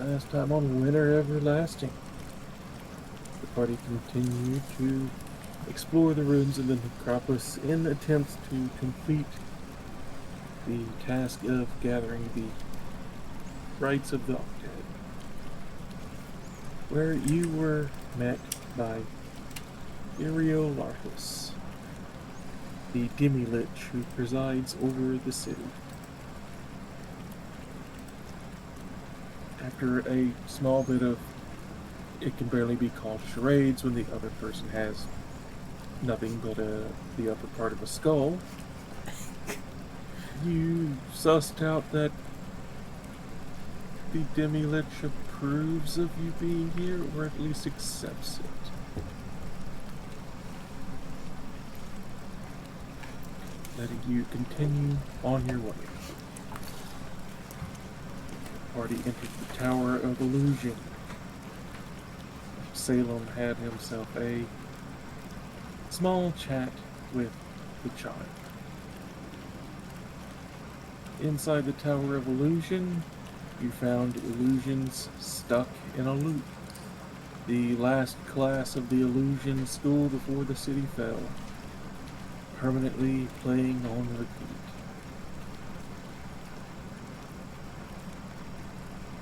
Last time on Winter Everlasting, the party continued to explore the ruins of the necropolis in attempts to complete the task of gathering the rites of the Octad, where you were met by Iriolarchus, the demi-lich who presides over the city. After a small bit of, it can barely be called charades when the other person has nothing but the upper part of a skull, you sussed out that the demi-lich approves of you being here, or at least accepts it. Letting you continue on your way. The party entered the Tower of Illusion. Salem had himself a small chat with the child. Inside the Tower of Illusion, you found illusions stuck in a loop. The last class of the Illusion School before the city fell, permanently playing on repeat.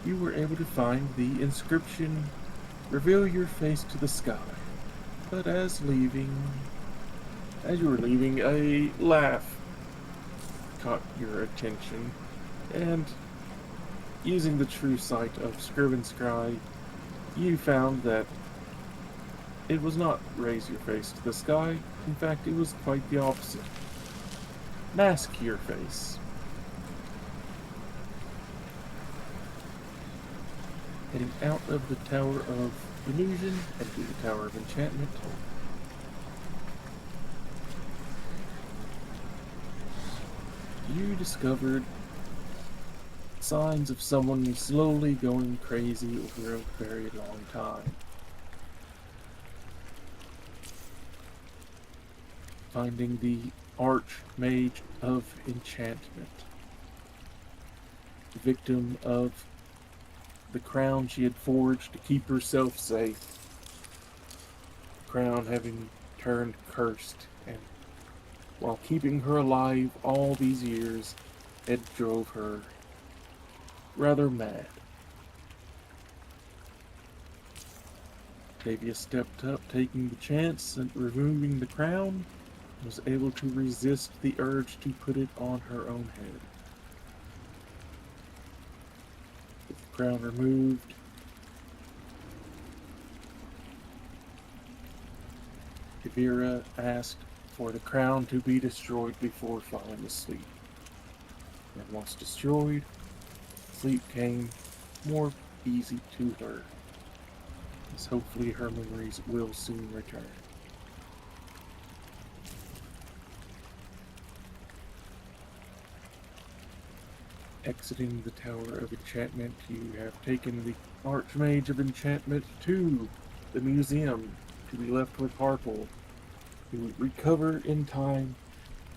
You were able to find the inscription, "Reveal your face to the sky." But as you were leaving, a laugh caught your attention, and using the true sight of Scriven Scry, you found that it was not raise your face to the sky. In fact, it was quite the opposite. Mask your face. Heading out of the Tower of Illusion and to the Tower of Enchantment, you discovered signs of someone slowly going crazy over a very long time. Finding the Archmage of Enchantment, victim of the crown she had forged to keep herself safe. The crown having turned cursed, and while keeping her alive all these years, it drove her rather mad. Tavia stepped up, taking the chance and removing the crown, was able to resist the urge to put it on her own head. With the crown removed, Devira asked for the crown to be destroyed before falling asleep. And once destroyed, sleep came more easy to her, as hopefully her memories will soon return. Exiting the Tower of Enchantment, you have taken the Archmage of Enchantment to the museum to be left with Harple, who recover in time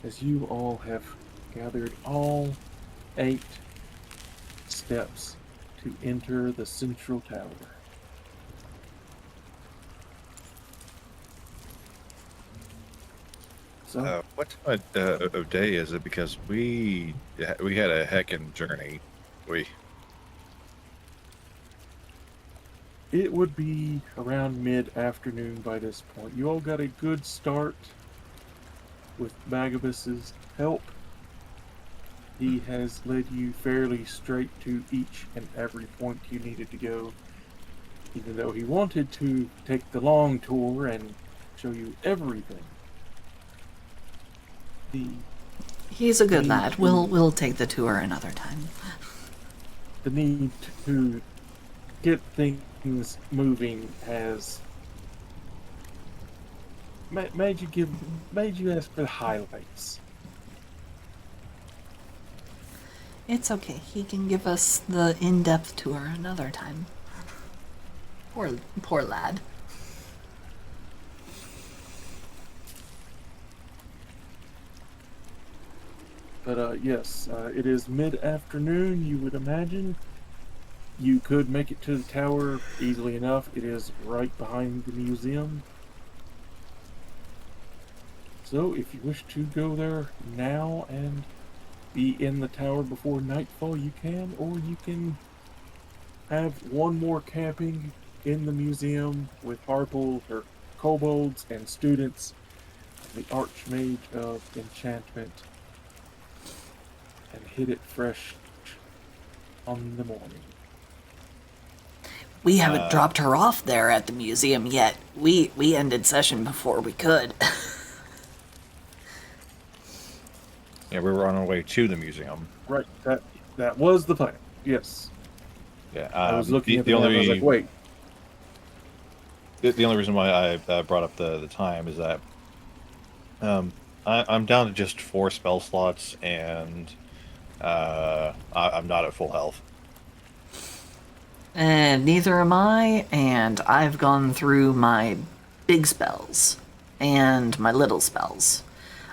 as you all have gathered all 8 steps to enter the central tower. So, What time of day is it? Because we had a heckin' journey. it would be around mid-afternoon by this point. You all got a good start with Magabus's help. He has led you fairly straight to each and every point you needed to go, even though he wanted to take the long tour and show you everything. He's a good lad. We'll take the tour another time. The need to get things moving has made you ask for the highlights. It's okay. He can give us the in-depth tour another time. Poor lad. But yes, it is mid-afternoon, you would imagine. You could make it to the tower easily enough. It is right behind the museum. So if you wish to go there now and be in the tower before nightfall, you can, or you can have one more camping in the museum with Harple, her kobolds, and students of the Archmage of Enchantment, and hit it fresh on the morning. We haven't dropped her off there at the museum yet. We ended session before we could. Yeah, we were on our way to the museum. Right, that was the plan. Yes. Yeah, I was looking at the the map, only I was like, wait. the only reason why I brought up the time is that I'm down to just 4 spell slots, and I'm not at full health. And neither am I, and I've gone through my big spells and my little spells.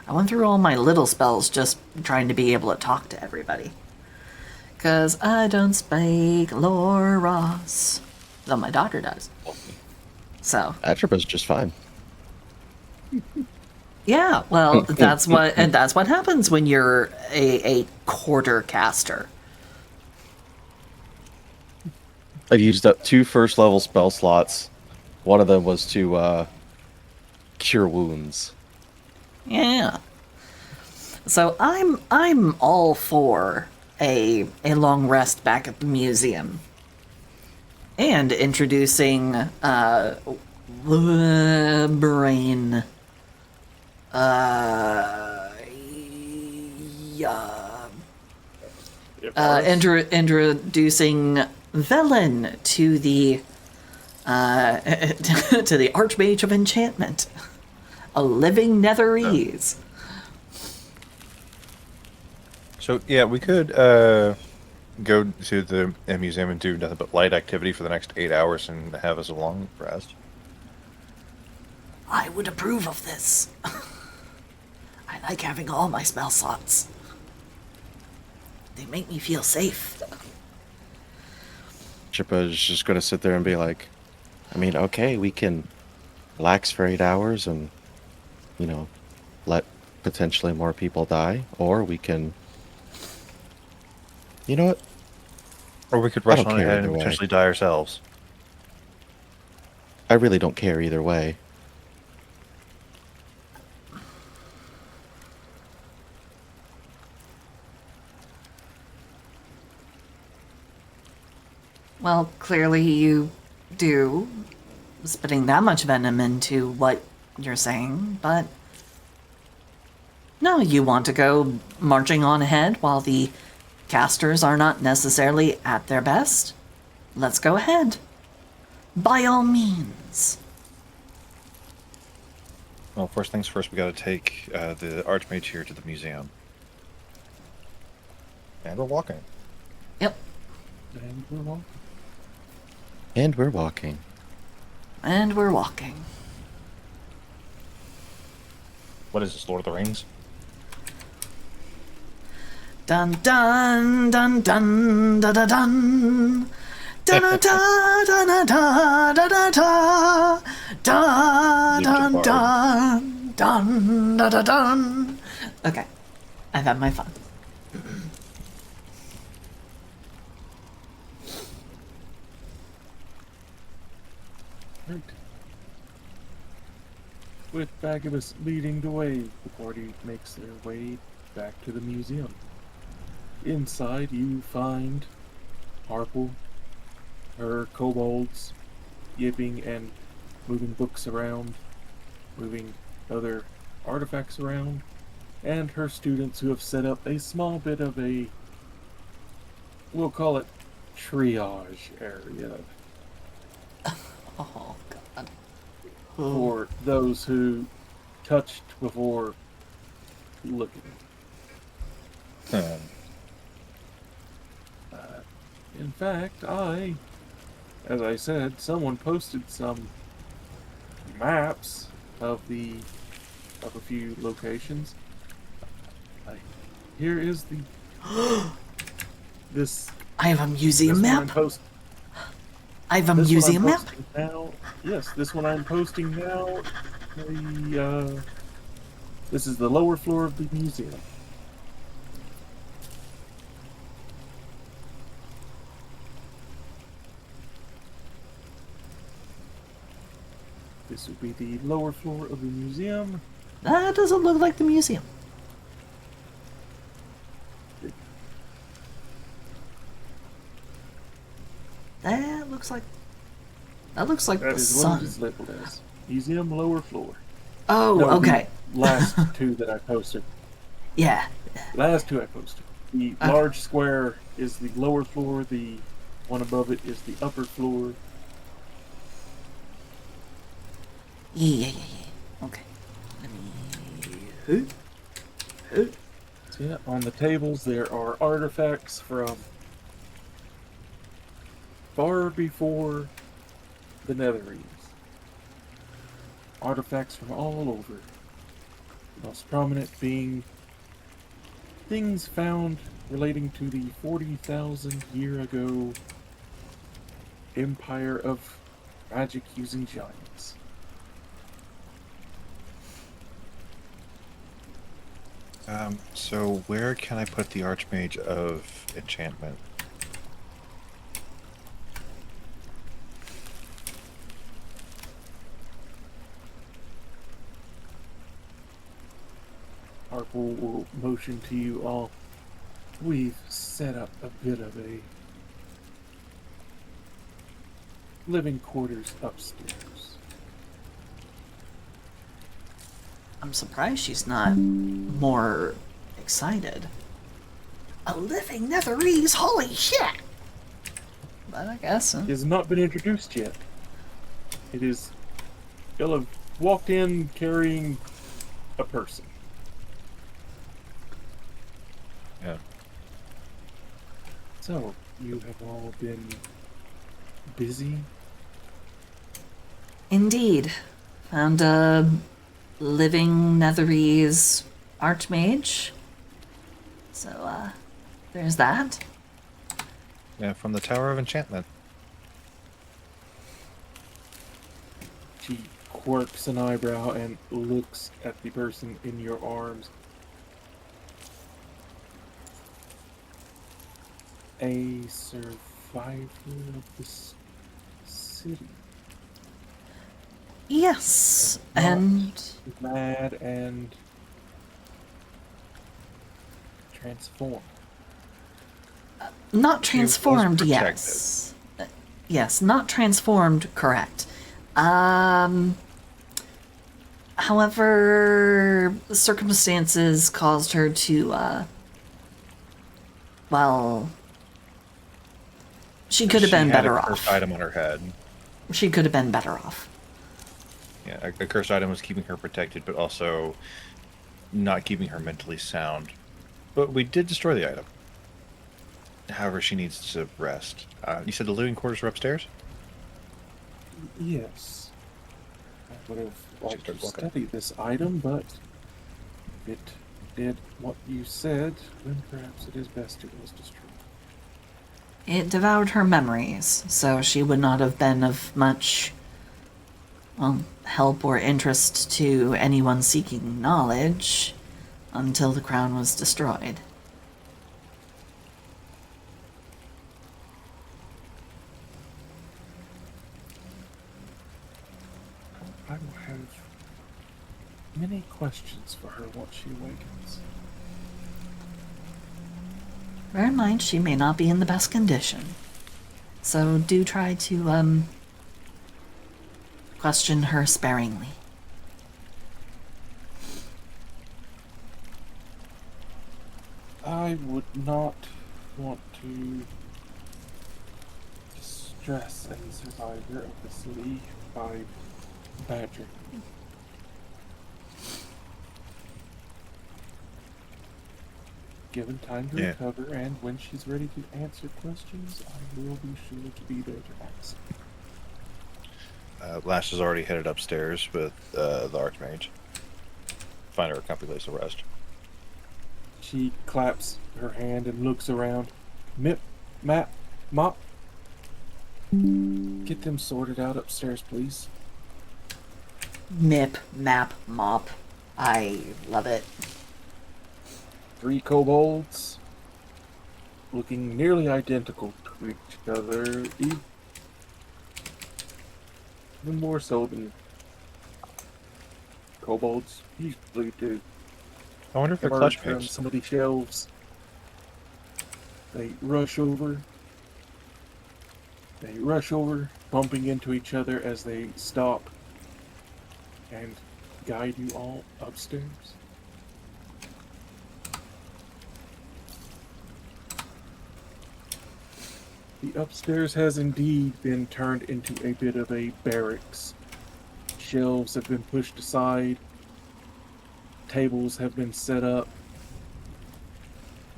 I went through all my little spells just trying to be able to talk to everybody. 'Cause I don't speak Loras. Though my doctor does. So. Atropa's just fine. Yeah, well, that's what happens when you're a quarter caster. I've used up 2 first level spell slots. One of them was to cure wounds. Yeah. So I'm all for a long rest back at the museum. And introducing brain introducing Velen to the to the Archmage of Enchantment, a living Netherese. So yeah, we could go to the museum and do nothing but light activity for the next 8 hours and have us a long rest. I would approve of this. I like having all my spell slots. They make me feel safe. Chippa's just going to sit there and be like, I mean, okay, we can relax for 8 hours and, you know, let potentially more people die, or we can, you know what? Or we could I rush don't on care ahead either and way. potentially die ourselves. I really don't care either way. Well, clearly you do, spitting that much venom into what you're saying, but no, you want to go marching on ahead while the casters are not necessarily at their best? Let's go ahead. By all means. Well, first things first, we got to take the Archmage here to the museum. And we're walking. Yep. And we're walking. And we're walking. And we're walking. What is this, Lord of the Rings? Dun dun dun dun da da dun. Da da da da da da da da da dun dun dun da da dun. Okay, I've had my fun. Right. With Bagabus leading the way, the party makes their way back to the museum. Inside, you find Harple, her kobolds, yipping and moving books around, moving other artifacts around, and her students who have set up a small bit of a, we'll call it, triage area Oh God. for those who touched before looking. In fact, as I said, someone posted some maps of a few locations. Here is the this. I have a museum this one map. I have a This museum one I'm map. posting now. Yes, this one I'm posting now. This is the lower floor of the museum. This would be the lower floor of the museum. That doesn't look like the museum. That looks like That the is what it sun. is labeled as. Museum lower floor. Oh, No, the okay. last two that I posted. Yeah. Last two I posted. The Okay. large square is the lower floor. The one above it is the upper floor. Yeah. Okay. Let me. So yeah, on the tables there are artifacts from far before the Netherese. Artifacts from all over. The most prominent being things found relating to the 40,000 year ago empire of magic using giants. So where can I put the Archmage of Enchantment? Harpo will motion to you all. We've set up a bit of a living quarters upstairs. I'm surprised she's not more excited. A living Netherese, holy shit! But I guess. It has not been introduced yet. It is. You'll have walked in carrying a person. Yeah. So, you have all been busy? Indeed. Found a living Netherese Archmage. So, there's that. Yeah, from the Tower of Enchantment. She quirks an eyebrow and looks at the person in your arms. A survivor of this city. Yes, Not and mad and transformed. not was transformed, protected. yes. Yes, not transformed, correct. However, circumstances caused her to, well, she could have been had better a cursed off. item on her head. She could have been better off. Yeah, a cursed item was keeping her protected, but also not keeping her mentally sound. But we did destroy the item. However, she needs to rest. You said the living quarters are upstairs? Yes. I would have liked to starts walking. study this item, but if it did what you said, then perhaps it is best it was destroyed. It devoured her memories, so she would not have been of much, well, help or interest to anyone seeking knowledge until the crown was destroyed. I will have many questions for her once she awakens. Bear in mind, she may not be in the best condition. So do try to, question her sparingly. I would not want to distress any survivor of the city by badgering me. Given time to Yeah. recover, and when she's ready to answer questions, I will be sure to be there to answer. Lash has already headed upstairs with the Archmage. Find her a comfy place to rest. She claps her hand and looks around. Mip, Map, Mop. get them sorted out upstairs, please. Mip, map, mop. I love it. 3 kobolds, looking nearly identical to each other, even more so than kobolds usually do. I wonder if they're Emerge from clutchmates. some of these shelves. They rush over. They rush over, bumping into each other as they stop and guide you all upstairs. The upstairs has indeed been turned into a bit of a barracks. Shelves have been pushed aside. Tables have been set up.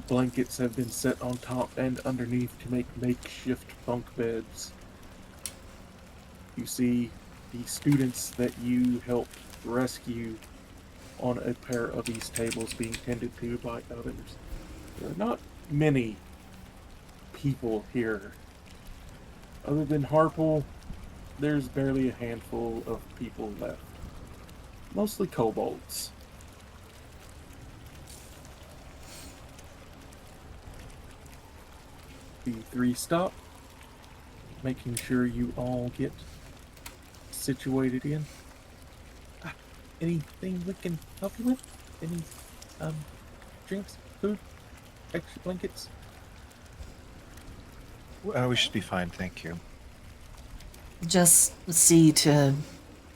Blankets have been set on top and underneath to make makeshift bunk beds. You see the students that you helped rescue on a pair of these tables being tended to by others. There are not many people here. Other than Harple, there's barely a handful of people left. Mostly kobolds. The 3 stop, making sure you all get situated in. Anything we can help you with? Any drinks, food, extra blankets? We should be fine, thank you. Just see to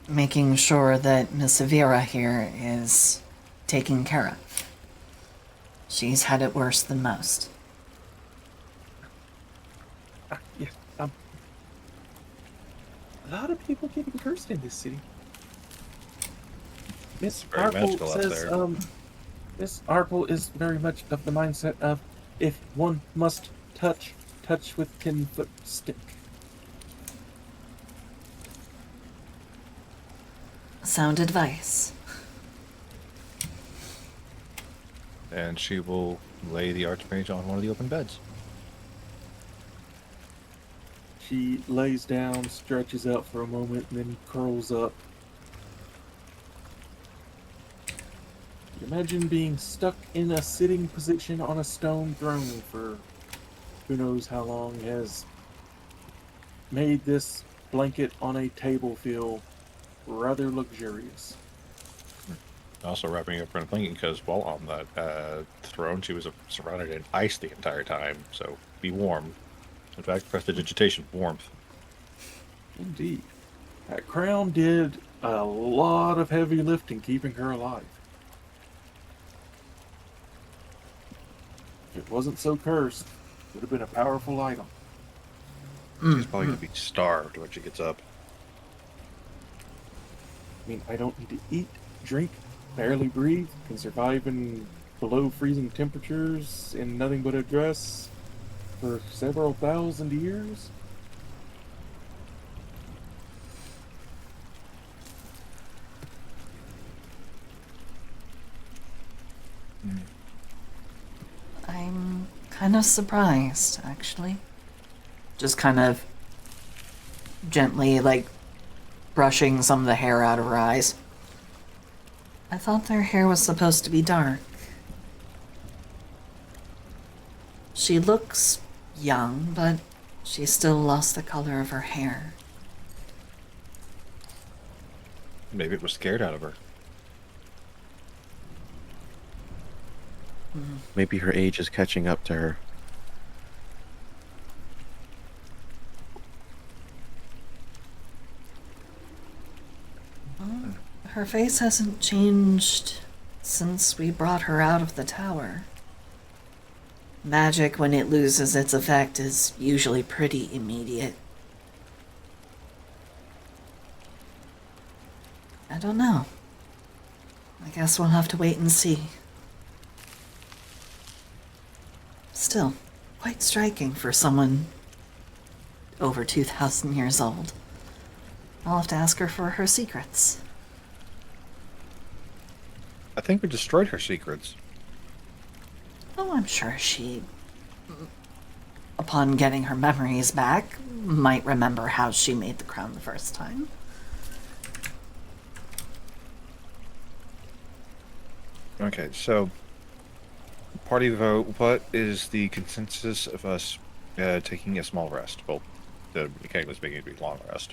making sure that Miss Avira here is taken care of. She's had it worse than most. Yes. A lot of people getting cursed in this city. Miss Very Harple magical up says, there. Miss Harple is very much of the mindset of if one must touch with 10-foot stick. Sound advice. And she will lay the Archmage on one of the open beds. She lays down, stretches out for a moment, and then curls up. Imagine being stuck in a sitting position on a stone throne for who knows how long, has made this blanket on a table feel rather luxurious. Also wrapping up in a blanket because while on that throne, she was surrounded in ice the entire time, so be warm. In fact, prestidigitation, warmth. Indeed. That crown did a lot of heavy lifting keeping her alive. If it wasn't so cursed, it would have been a powerful item. She's probably going to be starved when she gets up. I mean, I don't need to eat, drink, barely breathe, can survive in below freezing temperatures in nothing but a dress for several thousand years. I'm kind of surprised, actually. Just kind of gently, like, brushing some of the hair out of her eyes. I thought their hair was supposed to be dark. She looks young, but she still lost the color of her hair. Maybe it was scared out of her. Maybe her age is catching up to her. Her face hasn't changed since we brought her out of the tower. Magic, when it loses its effect, is usually pretty immediate. I don't know. I guess we'll have to wait and see. Still, quite striking for someone over 2,000 years old. I'll have to ask her for her secrets. I think we destroyed her secrets. Oh, I'm sure she upon getting her memories back, might remember how she made the crown the first time. Okay, so party vote. What is the consensus of us taking a small rest? Well, the mechanic was making it a long rest.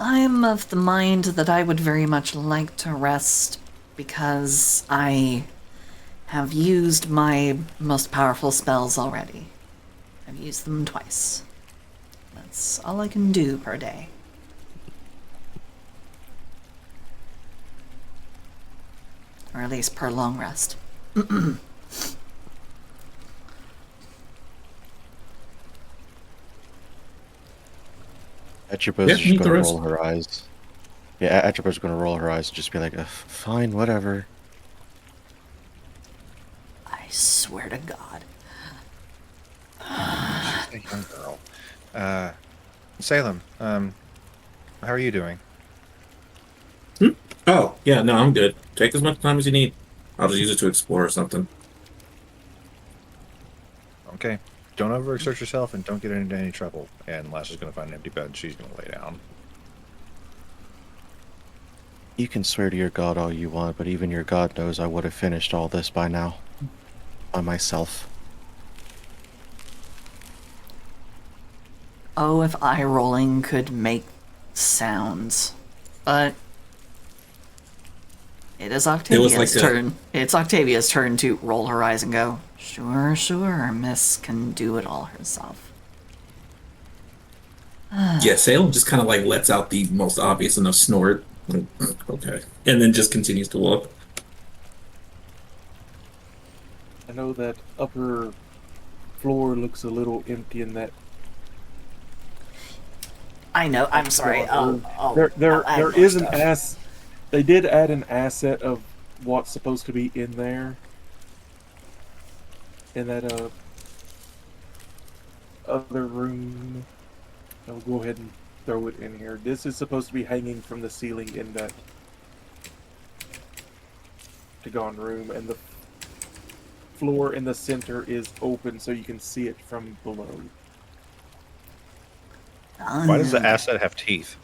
I'm of the mind that I would very much like to rest because I have used my most powerful spells already. I've used them twice. That's all I can do per day. Or at least per long rest. Atropa's Yeah, just meet the gonna rest. roll her eyes. Yeah, Atropa's gonna roll her eyes and just be like, fine, whatever. I swear to God. She's a young girl. Salem, how are you doing? Oh, yeah, no, I'm good. Take as much time as you need. I'll just use it to explore or something. Okay. Don't overexert yourself and don't get into any trouble. And Lass is going to find an empty bed and she's going to lay down. You can swear to your god all you want, but even your god knows I would have finished all this by now. By myself. Oh, if eye rolling could make sounds. But it is Octavia's like turn. It's Octavia's turn to roll her eyes and go, sure, sure, Miss can do it all herself. Yeah, Salem just kind of like lets out the most obvious enough snort. Like, okay. And then just continues to look. I know that upper floor looks a little empty in that. I know, I'm sorry. There is an ass. They did add an asset of what's supposed to be in there. In that other room. I'll go ahead and throw it in here. This is supposed to be hanging from the ceiling in that Tagon room, and the floor in the center is open so you can see it from below. Why does the asset have teeth?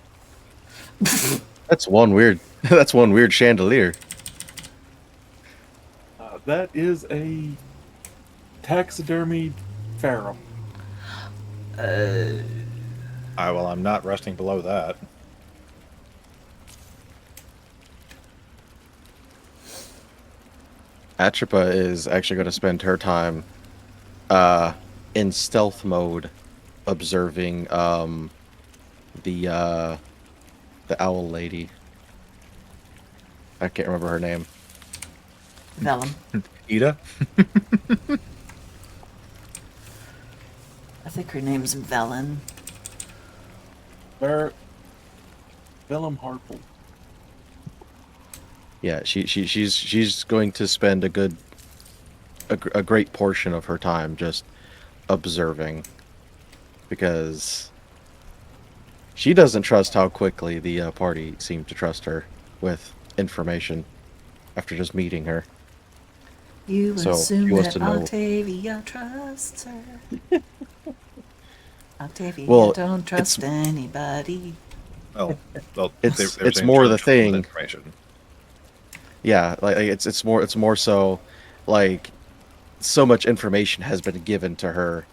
That's one weird. That's one weird chandelier. That is a taxidermy pharaoh. Well, I'm not resting below that. Atropa is actually going to spend her time in stealth mode observing the owl lady. I can't remember her name. Vellum. Ida? I think her name's Velen. Vellum Harple. Yeah, she's going to spend a great portion of her time just observing, because she doesn't trust how quickly the party seemed to trust her with information after just meeting her. You So, assume she wants that to know- Octavia trusts her. Octavia Well, don't trust anybody. Well, It's- they're it's saying more she the was full of thing. Information. Yeah, like it's more so like so much information has been given to her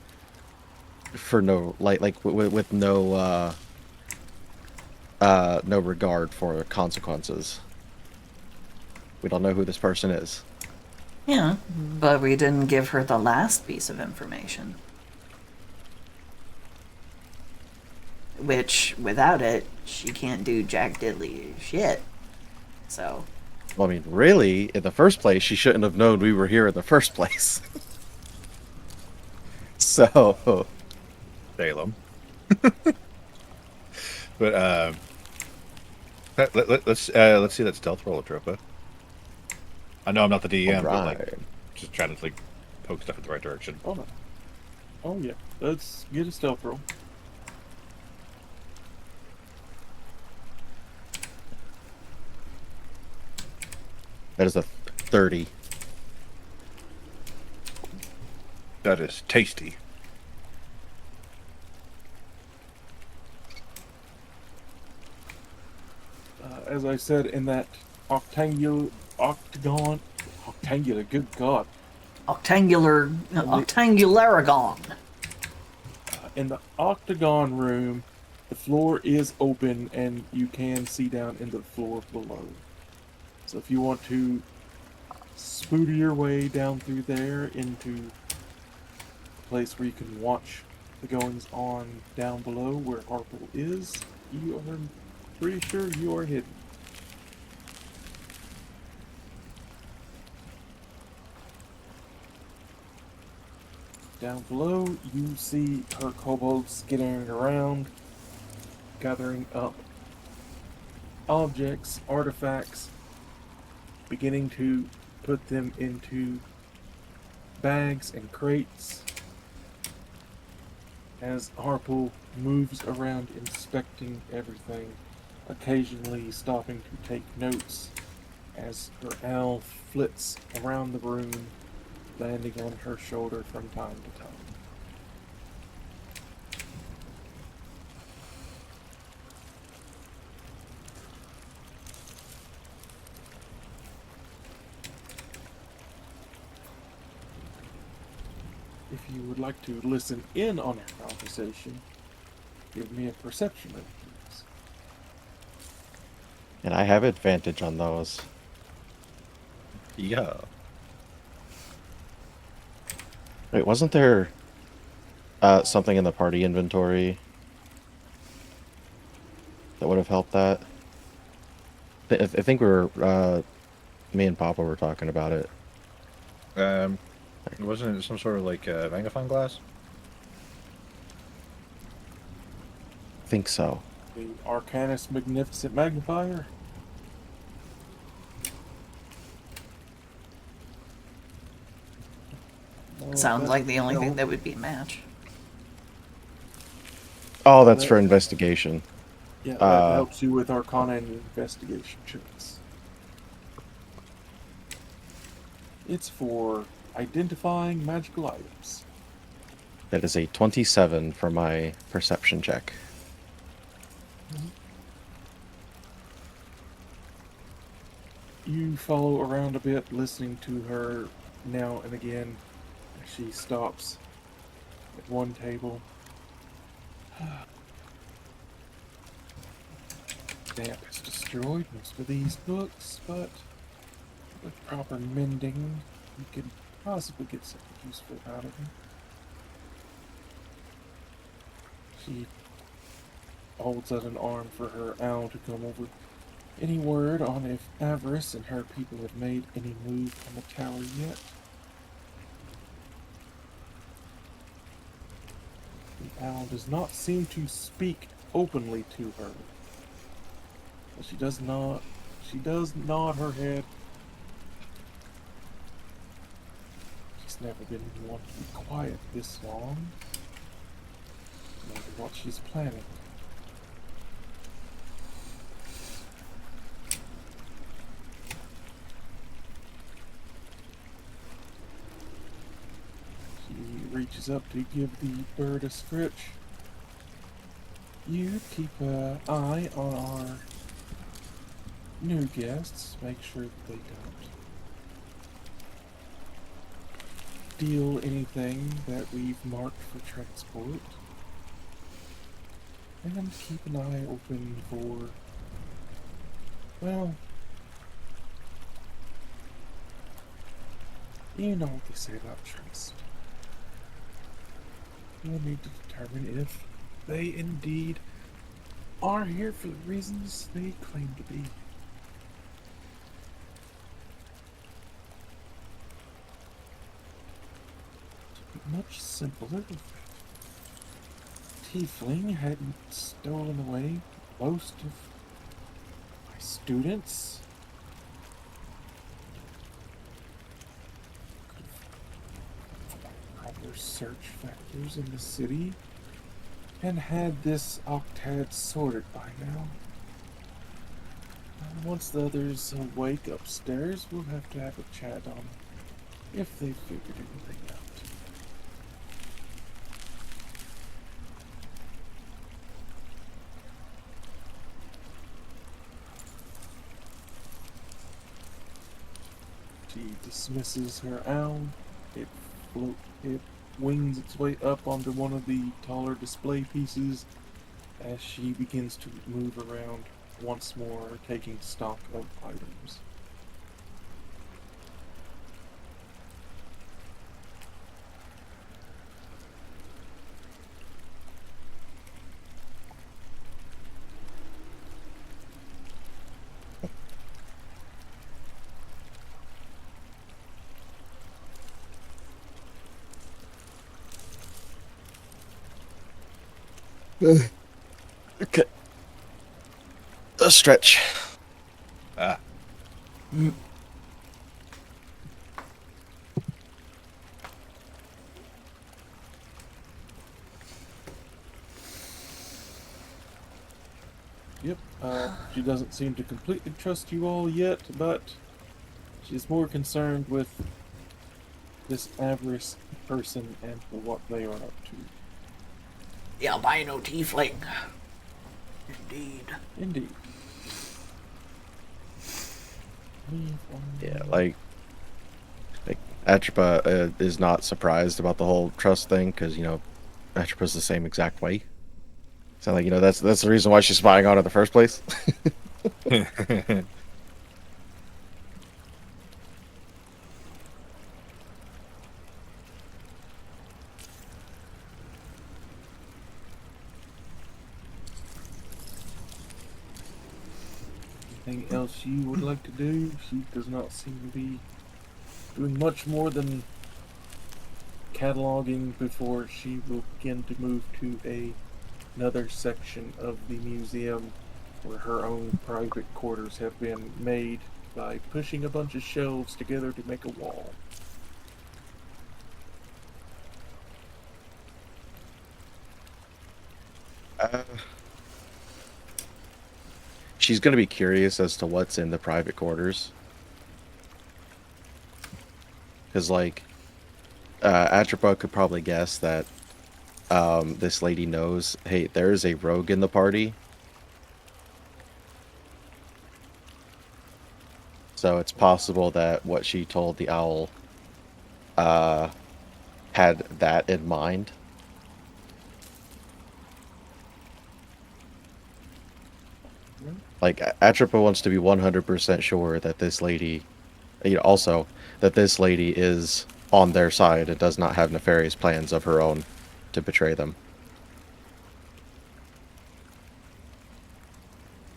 for no with no no regard for consequences. We don't know who this person is. Yeah, but we didn't give her the last piece of information. Which, without it, she can't do jack diddly shit. So, Well, I mean, really, in the first place, she shouldn't have known we were here in the first place. So, Salem. But let's see that stealth roll, Atropa. I know I'm not the DM, but like alright. just trying to like poke stuff in the right direction. Oh no. Oh yeah. Let's get a stealth roll. That is a 30. That is tasty. As I said, in that octagonal, good God. Octangularagon. In the octagon room, the floor is open and you can see down into the floor below. So if you want to spooter your way down through there into a place where you can watch the goings on down below where Harple is, you are pretty sure you are hidden. Down below, you see her kobolds skittering around, gathering up objects, artifacts, beginning to put them into bags and crates. As Harple moves around inspecting everything, occasionally stopping to take notes as her owl flits around the room, landing on her shoulder from time to time. If you would like to listen in on our conversation, give me a perception roll, please. And I have advantage on those. Yeah. Wait, wasn't there something in the party inventory that would have helped that? I think we were, me and Papa were talking about it. Wasn't it some sort of like magnifying glass? I think so. The Arcanus Magnificent Magnifier. No, Sounds like the only no. thing that would be a match. Oh, that's for investigation. Yeah, that helps you with Arcana and investigation checks. It's for identifying magical items. That is a 27 for my perception check. You follow around a bit, listening to her now and again as she stops at one table. Damp has destroyed most of these books, but with proper mending, you could possibly get something useful out of them. She holds out an arm for her owl to come over. Any word on if Avarice and her people have made any move on the tower yet? The owl does not seem to speak openly to her. But she does nod her head. She's never been one to be quiet this long. I wonder what she's planning. She reaches up to give the bird a scritch. You keep an eye on our new guests. Make sure that they don't steal anything that we've marked for transport. And keep an eye open for, well, you know what they say about trust. We'll need to determine if they indeed are here for the reasons they claim to be. Much simpler if Tiefling hadn't stolen away most of my students. Proper search factors in the city and had this octad sorted by now. Once the others awake upstairs, we'll have to have a chat on if they figured anything out. dismisses her owl. It wings its way up onto one of the taller display pieces as she begins to move around once more, taking stock of items. Okay. A stretch. Ah, Yep, she doesn't seem to completely trust you all yet, but she's more concerned with this avarice person and for what they are up to. The albino tiefling. Indeed. Indeed. Leave on Yeah, like Atropa is not surprised about the whole trust thing because Atropa's the same exact way. So like that's the reason why she's spying on her in the first place. anything else you would like to do? She does not seem to be doing much more than cataloging before she will begin to move to another section of the museum where her own private quarters have been made by pushing a bunch of shelves together to make a wall. Uh, she's gonna be curious as to what's in the private quarters, because Atropa could probably guess that this lady knows, hey, there's a rogue in the party. So it's possible that what she told the owl had that in mind. Like Atropa wants to be 100% sure that this lady, also that this lady is on their side and does not have nefarious plans of her own to betray them.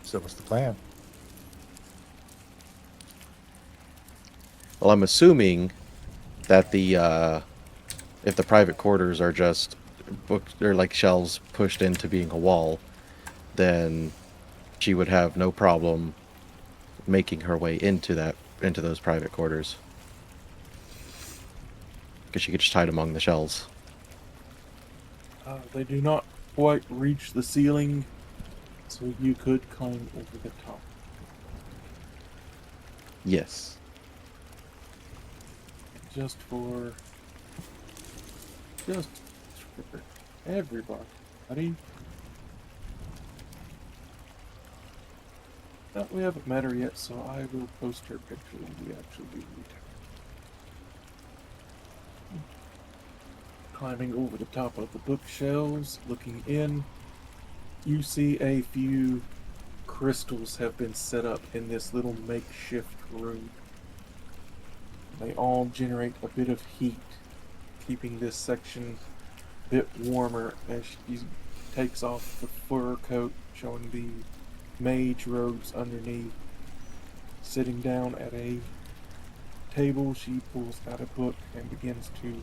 So what's the plan? Well, I'm assuming that if the private quarters are just booked or like shelves pushed into being a wall, then she would have no problem making her way into those private quarters, because she could just hide among the shelves. They do not quite reach the ceiling, so you could climb over the top. Yes. Just for everybody. No, we haven't met her yet, so I will post her picture when we actually meet her. Climbing over the top of the bookshelves, looking in, you see a few crystals have been set up in this little makeshift room. They all generate a bit of heat, keeping this section a bit warmer as she takes off the fur coat, showing the mage robes underneath. Sitting down at a table, she pulls out a book and begins to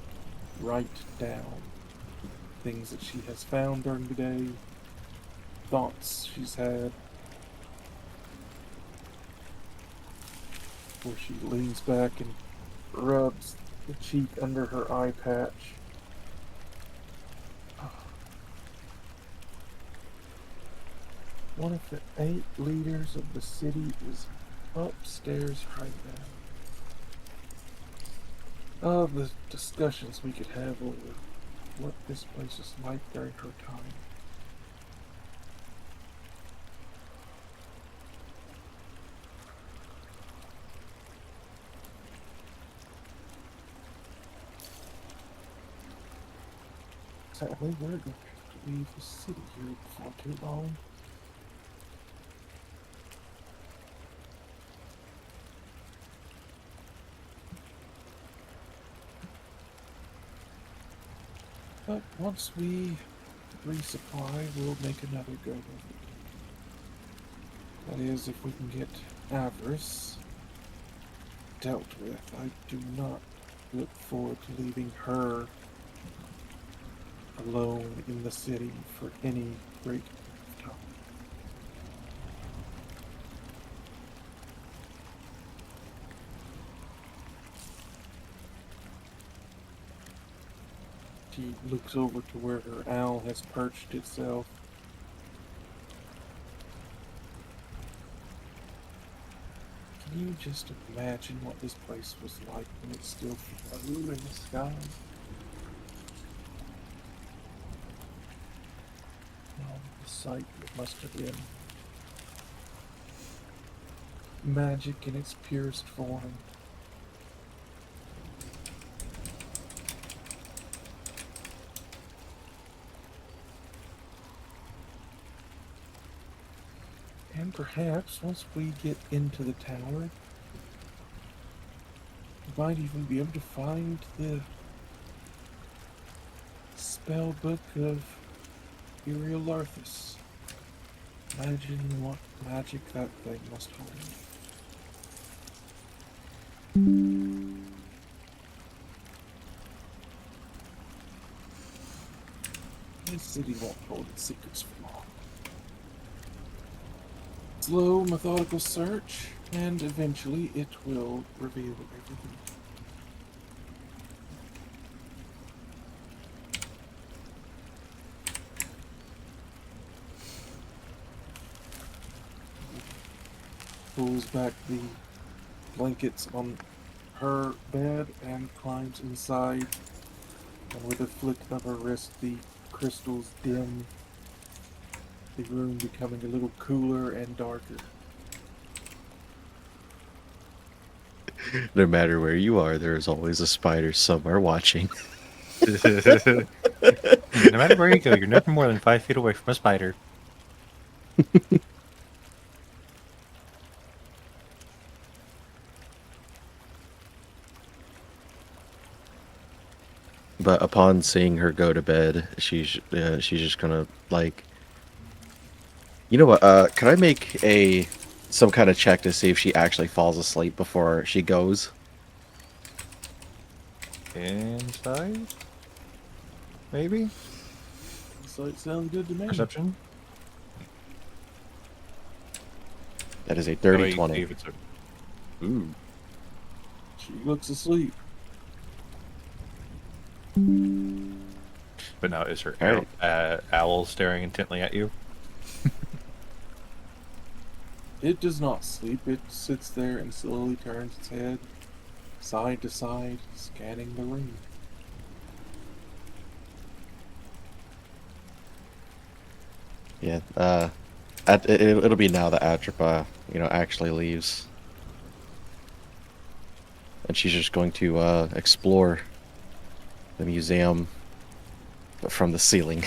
write down things that she has found during the day, thoughts she's had. Before she leans back and rubs the cheek under her eye patch. One of the 8 leaders of the city is upstairs right now. Of the discussions we could have over what this place is like during her time. Sadly, we're going to have to leave the city here before too long. But once we resupply, we'll make another go of it. That is, if we can get Avarice dealt with. I do not look forward to leaving her alone in the city for any great time. She looks over to where her owl has perched itself. Can you just imagine what this place was like when it still flew in the sky? Oh, the sight it must have been. Magic in its purest form. And perhaps once we get into the tower, we might even be able to find the spell book of Uriel Larthus. Imagine what magic that thing must hold. This city won't hold its secrets for long. Slow, methodical search, and eventually it will reveal everything. Pulls back the blankets on her bed and climbs inside, and with a flick of her wrist, the crystals dim, the room becoming a little cooler and darker. No matter where you are, there is always a spider somewhere watching. No matter where you go, you're never more than 5 feet away from a spider. But upon seeing her go to bed, she's just gonna like, you know what? Can I make some kind of check to see if she actually falls asleep before she goes? Inside? Maybe? So it sounds good to me. Perception? That is a That way dirty you can see 20. if it's a- Ooh. She looks asleep. But now is her Alright. owl staring intently at you? It does not sleep. It sits there and slowly turns its head side to side, scanning the room. Yeah. It'll be now that Atropa, actually leaves, and she's just going to explore the museum, but from the ceiling.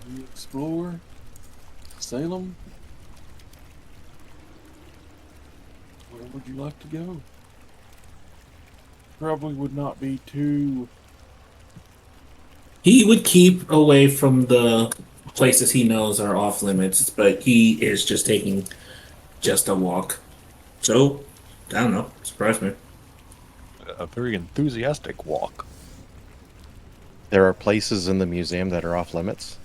We explore Salem. Where would you like to go? Probably would not be too. He would keep away from the places he knows are off limits, but he is just taking just a walk. So, I don't know. Surprise me. A very enthusiastic walk. There are places in the museum that are off limits.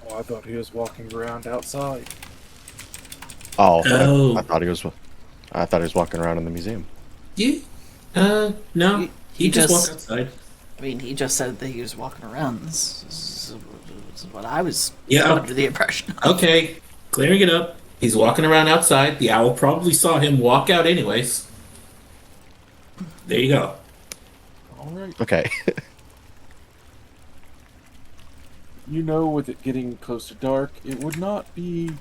Oh, I thought he was walking around outside. Oh, Oh. I thought he was. I thought he was walking around in the museum. Yeah. No. He just walked outside. I mean, he just said that he was walking around. This is what I was Yeah. under the impression of. Okay. Clearing it up. He's walking around outside. The owl probably saw him walk out anyways. There you go. All right. Okay. You know, with it getting close to dark, it would not be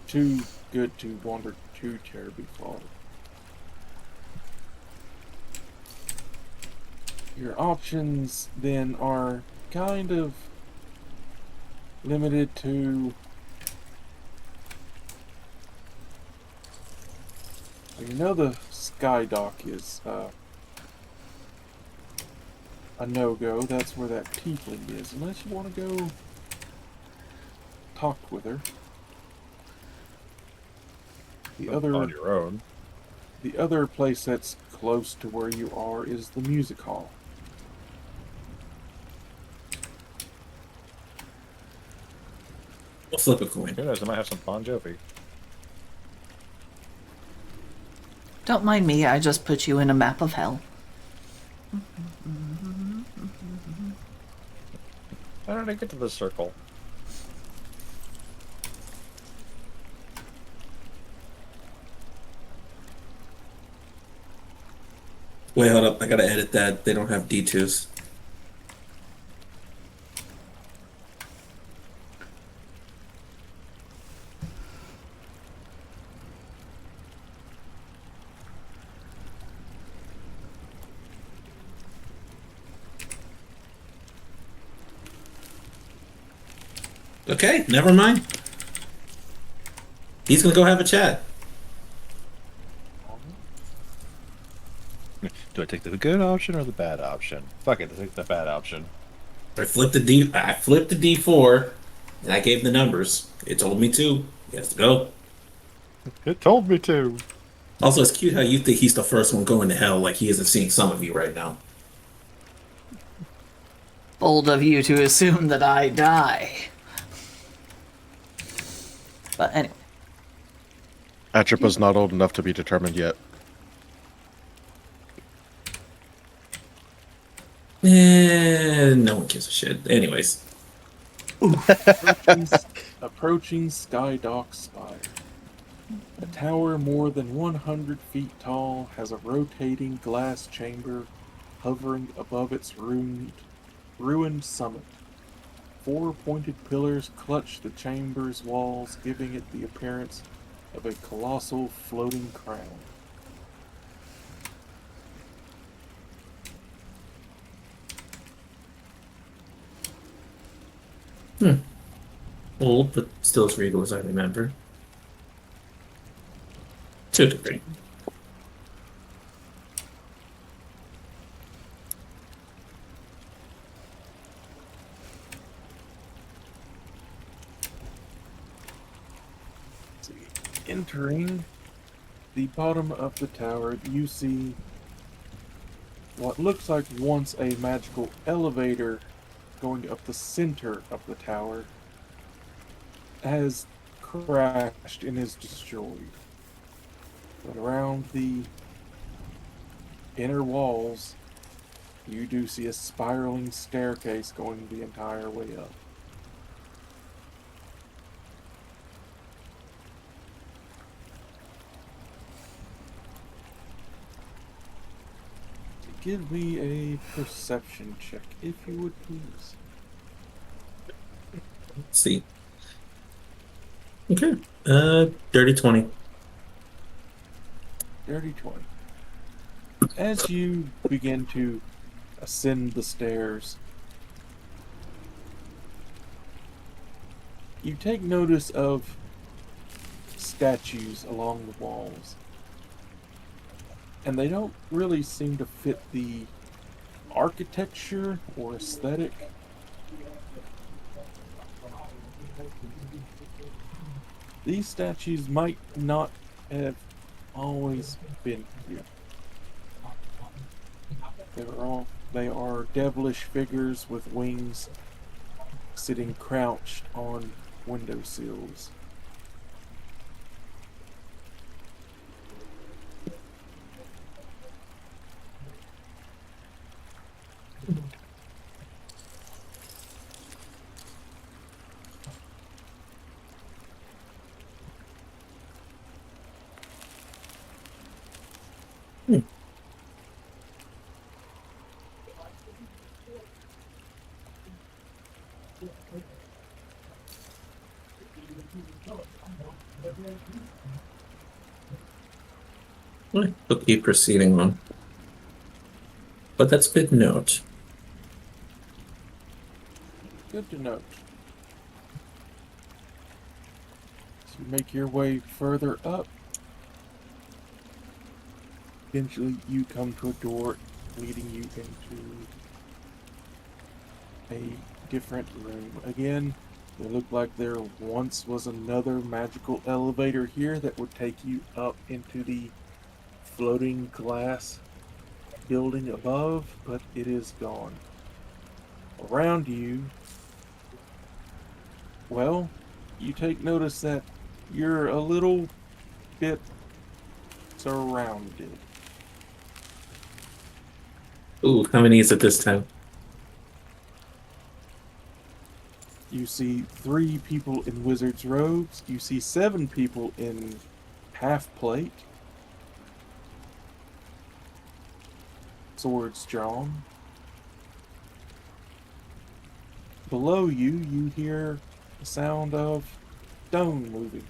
too good to wander too terribly far. Your options then are kind of limited to. You know, the Sky Dock is a no-go. That's where that tiefling is, unless you want to go talk with her. The On your own. other place that's close to where you are is the music hall. We'll flip a coin. Who knows? I might have some Bon Jovi. Don't mind me, I just put you in a map of hell. How did I get to this circle? Wait, hold up. I gotta edit that. They don't have D2s. Okay, never mind. He's gonna go have a chat. Do I take the good option or the bad option? Fuck it, I take the bad option. I flipped the D4, and I gave the numbers. It told me to. He has to go. It told me to. Also, it's cute how you think he's the first one going to hell, like he isn't seeing some of you right now. Bold of you to assume that I die. But anyway, Atropa's not old enough to be determined yet. No one gives a shit. Anyways, Approaching Sky Dock Spire. A tower more than 100 feet tall has a rotating glass chamber hovering above its ruined summit. 4 pointed pillars clutch the chamber's walls, giving it the appearance of a colossal floating crown. old, but still as regal as I remember. To a degree. See, entering the bottom of the tower, you see what looks like once a magical elevator going up the center of the tower has crashed and is destroyed. But around the inner walls, you do see a spiraling staircase going the entire way up. Give me a perception check, if you would please. Let's see. Okay. Dirty 20. Dirty 20. As you begin to ascend the stairs, you take notice of statues along the walls. And they don't really seem to fit the architecture or aesthetic. These statues might not have always been here. They are devilish figures with wings sitting crouched on windowsills. We'll keep proceeding on. But that's good note. Good to note. As you make your way further up, eventually you come to a door leading you into a different room. Again, it looked like there once was another magical elevator here that would take you up into the floating glass building above, but it is gone. Around you, well, you take notice that you're a little bit surrounded. Ooh, how many is it this time? You see 3 people in wizard's robes. You see 7 people in half plate. Swords drawn. Below you, you hear the sound of stone moving.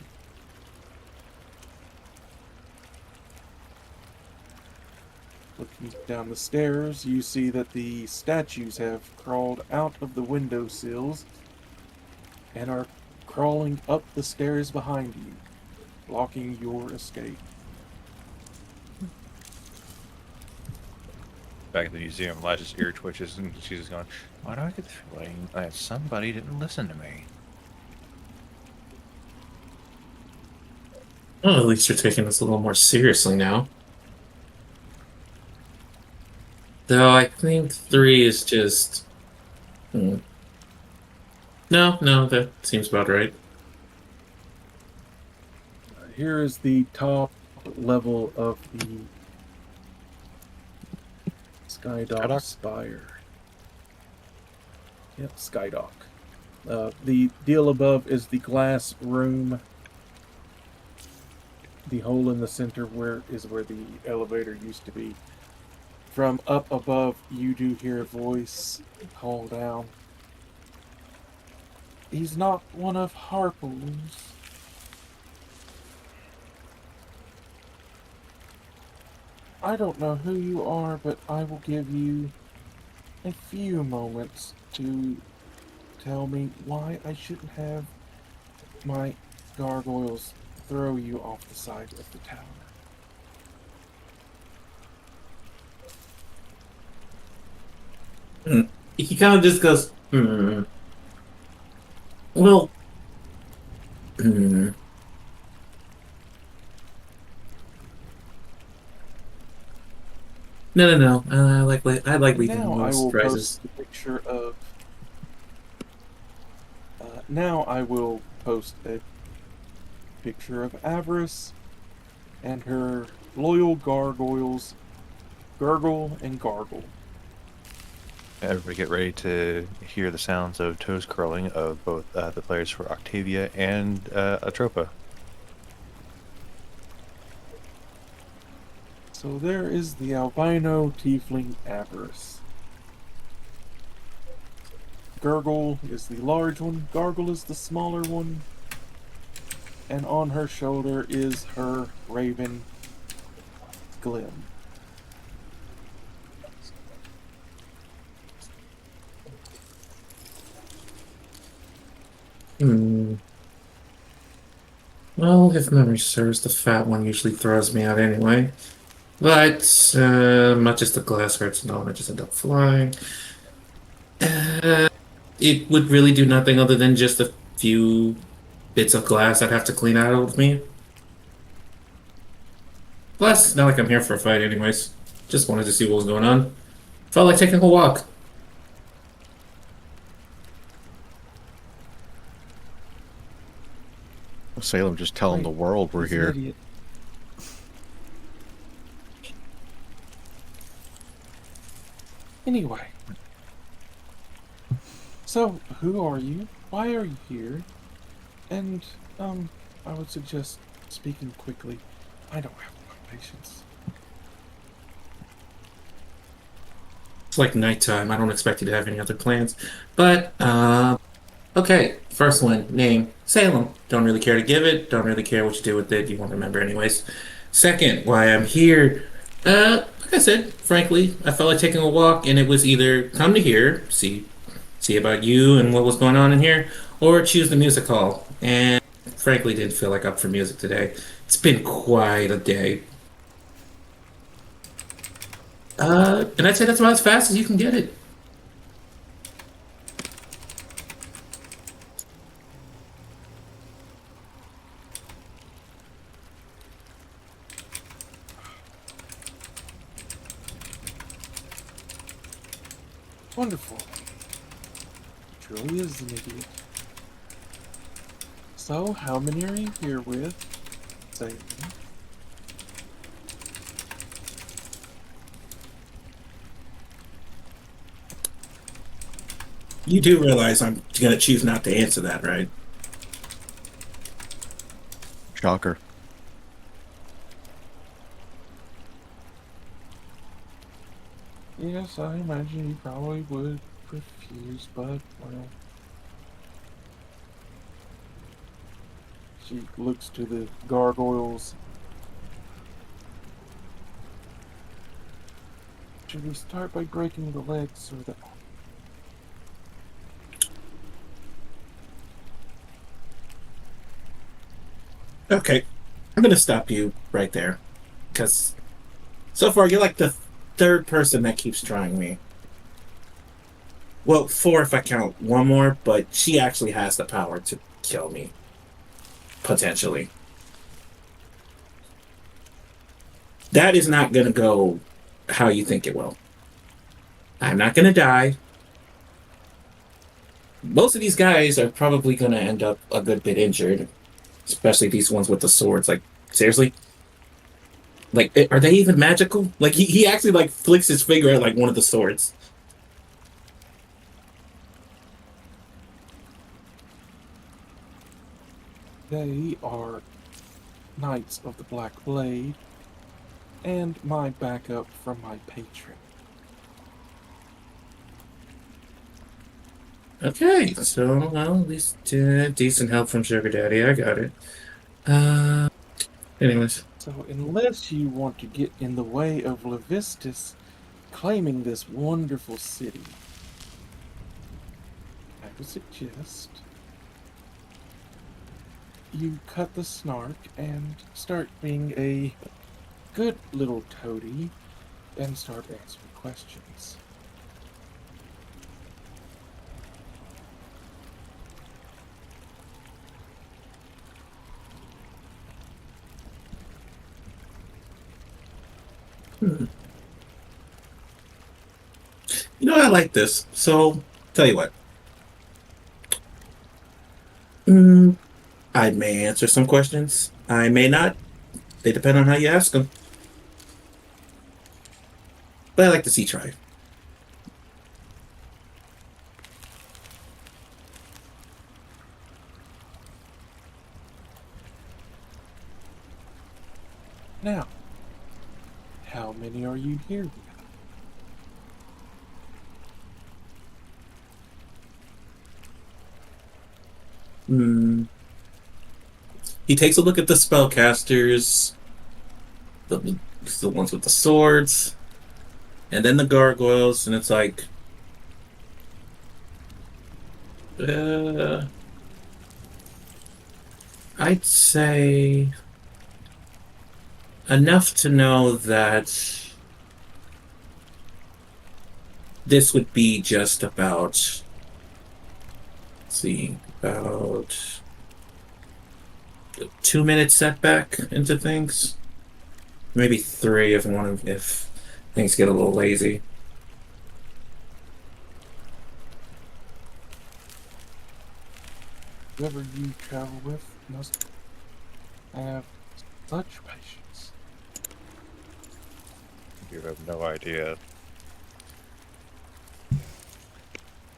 Looking down the stairs, you see that the statues have crawled out of the windowsills and are crawling up the stairs behind you, blocking your escape. Back at the museum, Elijah's ear twitches and she's just going, why do I get the feeling that somebody didn't listen to me? Well, at least you're taking this a little more seriously now. Though I think 3 is just... No, that seems about right. Here is the top level of the Skydock Skydock? Spire. Yep, Skydock. The deal above is the glass room. The hole in the center where the elevator used to be. From up above, you do hear a voice call down. He's not one of Harpoon's. I don't know who you are, but I will give you a few moments to tell me why I shouldn't have my gargoyles throw you off the side of the tower. He kind of just goes, Well, No. I like leaving Now no I will surprises. post a picture of. Now I will post a picture of Avarice and her loyal gargoyles, Gurgle and Gargle. Everybody get ready to hear the sounds of toes curling of both the players for Octavia and Atropa. So there is the albino tiefling Avarice. Gurgle is the large one, Gargle is the smaller one, and on her shoulder is her raven, Glim. Well, if memory serves, the fat one usually throws me out anyway. But, much as the glass hurts, no, I just end up flying. It would really do nothing other than just a few bits of glass I'd have to clean out of me. Plus, it's not like I'm here for a fight anyways. Just wanted to see what was going on. Felt like taking a walk. Salem just telling the world we're He's an here. idiot. Anyway. So, who are you? Why are you here? And, I would suggest speaking quickly. I don't have a lot of patience. It's like nighttime. I don't expect you to have any other plans. But, okay. First one, name Salem. Don't really care to give it. Don't really care what you do with it. You won't remember anyways. Second, why I'm here. Like I said, frankly, I felt like taking a walk, and it was either come to here, see about you and what was going on in here, or choose the music hall. And frankly, didn't feel like up for music today. It's been quite a day. And I'd say that's about as fast as you can get it. Wonderful. Truly is an idiot. So, how many are you here with? Say. You do realize I'm going to choose not to answer that, right? Shocker. Yes, I imagine you probably would refuse, but, well... She looks to the gargoyles. Should we start by breaking the legs or the... Okay. I'm going to stop you right there. Because so far, you're like the third person that keeps trying me. Well, four if I count one more, but she actually has the power to kill me. Potentially. That is not going to go how you think it will. I'm not going to die. Most of these guys are probably going to end up a good bit injured. Especially these ones with the swords. Like, seriously? Like, are they even magical? Like, he actually, like, flicks his finger at, like, one of the swords. They are Knights of the Black Blade, and my backup from my patron. Okay, so, well, at least decent help from Sugar Daddy. I got it. Anyways. So unless you want to get in the way of Levistus claiming this wonderful city, I would suggest you cut the snark and start being a good little toady and start answering questions. You know, I like this. So, tell you what. I may answer some questions. I may not. They depend on how you ask them. But I like to see try. Now, how many are you here with? He takes a look at the spellcasters, the ones with the swords, and then the gargoyles, and it's like, I'd say enough to know that this would be just about, let's see, about a 2-minute setback into things. Maybe 3 if things get a little lazy. Whoever you travel with must have such patience. You have no idea.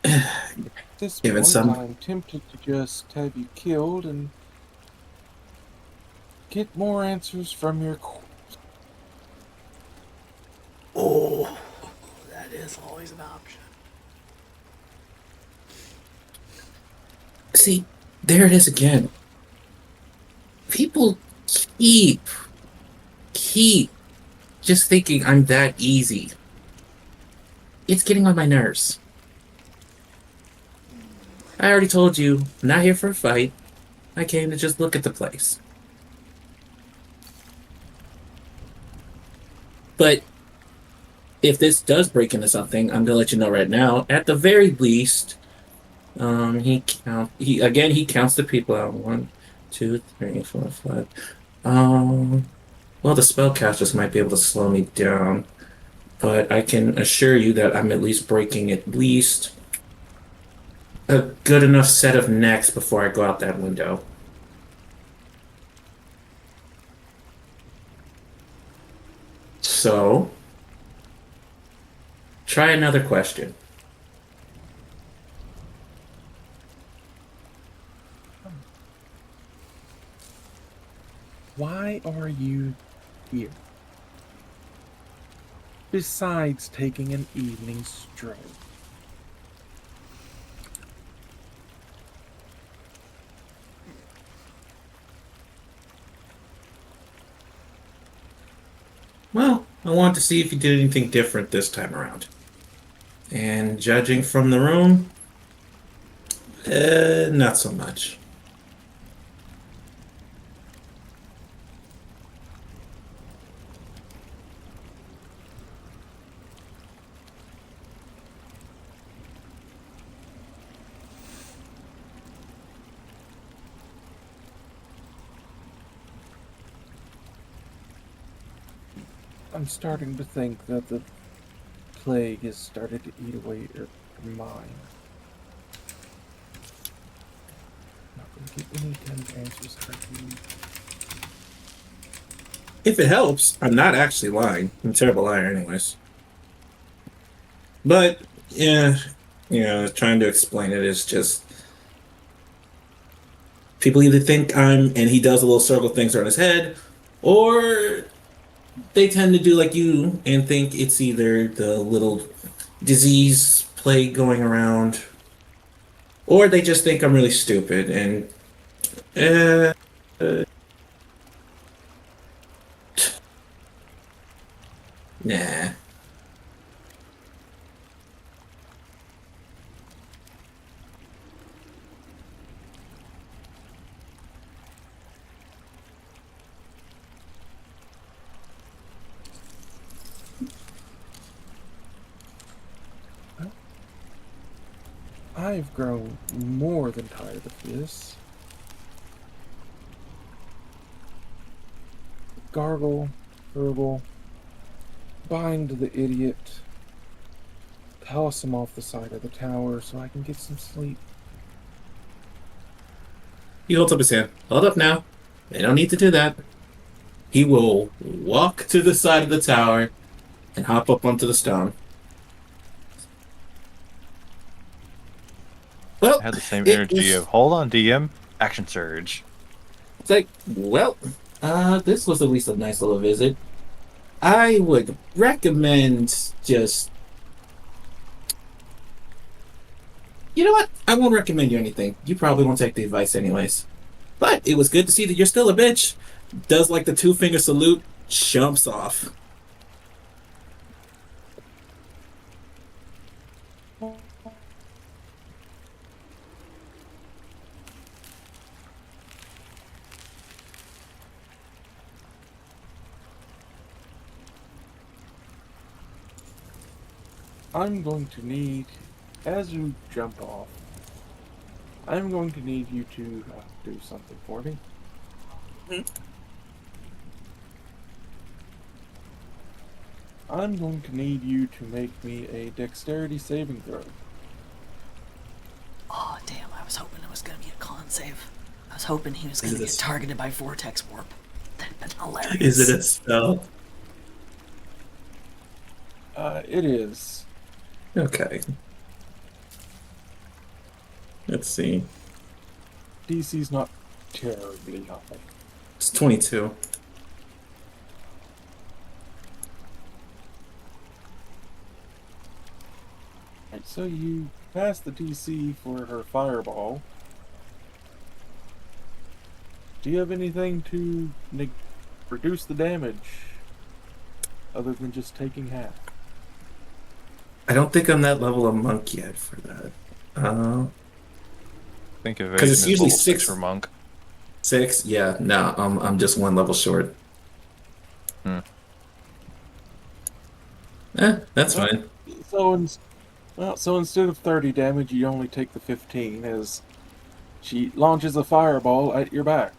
At this Even point, some- I'm tempted to just have you killed and get more answers from your corpse. Oh, that is is always an option. See, there it is again. People keep, keep just thinking I'm that easy. It's getting on my nerves. I already told you, I'm not here for a fight. I came to just look at the place. But if this does break into something, I'm gonna let you know right now. At the very least, he counts the people out. 1, 2, 3, 4, 5. Well, the spellcasters might be able to slow me down, but I can assure you that I'm at least breaking at least a good enough set of necks before I go out that window. So, try another question. Why are you here? Besides taking an evening stroll. Well, I want to see if you did anything different this time around. And judging from the room, not so much. I'm starting to think that the plague has started to eat away at your mind. Not gonna get any kind of answers out of you. If it helps, I'm not actually lying. I'm a terrible liar, anyways. But, yeah, trying to explain it is just. People either think and he does a little circle things around his head, or they tend to do like you and think it's either the little disease plague going around, or they just think I'm really stupid and nah. I've grown more than tired of this. Gargle, Verbal, bind the idiot, toss him off the side of the tower so I can get some sleep. He holds up his hand. Hold up now. They don't need to do that. He will walk to the side of the tower and hop up onto the stone. Well, I had the same it energy is- of hold on, DM, action surge. It's like, well, this was at least a nice little visit. I would recommend just. You know what? I won't recommend you anything. You probably won't take the advice anyways. But it was good to see that you're still a bitch. Does like the 2-finger salute, jumps off. I'm going to need, as you jump off, I'm going to need you to do something for me. I'm going to need you to make me a dexterity saving throw. Oh, damn, I was hoping it was going to be a con save. I was hoping he was going to Is get this- targeted by Vortex Warp. That'd been hilarious. Is it a spell? It is. Okay. Let's see. DC's not terribly high. It's 22. Alright, so you passed the DC for her fireball. Do you have anything to reduce the damage other than just taking half? I don't think I'm that level of monk yet for that. I think evasion 'Cause it's is usually level 6 six- for monk. 6? Yeah, no, I'm just one level short. Hmm. That's Well, fine. So instead of 30 damage, you only take the 15 as she launches a fireball at your back.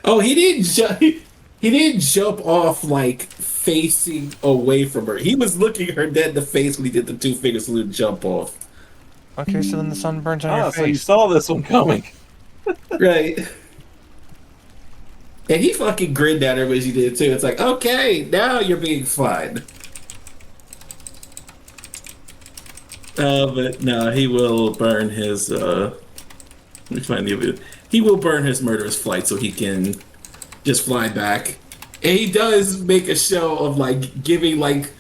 Oh, he didn't he didn't jump off like facing away from her. He was looking her dead in the face when he did the two finger salute and jump off. Okay, so then the sun burns on your So you face. saw this one coming. Right. And he fucking grinned at her when she did too. It's like, okay, now you're being fine. But no, he will burn his let me find the video. He will burn his murderous flight so he can just fly back. And he does make a show of like giving like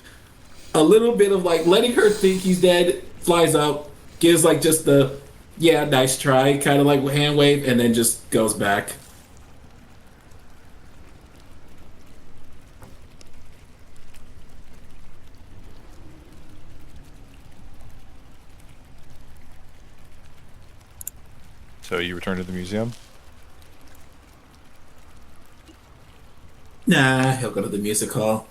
a little bit of like letting her think he's dead, flies up, gives like just the yeah, nice try, kind of like hand wave, and then just goes back. So you return to the museum? Nah, he'll go to the music hall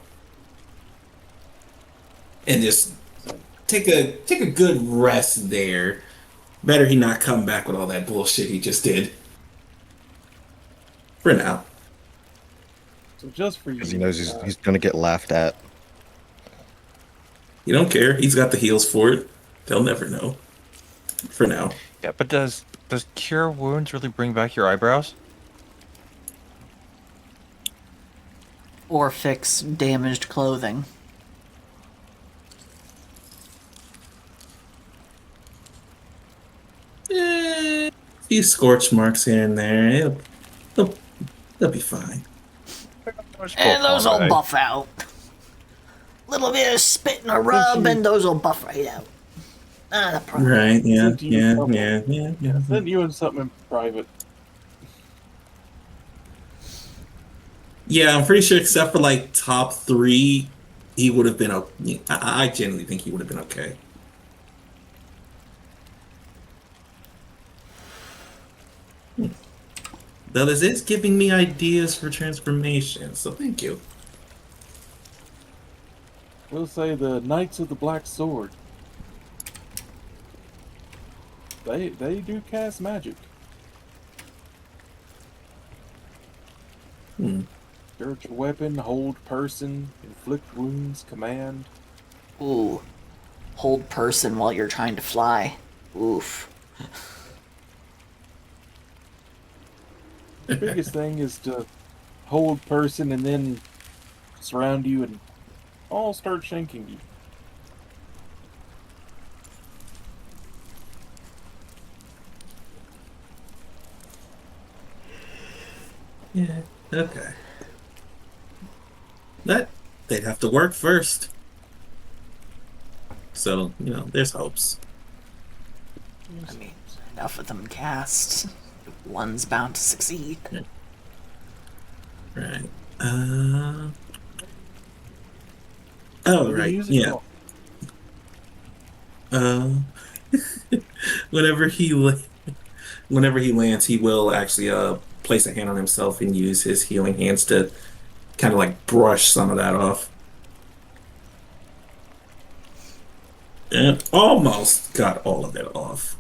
and just take a good rest there. Better he not come back with all that bullshit he just did. For now. So just for you, Because he knows he's going to get laughed at. You don't care. He's got the heals for it. They'll never know. For now. Yeah, but does cure wounds really bring back your eyebrows? Or fix damaged clothing. Few scorch marks here and there. They'll be fine. And those will buff out. Little bit of spit and a rub, and those will buff right out. Not a problem. Right, yeah, Send you yeah, trouble. yeah, yeah, yeah. Send you in something in private. Yeah, I'm pretty sure except for like top 3, he would have been okay. I genuinely think he would have been okay. Though this is giving me ideas for transformation, so thank you. We'll say the Knights of the Black Sword. They do cast magic. Spiritual weapon, hold person, inflict wounds, command. Ooh. Hold person while you're trying to fly. Oof. The biggest thing is to hold person and then surround you and all start shanking you. Yeah, okay. They'd have to work first. So, there's hopes. I mean, enough of them cast. One's bound to succeed. Right. Oh, The right. music Yeah. hall. Whenever he lands, he will actually place a hand on himself and use his healing hands to kind of like brush some of that off. And almost got all of it off.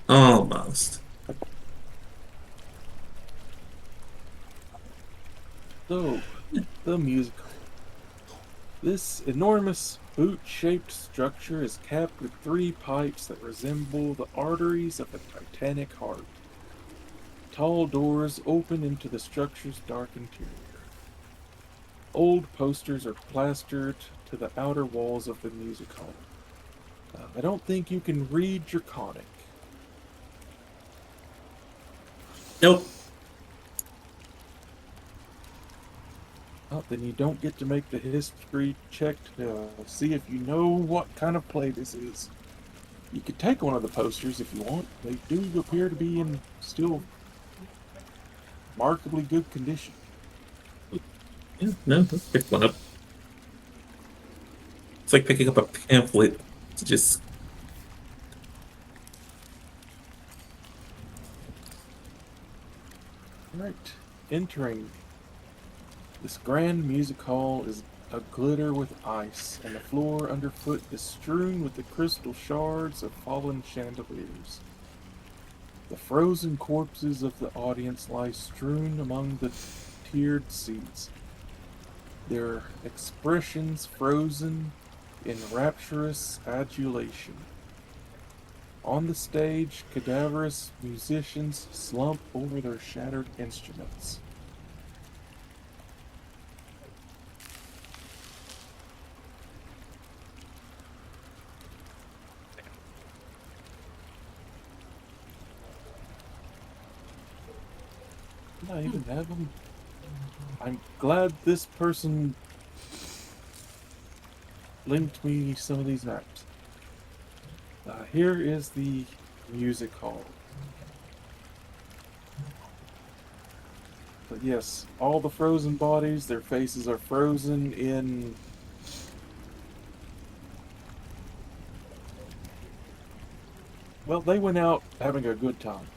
Almost. So, the music hall. This enormous boot-shaped structure is capped with 3 pipes that resemble the arteries of a titanic heart. Tall doors open into the structure's dark interior. Old posters are plastered to the outer walls of the music hall. I don't think you can read Draconic. Nope. not, then you don't get to make the history check to see if you know what kind of play this is. You could take one of the posters if you want. They do appear to be in still remarkably good condition. Yeah, no, let's pick one up. It's like picking up a pamphlet to just. Right. Entering this grand music hall is a glitter with ice, and the floor underfoot is strewn with the crystal shards of fallen chandeliers. The frozen corpses of the audience lie strewn among the tiered seats, their expressions frozen in rapturous adulation. On the stage, cadaverous musicians slump over their shattered instruments. Did I even have them? I'm glad this person linked me some of these maps. Here is the music hall. But yes, all the frozen bodies, their faces are frozen in well, they went out having a good time.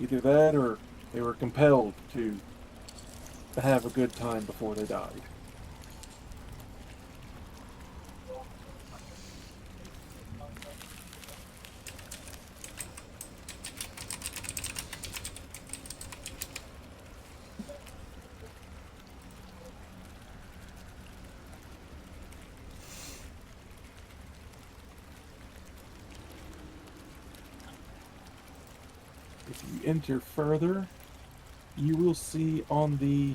Either that or they were compelled to have a good time before they died. If you enter further, you will see on the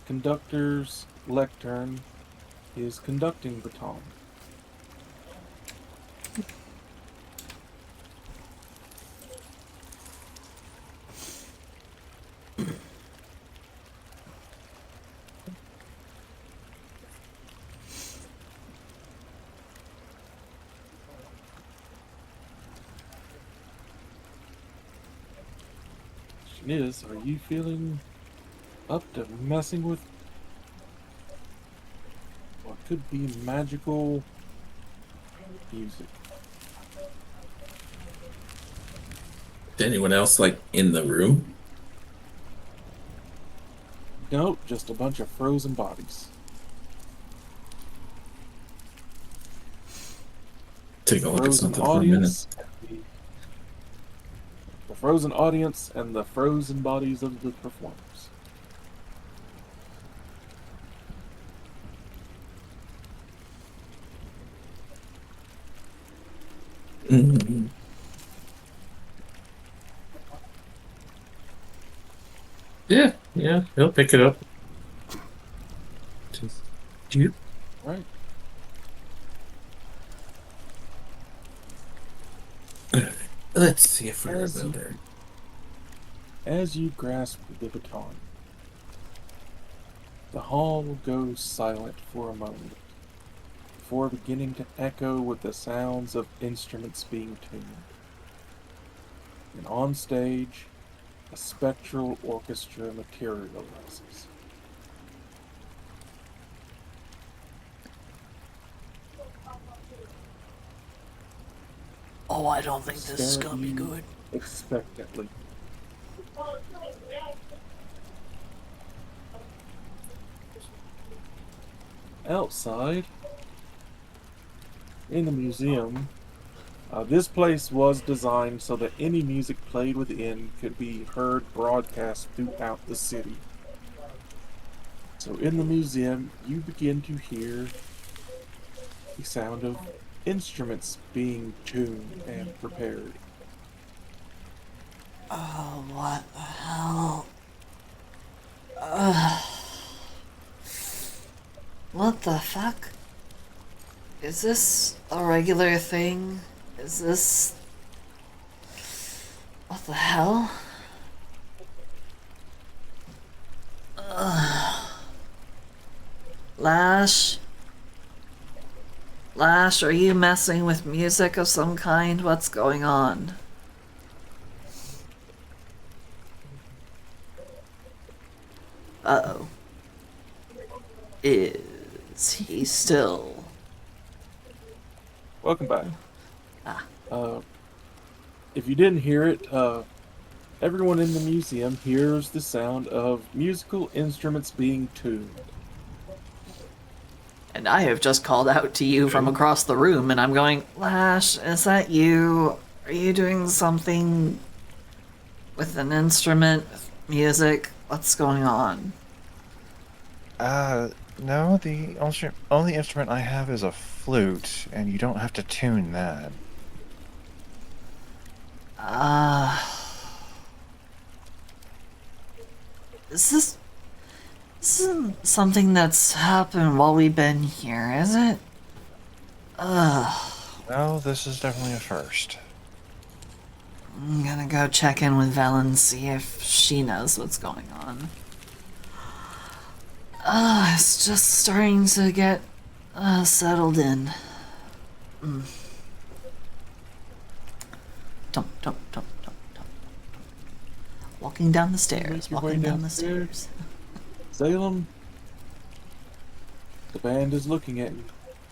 conductor's lectern his conducting baton. Is, are you feeling up to messing with what could be magical music? Is anyone else like in the room? Nope, just a bunch of frozen bodies. Take a look at Frozen something for a minute. audience. The frozen audience and the frozen bodies of the performers. Mhm. Yeah, he'll pick it up. Just you. Right. Let's see if I As you- remember. As you grasp the baton, the hall goes silent for a moment, before beginning to echo with the sounds of instruments being tuned. And on stage, a spectral orchestra materializes. Oh, I don't think this is Stare at gonna be you good. Expectantly. Outside, in the museum, this place was designed so that any music played within could be heard broadcast throughout the city. So in the museum, you begin to hear the sound of instruments being tuned and prepared. Oh, what the hell? What the fuck? Is this a regular thing? Is this... What the hell? Lash? Lash, are you messing with music of some kind? What's going on? Uh-oh. Is he still... Welcome back. Ah. If you didn't hear it, everyone in the museum hears the sound of musical instruments being tuned. And I have just called out to you from across the room, and I'm going, Lash, is that you? Are you doing something with an instrument, with music? What's going on? No, the only instrument I have is a flute, and you don't have to tune that. This isn't something that's happened while we've been here, is it? Well, this is definitely a first. I'm gonna go check in with Vel and see if she knows what's going on. It's just starting to get settled in. Don't. Walking down the stairs, Make your way walking down the downstairs. stairs. Salem, the band is looking at you,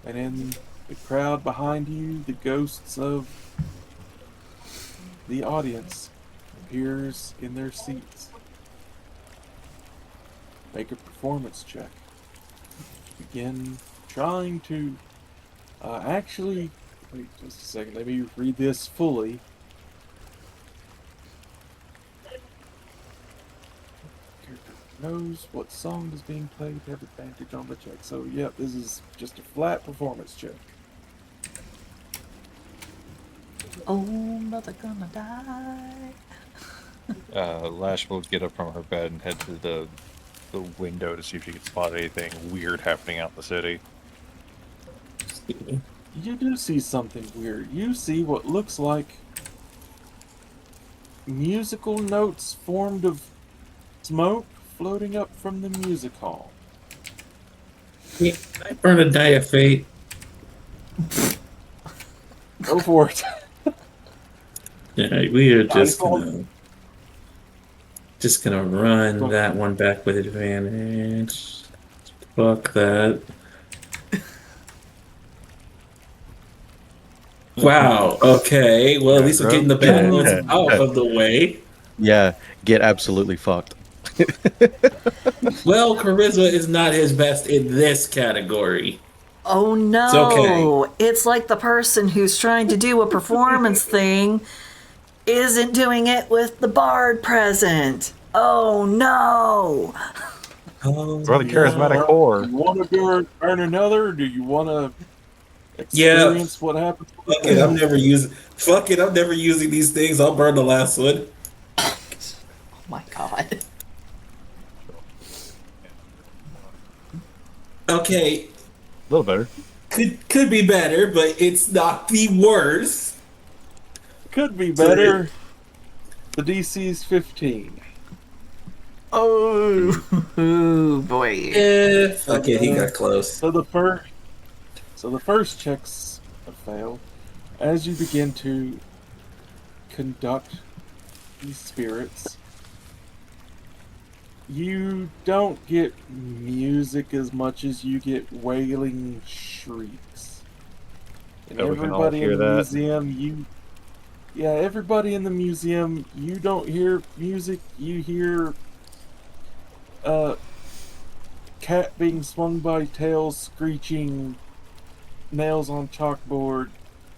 and in the crowd behind you, the ghosts of the audience appears in their seats. Make a performance check. Begin trying to actually wait just a second. Let me read this fully. Character knows what song is being played, have advantage on the check. So, yep, this is just a flat performance check. Oh, mother gonna die. Lash will get up from her bed and head to the window to see if she can spot anything weird happening out in the city. Excuse me. You do see something weird. You see what looks like musical notes formed of smoke floating up from the music hall. Yeah, I burn a die of fate. Go for it. Yeah, we are just Eyeball. gonna run that one back with advantage. Fuck that. Wow. Okay. Well, at least we're getting the bad ones out of the way. Yeah, get absolutely fucked. Well, charisma is not his best in this category. Oh no! It's okay. It's like the person who's trying to do a performance thing isn't doing it with the bard present. Oh no! Oh, Or the charismatic whore. Do you want to earn another, or do you want to experience what happens? Fuck it. I'm never using. Fuck it. I'm never using these things. I'll burn the last one. Oh my god. Okay. A little better. Could be better, but it's not the worst. Could be better. The DC's 15. Oh, ooh, boy. Fuck it. He got close. So the first checks have failed. As you begin to conduct these spirits, you don't get music as much as you get wailing shrieks. And Oh, we can all everybody hear in the that? museum, everybody in the museum, you don't hear music, you hear cat being swung by tails, screeching, nails on chalkboard,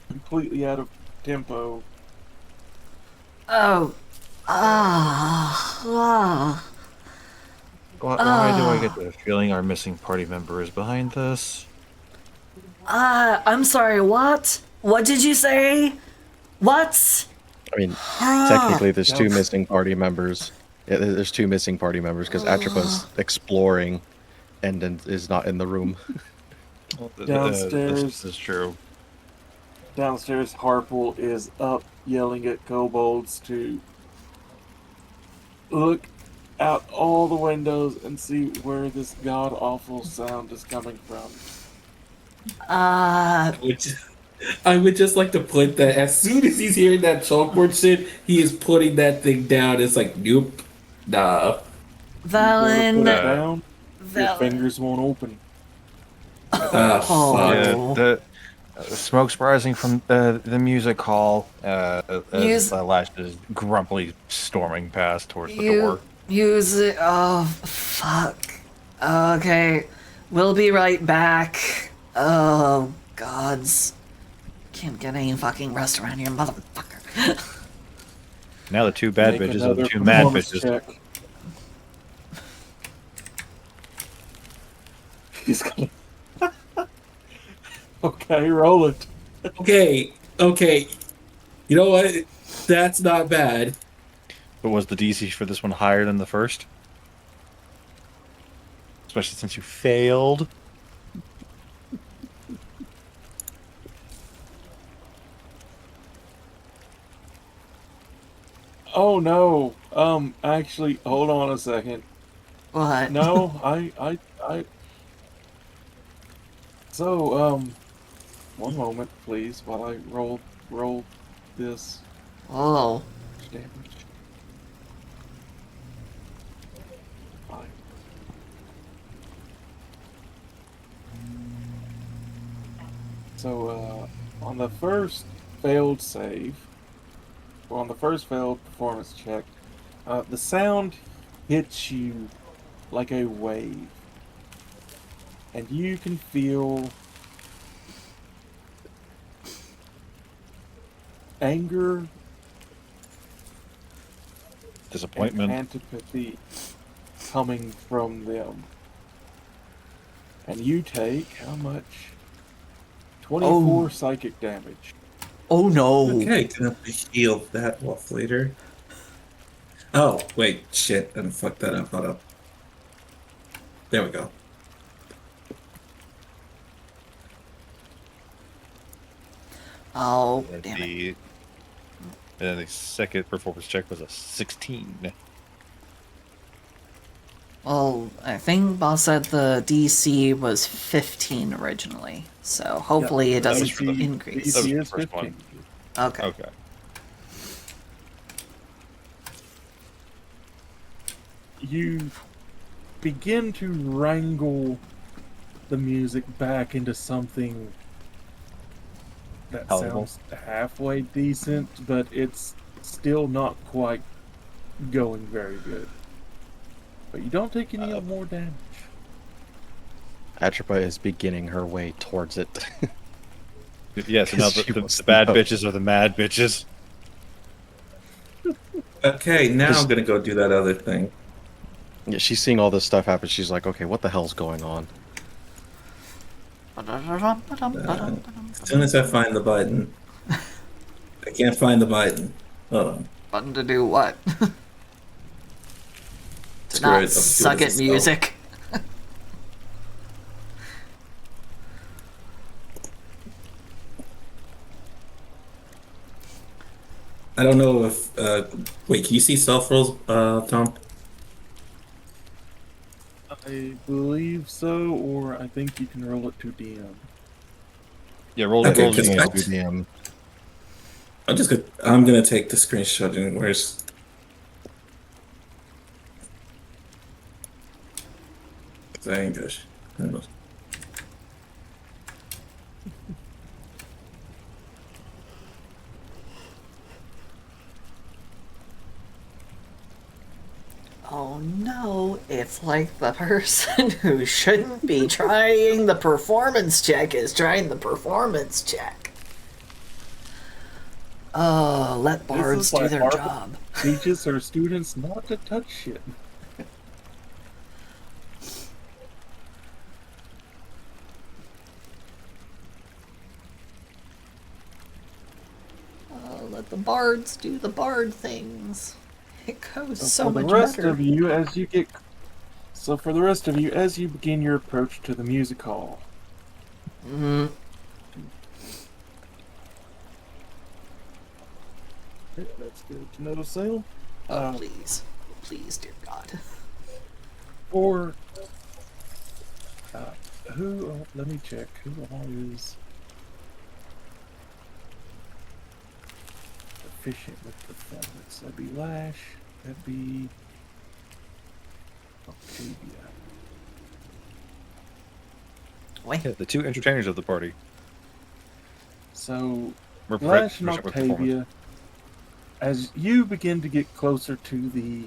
completely out of tempo. Oh. Why do I get the feeling our missing party member is behind this? I'm sorry, what? What did you say? What? I mean, technically, there's two missing party members. Yeah, there's two missing party members because Atropa's exploring and then is not in the room. Downstairs. This is true. Downstairs, Harple is up yelling at kobolds to look out all the windows and see where this god awful sound is coming from. Which I would just like to put that as soon as he's hearing that chalkboard shit, he is putting that thing down. It's like, nope, nah. You Valen. put it down, your Valen. fingers won't open. Ah, Oh. fuck. Yeah, the smoke's rising from the music hall. Use- Lash is grumpily storming past towards the You door. use it. Oh, fuck. Okay. We'll be right back. Oh, gods. Can't get any fucking rest around here, motherfucker. Now the two bad Make bitches are another the two mad performance bitches. check. He's gonna. Okay, roll it. Okay. You know what? That's not bad. But was the DC for this one higher than the first? Especially since you failed. Oh no. Actually, hold on a second. What? No, I. So, one moment, please, while I roll this Oh. damage. Fine. So, on the first failed save, or on the first failed performance check, the sound hits you like a wave. And you can feel anger, Disappointment. and antipathy coming from them. And you take how much? 24 psychic damage. Oh no. Okay, gonna heal that off later. Oh, wait, shit. I fucked that up. Hold up. There we go. Oh, And damn it. the second performance check was a 16. Well, I think boss said the DC was 15 originally, so hopefully it that was doesn't for the- increase. that was DC the is first 15. one. Okay. Okay. You begin to wrangle the music back into something that Palatable. sounds halfway decent, but it's still not quite going very good. But you don't take any more damage. Atropa is beginning her way towards it. Yeah, so now She wants the to bad know. bitches are the mad bitches. Okay, now Just- I'm gonna go do that other thing. Yeah, she's seeing all this stuff happen. She's like, okay, what the hell's going on? As soon as I find the button. I can't find the button. Hold on. Button to do what? To Screw not it, I'll do it suck as at a spell. music. I don't know if. Wait, can you see self rolls, Tom? I believe so, or I think you can roll it to DM. Yeah, roll Okay, rolls 'cause again. I- BDM. I'm gonna take the screenshot and where's. English. Oh no, it's like the person who shouldn't be trying the performance check is trying the performance check. Oh, let bards is do why their Harvard job. teaches her students not to touch shit. Oh, let the bards do the bard things. It goes so for much the rest better. of you, as you get, so for the rest of you, as you begin your approach to the music hall, Mm, let's go to no sale. oh, please. please, dear God. For who? Let me check. Who all is efficient with performance? That'd be Lash. That'd be Octavia. Wait. Yeah, the two entertainers of the party. So We're Lash and proficient with performance. Octavia, as you begin to get closer to the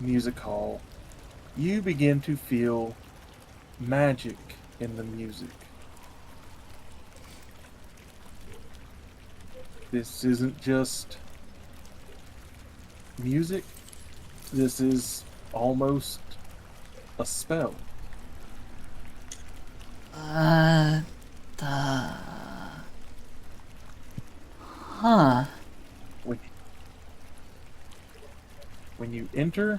music hall, you begin to feel magic in the music. This isn't just music, this is almost a spell. Huh. When you enter,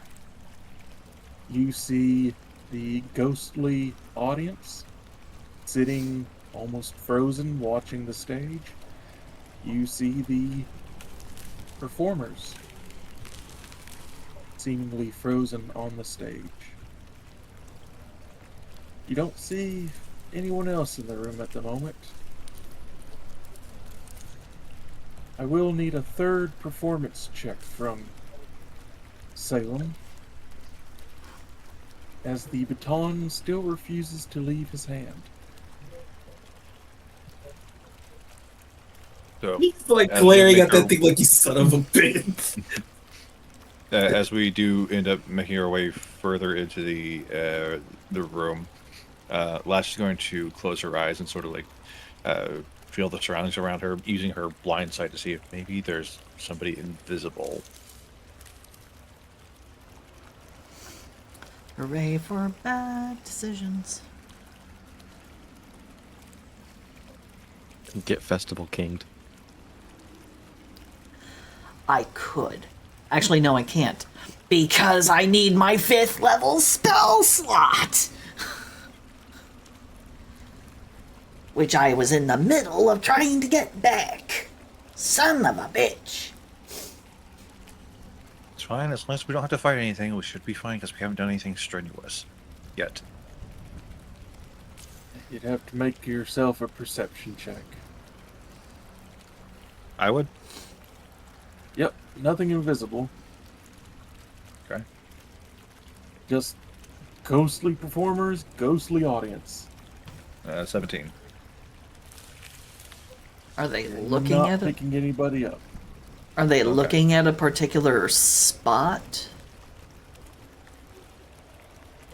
you see the ghostly audience sitting almost frozen watching the stage. You see the performers seemingly frozen on the stage. You don't see anyone else in the room at the moment. I will need a third performance check from Salem, as the baton still refuses to leave his hand. So, He's like as glaring we at that make thing like you son of a bitch. as we do end up making our way further into the room, Lash is going to close her eyes and sort of like feel the surroundings around her, using her blind sight to see if maybe there's somebody invisible. Hooray for bad decisions. Get Festival Kinged. I could. Actually, no, I can't. Because I need my 5th level spell slot! Which I was in the middle of trying to get back. Son of a bitch. It's fine, as long as we don't have to fight anything, we should be fine because we haven't done anything strenuous yet. You'd have to make yourself a perception check. I would. Yep, nothing invisible. Okay. Just ghostly performers, ghostly audience. 17. Are they You're looking not at it? picking anybody up. Are they Okay. looking at a particular spot?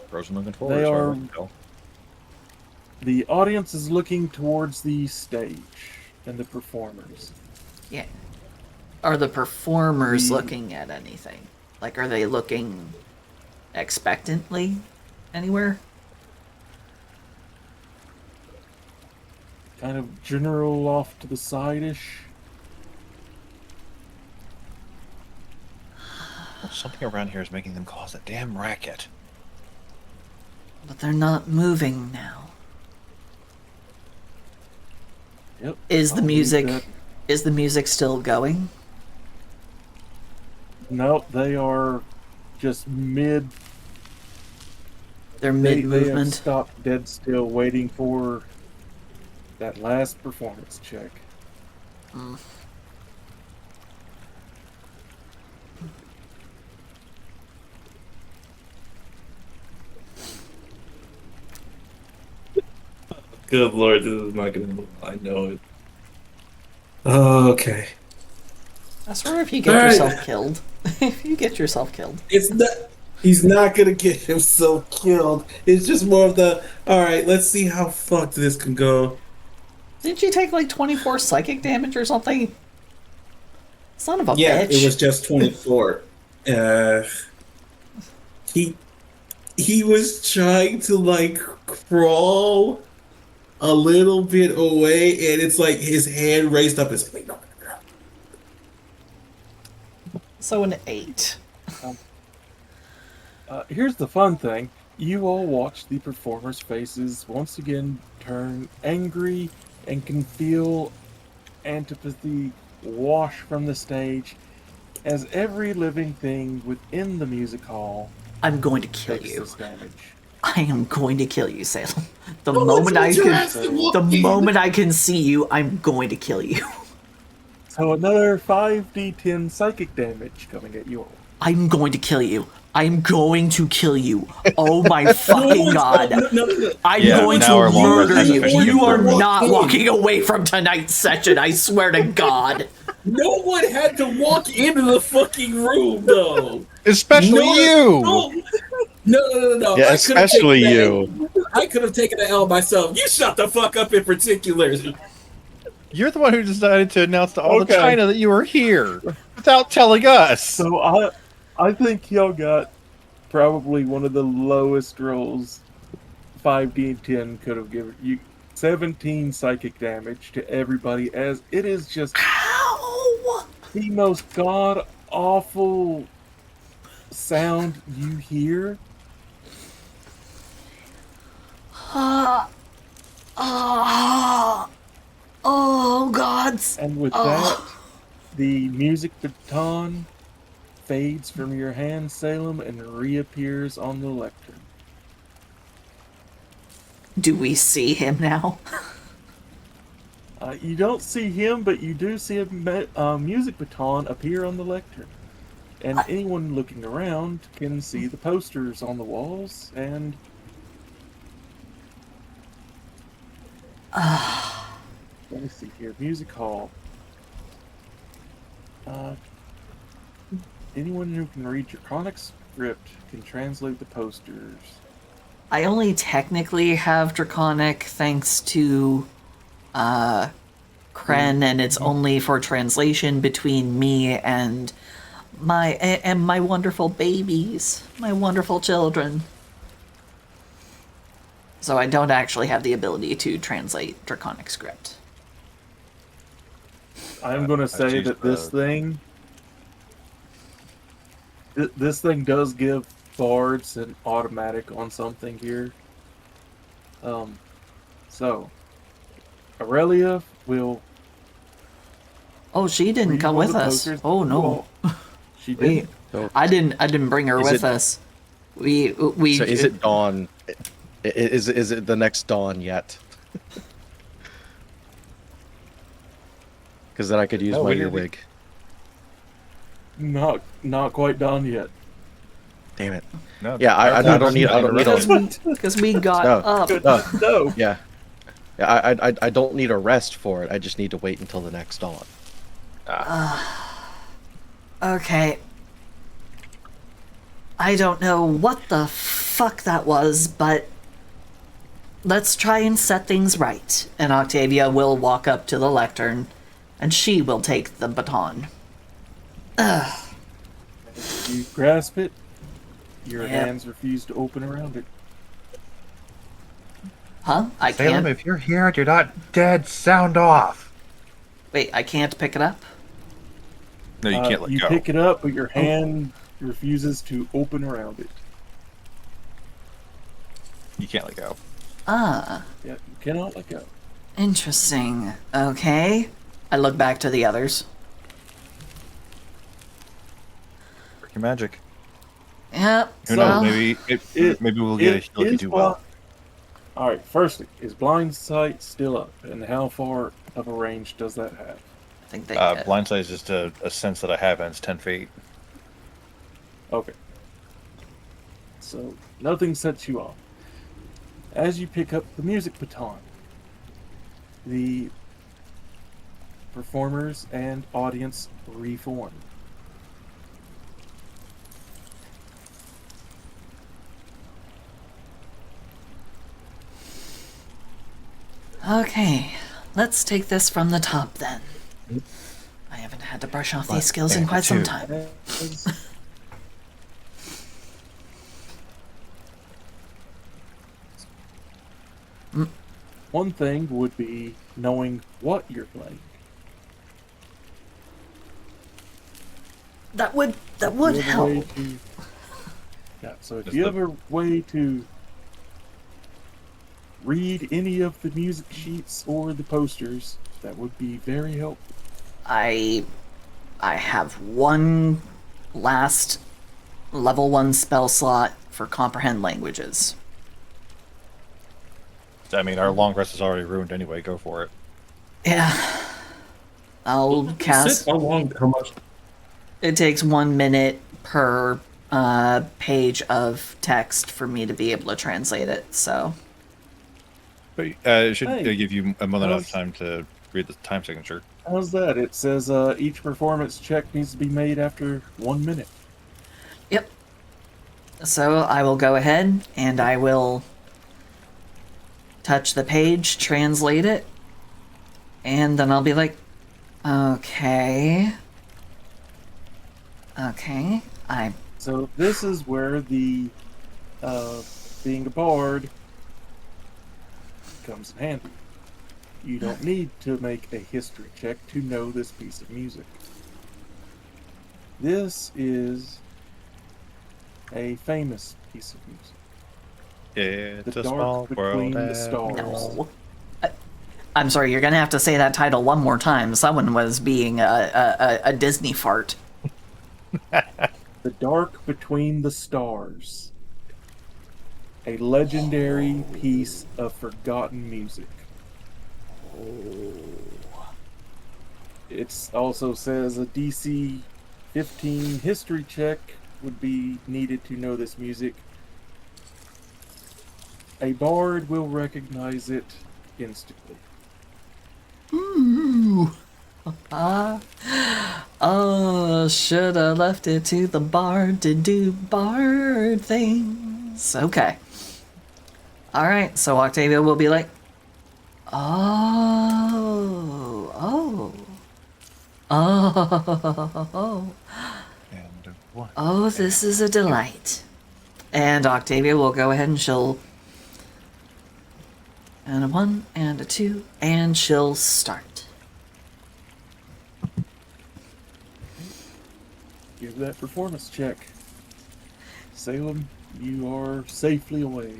Frozen looking forward. They so I are- wouldn't tell. The audience is looking towards the stage and the performers. Yeah. Are the performers The- looking at anything? Like, are they looking expectantly anywhere? Kind of general off to the side-ish. Something around here is making them cause that damn racket. But they're not moving now. Yep. Is the I'll leave music that- is the music still going? No, they are just mid. They're They mid have movement. stopped dead still, waiting for that last performance check. Good lord, this is not gonna move. I know it. Okay. I swear if you get Alright. yourself killed. If you get yourself killed. It's not. He's not gonna get himself killed. It's just more of the. All right, let's see how fucked this can go. Didn't you take like 24 psychic damage or something? Son of a Yeah, bitch. it was just 24. He was trying to like crawl a little bit away, and it's like his hand raised up. It's like, no. So an 8. Here's the fun thing. You all watch the performers' faces once again turn angry and can feel antipathy wash from the stage as every living thing within the music hall I'm going to kill takes you. this damage. I am going to kill you, Salem. The No, moment I it's your can, ass to walk the in. moment I can see you, I'm going to kill you. So another 5d10 psychic damage coming at you all. I'm going to kill you. I'm going to kill you. Oh my fucking god. No. I'm Yeah, going now our to long rest murder has you. officially You are confirmed. not Walk in. walking away from tonight's session, I swear to god. No one had to walk into the fucking room, though. Especially you. No. Yeah, I could've especially taken you. that- I could have taken the L myself. You shut the fuck up in particular. You're the one who decided to announce to all the Okay. China that you were here without telling us. So I think y'all got probably one of the lowest rolls 5d10 could have given you. 17 psychic damage to everybody, as it is just Ow! the most god awful sound you hear. Oh gods. And with that, the music baton fades from your hand, Salem, and reappears on the lectern. Do we see him now? You don't see him, but you do see a music baton appear on the lectern. And anyone looking around can see the posters on the walls and. Let me see here. Music hall. Anyone who can read Draconic script can translate the posters. I only technically have Draconic thanks to Kren, and it's only for translation between me and my wonderful babies, my wonderful children. So I don't actually have the ability to translate Draconic script. I'm going to say choose that this the- thing. This thing does give bards an automatic on something here. So Aurelia will. Oh, she didn't read come one with of the us. posters. Oh no, Well, she Wait. did. I didn't bring her Is with it- us. We So is it dawn? Is it the next dawn yet? Because then I could use No, my we didn't- earwig. Not quite done yet. Damn it. No, Yeah, I don't need because we got No. up. No. No. Yeah. Yeah, I don't need a rest for it. I just need to wait until the next dawn. Okay. I don't know what the fuck that was, but let's try and set things right. And Octavia will walk up to the lectern, and she will take the baton. You grasp it. Your Yep. hands refuse to open around it. Huh? I Salem, can't. if you're here and you're not dead, sound off. Wait, I can't pick it up? No, you can't let you go. pick it up, but your hand refuses to open around it. You can't let go. Ah, Yeah, you cannot let go. interesting. Okay. I look back to the others. Work your magic. Yep. Who well, knows? Maybe we'll get a heal if you do well. All right. Firstly, is blind sight still up, and how far of a range does that have? I think they. Blind sight is just a sense that I have, and it's 10 feet. Okay. So nothing sets you off. As you pick up the music baton, the performers and audience reform. Okay, let's take this from the top then. I haven't had to brush off these skills in quite some time. As- One thing would be knowing what you're playing. That would If you have a way help. to- Yeah, so if Just you the- have a way to read any of the music sheets or the posters, that would be very helpful. I I have one last level 1 spell slot for comprehend languages. I mean, our long rest is already ruined anyway. Go for it. Yeah. I'll cast. How much? It takes 1 minute per page of text for me to be able to translate it, so. But it should Hey, give you a more than enough how's- time to read the time signature. How's that? It says each performance check needs to be made after 1 minute. Yep. So I will go ahead and I will touch the page, translate it, and then I'll be like, okay. Okay. So this is where the being a bard comes in handy. You don't need to make a history check to know this piece of music. This is a famous piece of music. It's The a Dark small Between world. the Stars. No. I'm sorry, you're gonna have to say that title one more time. Someone was being a Disney fart. The Dark Between the Stars. A legendary piece of forgotten music. It also says a DC 15 history check would be needed to know this music. A bard will recognize it instantly. Ooh. Oh, should have left it to the bard to do bard things. Okay. Alright, so Octavia will be like, oh. And one. Oh, this is a delight. And Octavia will go ahead and she'll. And a 1 and a 2, and she'll start. Give that performance check. Salem, you are safely away.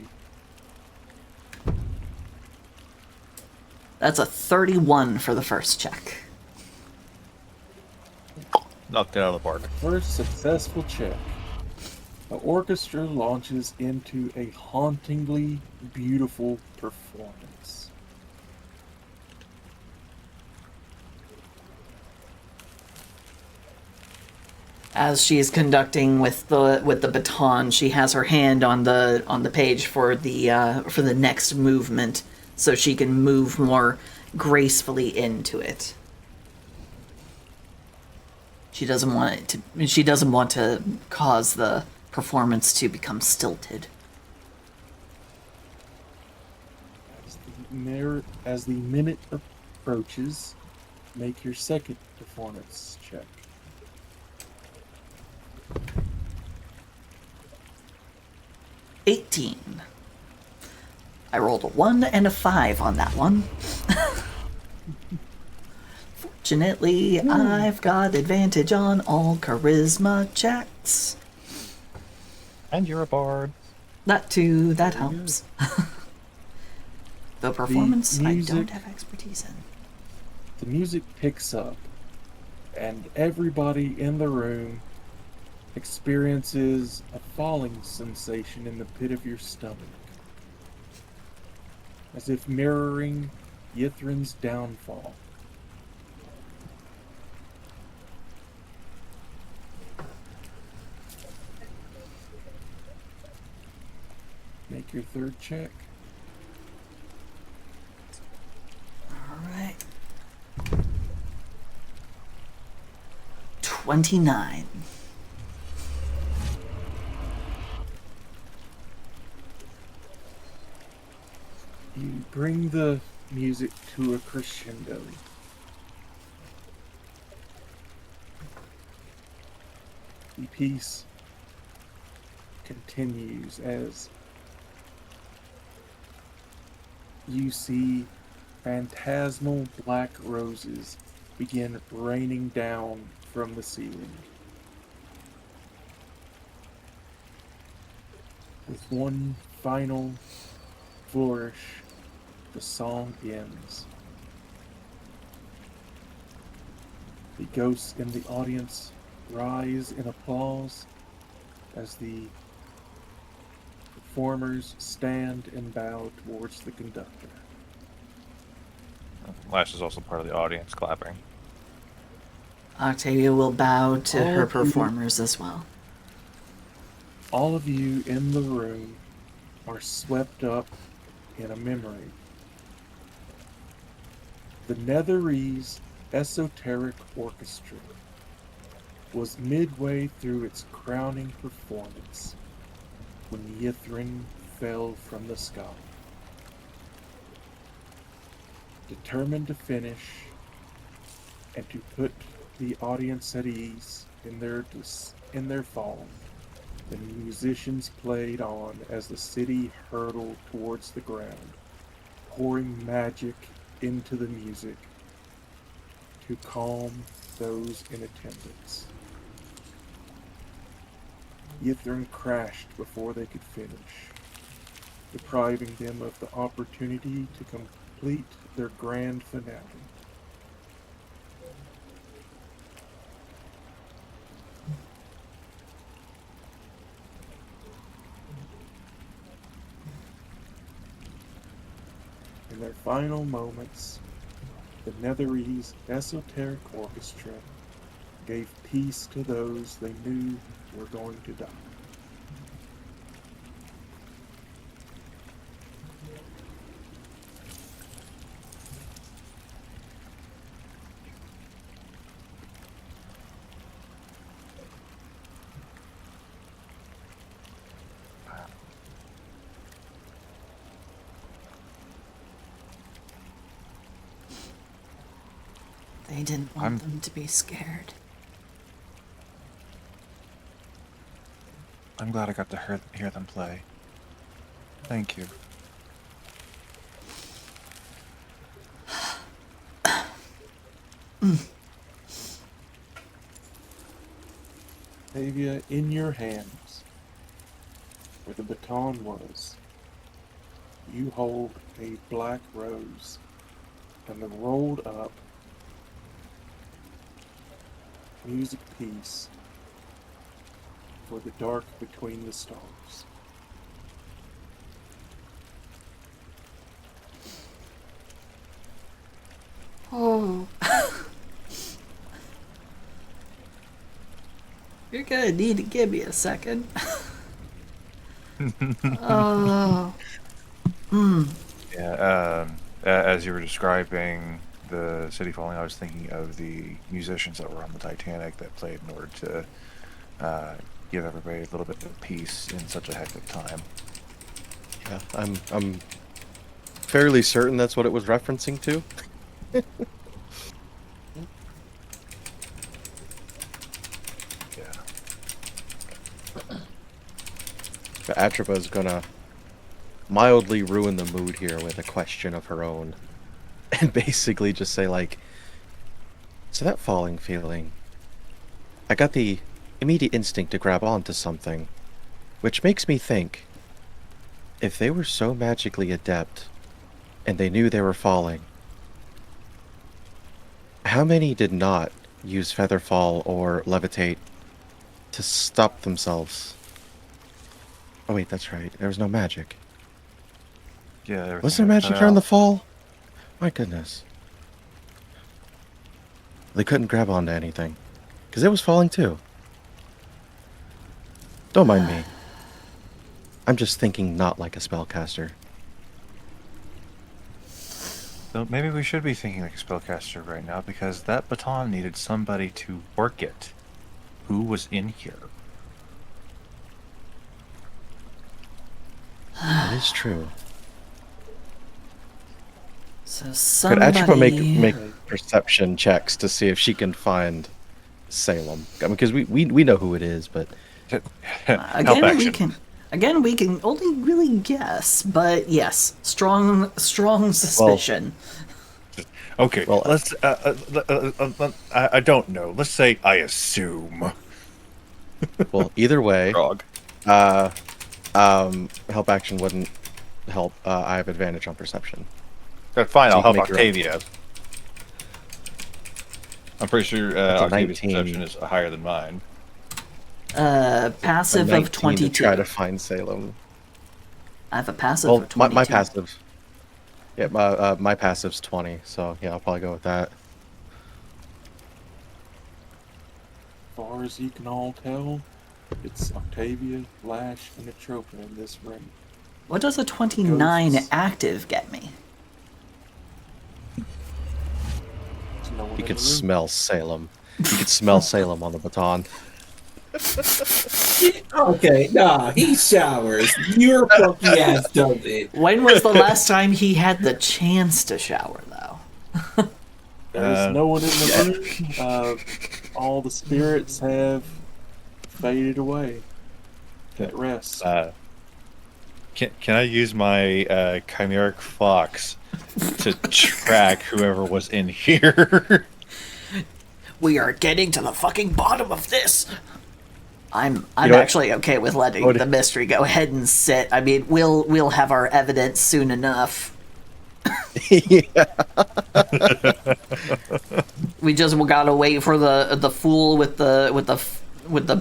That's a 31 for the first check. Knocked it out of the park. First successful check. The orchestra launches into a hauntingly beautiful performance. As she is conducting with the baton, she has her hand on the page for the next movement, so she can move more gracefully into it. She doesn't want to cause the performance to become stilted. As the minute approaches, make your second performance check. $18. I rolled a 1 and a 5 on that one. Fortunately, I've got advantage on all charisma checks. And you're a bard. That too, that helps. The performance, I music- don't have expertise in. The music picks up, and everybody in the room experiences a falling sensation in the pit of your stomach, as if mirroring Yithrin's downfall. Make your third check. Alright. 29. You bring the music to a crescendo. The piece continues as you see phantasmal black roses begin raining down from the ceiling. With one final flourish, the song ends. The ghosts in the audience rise in applause as the performers stand and bow towards the conductor. Lash is also part of the audience clapping. Octavia will bow to All her of you- performers as well. All of you in the room are swept up in a memory. The Netherese Esoteric Orchestra was midway through its crowning performance when Yithrin fell from the sky. Determined to finish and to put the audience at ease in their fall, the musicians played on as the city hurtled towards the ground, pouring magic into the music to calm those in attendance. Yithrin crashed before they could finish, depriving them of the opportunity to complete their grand finale. In their final moments, the Netherese Esoteric Orchestra gave peace to those they knew were going to die. They didn't want I'm- them to be scared. I'm glad I got to hear them play. Thank you. Tavia, in your hands, where the baton was, you hold a black rose and the rolled up music piece for the dark between the stars. Oh. You're gonna need to give me a second. Oh. Yeah, as you were describing the city falling, I was thinking of the musicians that were on the Titanic that played in order to give everybody a little bit of peace in such a hectic time. Yeah, I'm fairly certain that's what it was referencing to. Yeah. But Atropa is gonna mildly ruin the mood here with a question of her own. And basically just say like, so that falling feeling, I got the immediate instinct to grab onto something, which makes me think, if they were so magically adept, and they knew they were falling, how many did not use Featherfall or Levitate to stop themselves? Oh wait, that's right, there was no magic. Yeah. Was there magic during the fall? My goodness. They couldn't grab onto anything. Because it was falling too. Don't mind me. I'm just thinking not like a spellcaster. So maybe we should be thinking like a spellcaster right now because that baton needed somebody to work it. Who was in here? It is true. So Could somebody... Atropa make perception checks to see if she can find Salem? I mean, because we know who it is, but Help action. we can only really guess, but yes, strong suspicion. Okay, Well, let's. I don't know. Let's say I assume. well, either way, Frog. help action wouldn't help. I have advantage on perception. That's fine. So I'll you help can make your own. Octavia. I'm pretty sure That's a Octavia's 19. perception is higher than mine. Passive A of 19 22. to try to find Salem. I have a passive Well, of 22. my passive. Yeah, my passive's 20, so yeah, I'll probably go with that. As far as you can all tell, it's Octavia, Lash, and Atropa in this ring. What does a 29 Ghosts. active get me? There's no one You in could the room. smell Salem. You could smell Salem on the baton. Okay, nah, he showers. Your funky ass does it. When was the last time he had the chance to shower, though? There's no one in the room. All the spirits have faded away. At rest. Can I use my chimeric fox to track whoever was in here? We are getting to the fucking bottom of this. I'm You know what? actually okay with letting What- the mystery go ahead and sit. I mean, we'll have our evidence soon enough. Yeah. We just gotta wait for the fool with the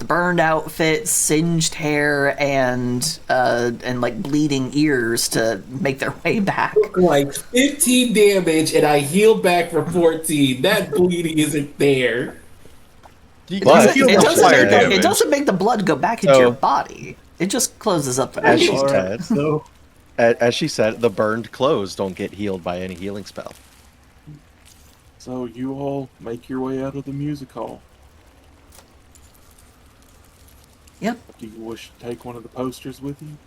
burned outfit, singed hair, and like bleeding ears to make their way back. Like 15 damage, and I healed back for 14. That bleeding isn't there. But- You It healed doesn't, fire make the, it damage. doesn't make the blood go back into So- your body. It just closes up the As she wound. said, So, as she said, the burned clothes don't get healed by any healing spell. so you all make your way out of the music hall. Yep. Do you wish to take one of the posters with you?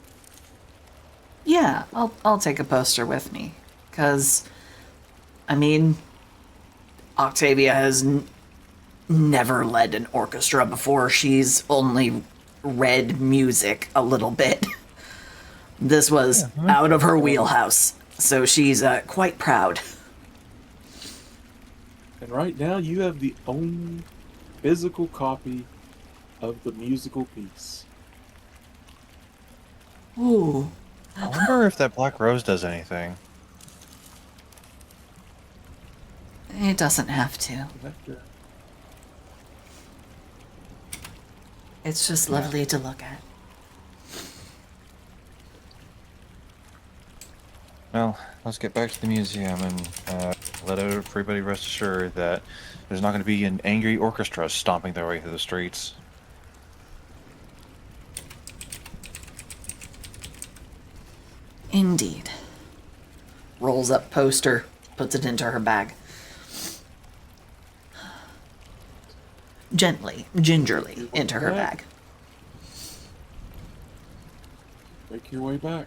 Yeah, I'll take a poster with me, cause I mean, Octavia has never led an orchestra before. She's only read music a little bit. This was out of her wheelhouse, so she's quite proud. And right now, you have the only physical copy of the musical piece. Ooh, I wonder if that black rose does anything. it doesn't have to. You have to- It's just lovely to look at. Well, let's get back to the museum and let everybody rest assured that there's not going to be an angry orchestra stomping their way through the streets. Indeed. Rolls up poster, puts it into her bag. Gently, gingerly, into her bag. Make your way back.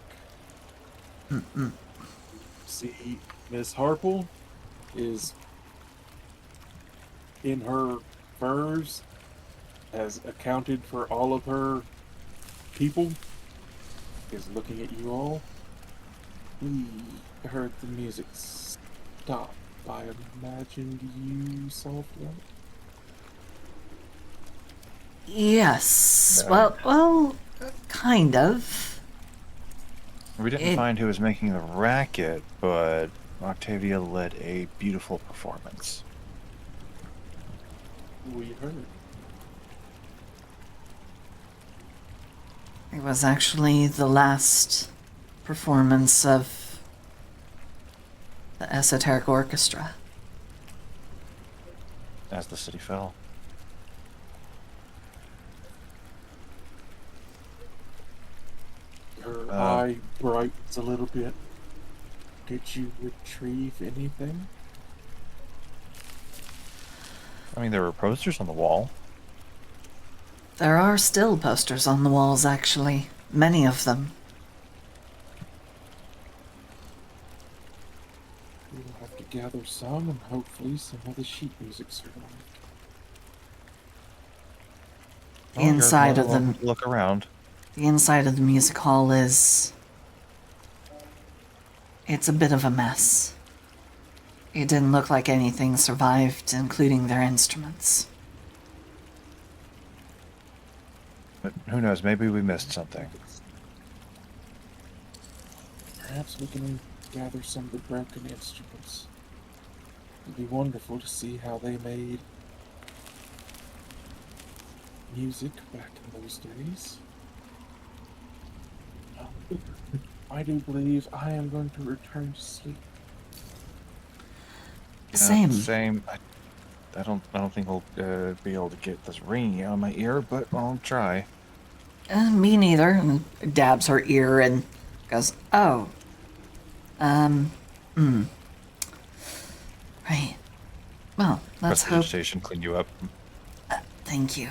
See, Miss Harple is in her furs, has accounted for all of her people, is looking at you all. We heard the music stop. I imagined you saw that. Yes. Well, kind of. We didn't It- find who was making the racket, but Octavia led a beautiful performance. We heard. It was actually the last performance of the Esoteric Orchestra. As the city fell. Her eye brightens a little bit. Did you retrieve anything? I mean, there were posters on the wall. There are still posters on the walls, actually. Many of them. We'll have to gather some, and hopefully some of the sheet music survived. Well, you're Inside more of than them. welcome to look around. The inside of the music hall is... It's a bit of a mess. It didn't look like anything survived, including their instruments. But who knows, maybe we missed something. Perhaps we can gather some of the broken instruments. It'd be wonderful to see how they made music back in those days. I do believe I am going to return to sleep. Same. Same. I don't think I'll be able to get this ringing out of my ear, but I'll try. Me neither. And dabs her ear and goes, oh. Right. Well, let's hope. Station, clean you up. Thank you.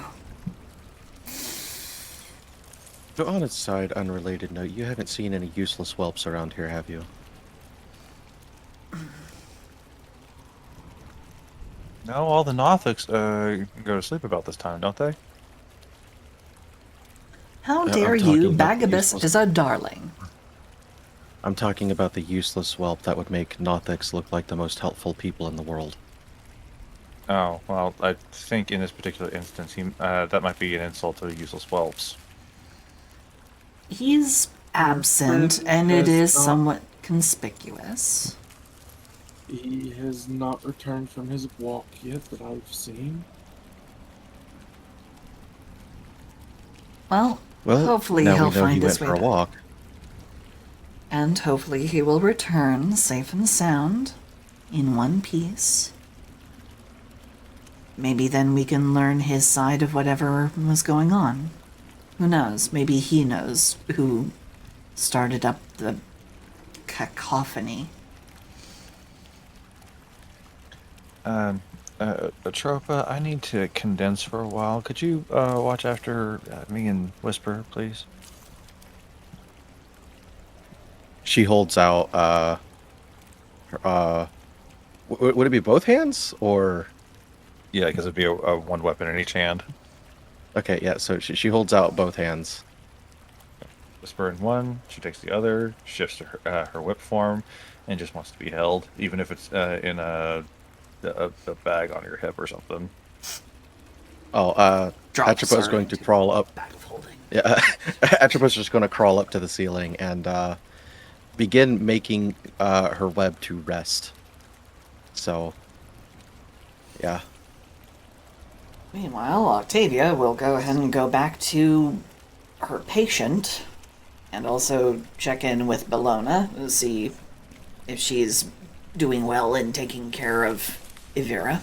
So on its side, unrelated note, you haven't seen any useless whelps around here, have you? No, all the Nothics go to sleep about this time, don't they? How I'm dare talking you? about the Bagabus useless- is a darling. I'm talking about the useless whelp that would make Nothics look like the most helpful people in the world. Oh, well, I think in this particular instance, that might be an insult to useless whelps. He's absent, and it has is not- somewhat conspicuous. He has not returned from his walk yet that I've seen. Well, Well, hopefully now he'll we know find he his went way for a back. walk. And hopefully he will return safe and sound, in one piece. Maybe then we can learn his side of whatever was going on. Who knows? Maybe he knows who started up the cacophony. Tropa, I need to condense for a while. Could you watch after me and Whisper, please? She holds out, would it be both hands, or? Yeah, because it'd be a one weapon in each hand. Okay, yeah, so she holds out both hands. Whisper in one, she takes the other, shifts to her whip form, and just wants to be held, even if it's in a bag on your hip or something. Oh, Drops Atropa's her going to into crawl up. Back folding. Yeah, Atropa's just going to crawl up to the ceiling and begin making her web to rest. So, yeah. Meanwhile, Octavia will go ahead and go back to her patient and also check in with Bellona to see if she's doing well in taking care of Evira.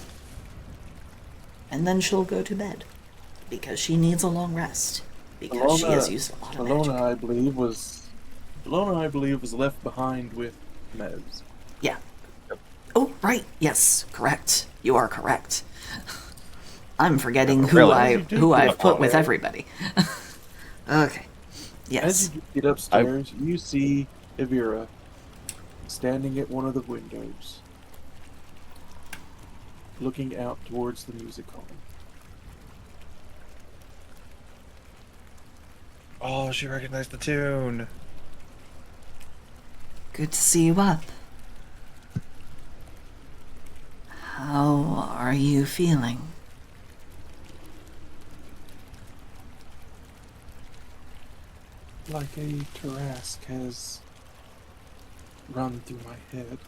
And then she'll go to bed because she needs a long rest because she has used a lot of magic. Bellona, I believe, was left behind with Mez. Yeah. Oh, right. Yes, correct. You are correct. I'm forgetting who Really? I've put with everybody. Okay. As Yes. you get upstairs, you see Evira standing at one of the windows, looking out towards the music hall. Oh, she recognized the tune. Good to see you up. How are you feeling? Like a Tarrasque has run through my head.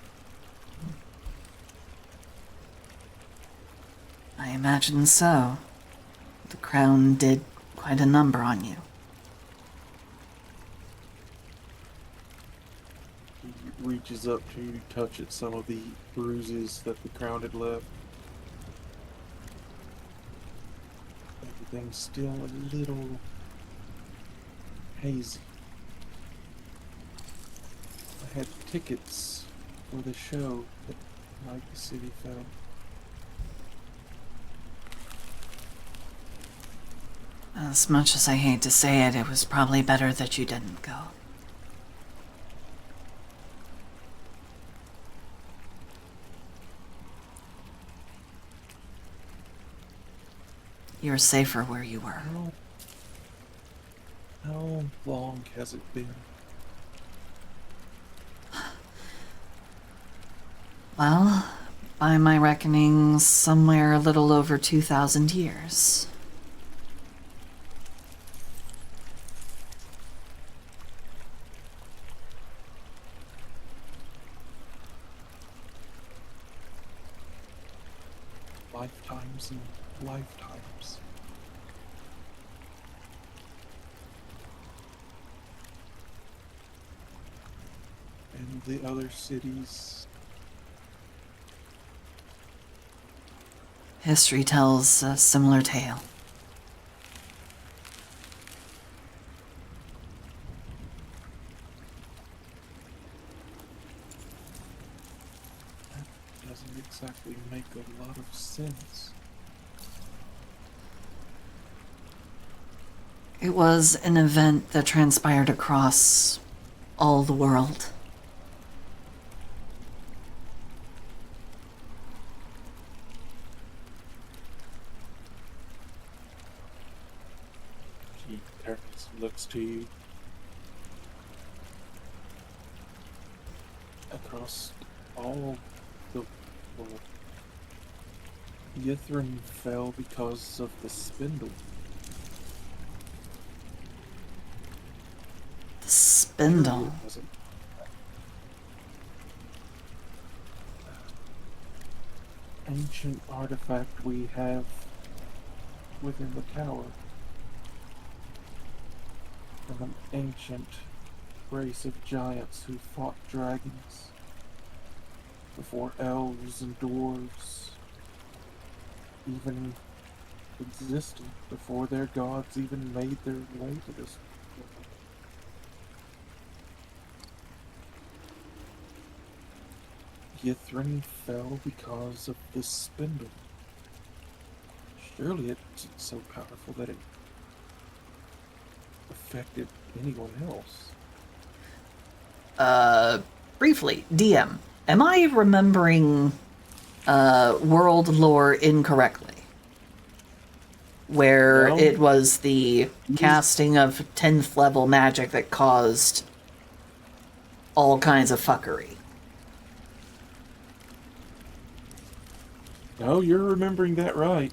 I imagine so. The crown did quite a number on you. He reaches up to touch at some of the bruises that the crown had left. Everything's still a little hazy. I had tickets for the show that Night the City fell. As much as I hate to say it, it was probably better that you didn't go. You're safer where you were. How long has it been? Well, by my reckoning, somewhere a little over 2,000 years. lifetimes and lifetimes. And the other cities, History tells a similar tale. that doesn't exactly make a lot of sense. It was an event that transpired across all the world. She turns and looks to you. Across all the world, Yithrin fell because of the spindle. The spindle. It wasn't. Ancient artifact we have within the tower from an ancient race of giants who fought dragons before elves and dwarves even existed, before their gods even made their way to this world. Yithrin fell because of this spindle. Surely it's so powerful that it affected anyone else. Briefly, DM, am I remembering world lore incorrectly? Where No. it was the casting of 10th level magic that caused all kinds of fuckery. No, you're remembering that right.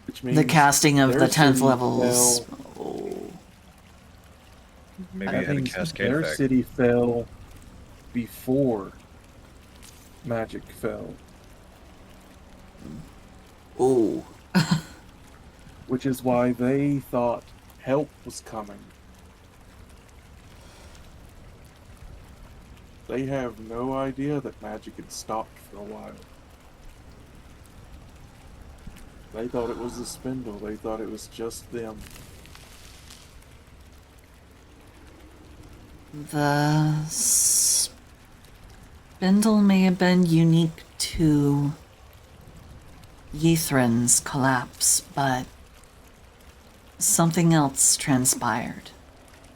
Which means The casting of their the 10th city levels. fell- Oh. Maybe that it had a means cascade their effect. city fell before magic fell, Ooh. which is why they thought help was coming. They have no idea that magic had stopped for a while. They thought it was the spindle. They thought it was just them. The spindle may have been unique to Yithrin's collapse, but something else transpired.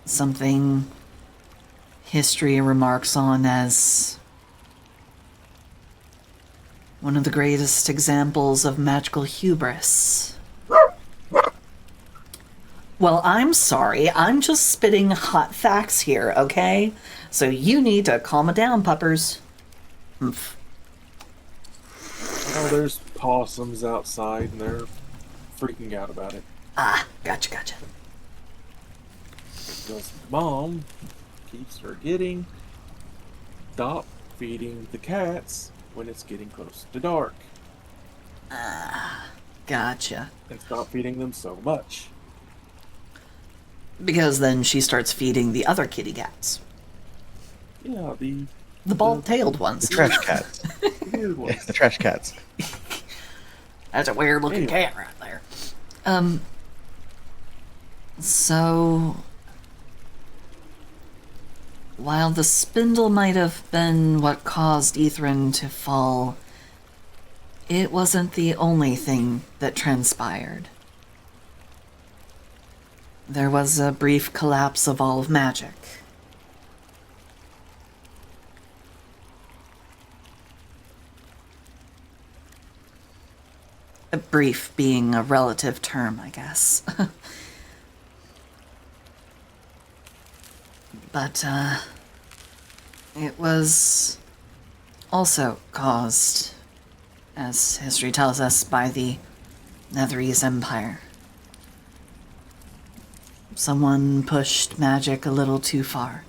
Something history remarks on as one of the greatest examples of magical hubris. Well, I'm sorry. I'm just spitting hot facts here, okay? So you need to calm it down, puppers. Oomph. Oh, there's possums outside and they're freaking out about it. Ah, gotcha. Because Mom keeps forgetting stop feeding the cats when it's getting close to dark. Gotcha. And stop feeding them so much. Because then she starts feeding the other kitty cats. Yeah, the The bald-tailed ones. The trash cats. weird ones. The trash cats. That's a weird-looking Anyway. cat right there. So... While the spindle might have been what caused Yithrin to fall, it wasn't the only thing that transpired. There was a brief collapse of all of magic. A brief being a relative term, I guess. But, it was also caused, as history tells us, by the Netherese Empire. Someone pushed magic a little too far.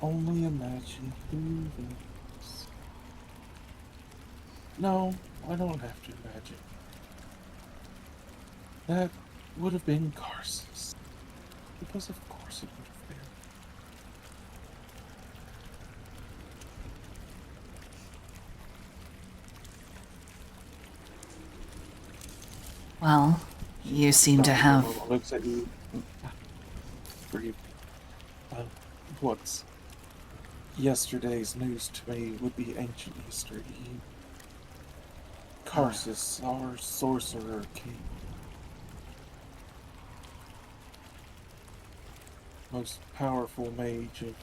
only imagine who this. No, I don't have to imagine. That would have been Garces. Because of course it would have been. Well, you seem to Dr. have. Momo looks at you. Breathe. What's yesterday's news to me would be ancient history. Karsus, our sorcerer king. Most powerful mage of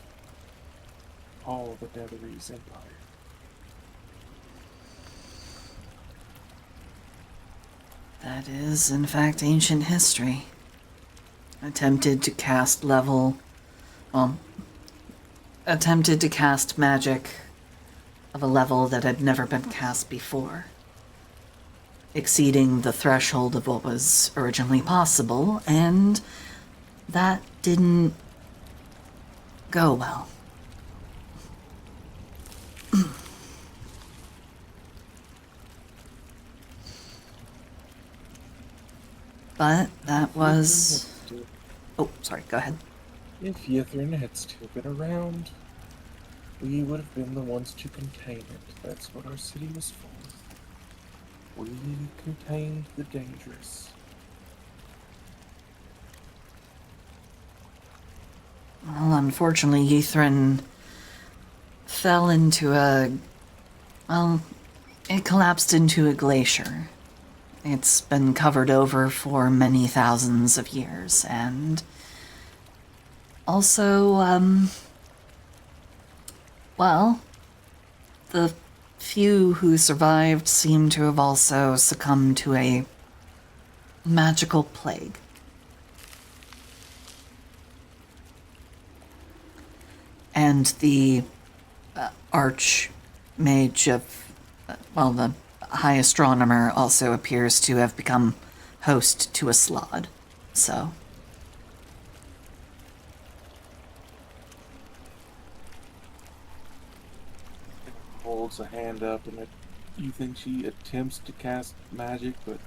all the Netherese Empire. That is, in fact, ancient history. Attempted to cast magic of a level that had never been cast before, exceeding the threshold of what was originally possible, and that didn't go well. But that was... Oh, sorry, go ahead. If Yithrin had still been around, we would have been the ones to contain it. That's what our city was for. We contained the dangerous. Well, unfortunately, Yithrin fell into it collapsed into a glacier. It's been covered over for many thousands of years, and also, the few who survived seem to have also succumbed to a magical plague. And the archmage of, the high astronomer also appears to have become host to a slod. So, Holds a hand up, and you think she attempts to cast magic, but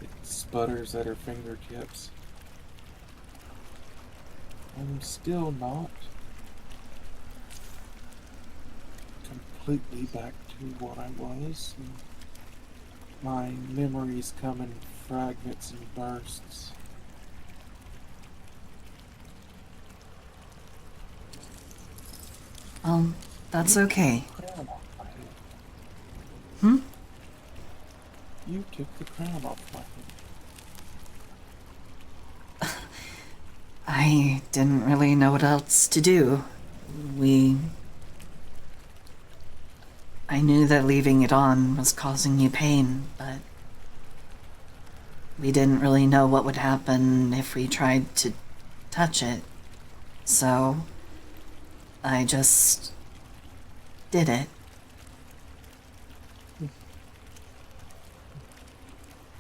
it sputters at her fingertips. I'm still not completely back to what I was. And my memories come in fragments and bursts. that's okay. Crown off my head. Hmm? You took the crown off my head. I didn't really know what else to do. I knew that leaving it on was causing you pain, but we didn't really know what would happen if we tried to touch it. So, I just did it.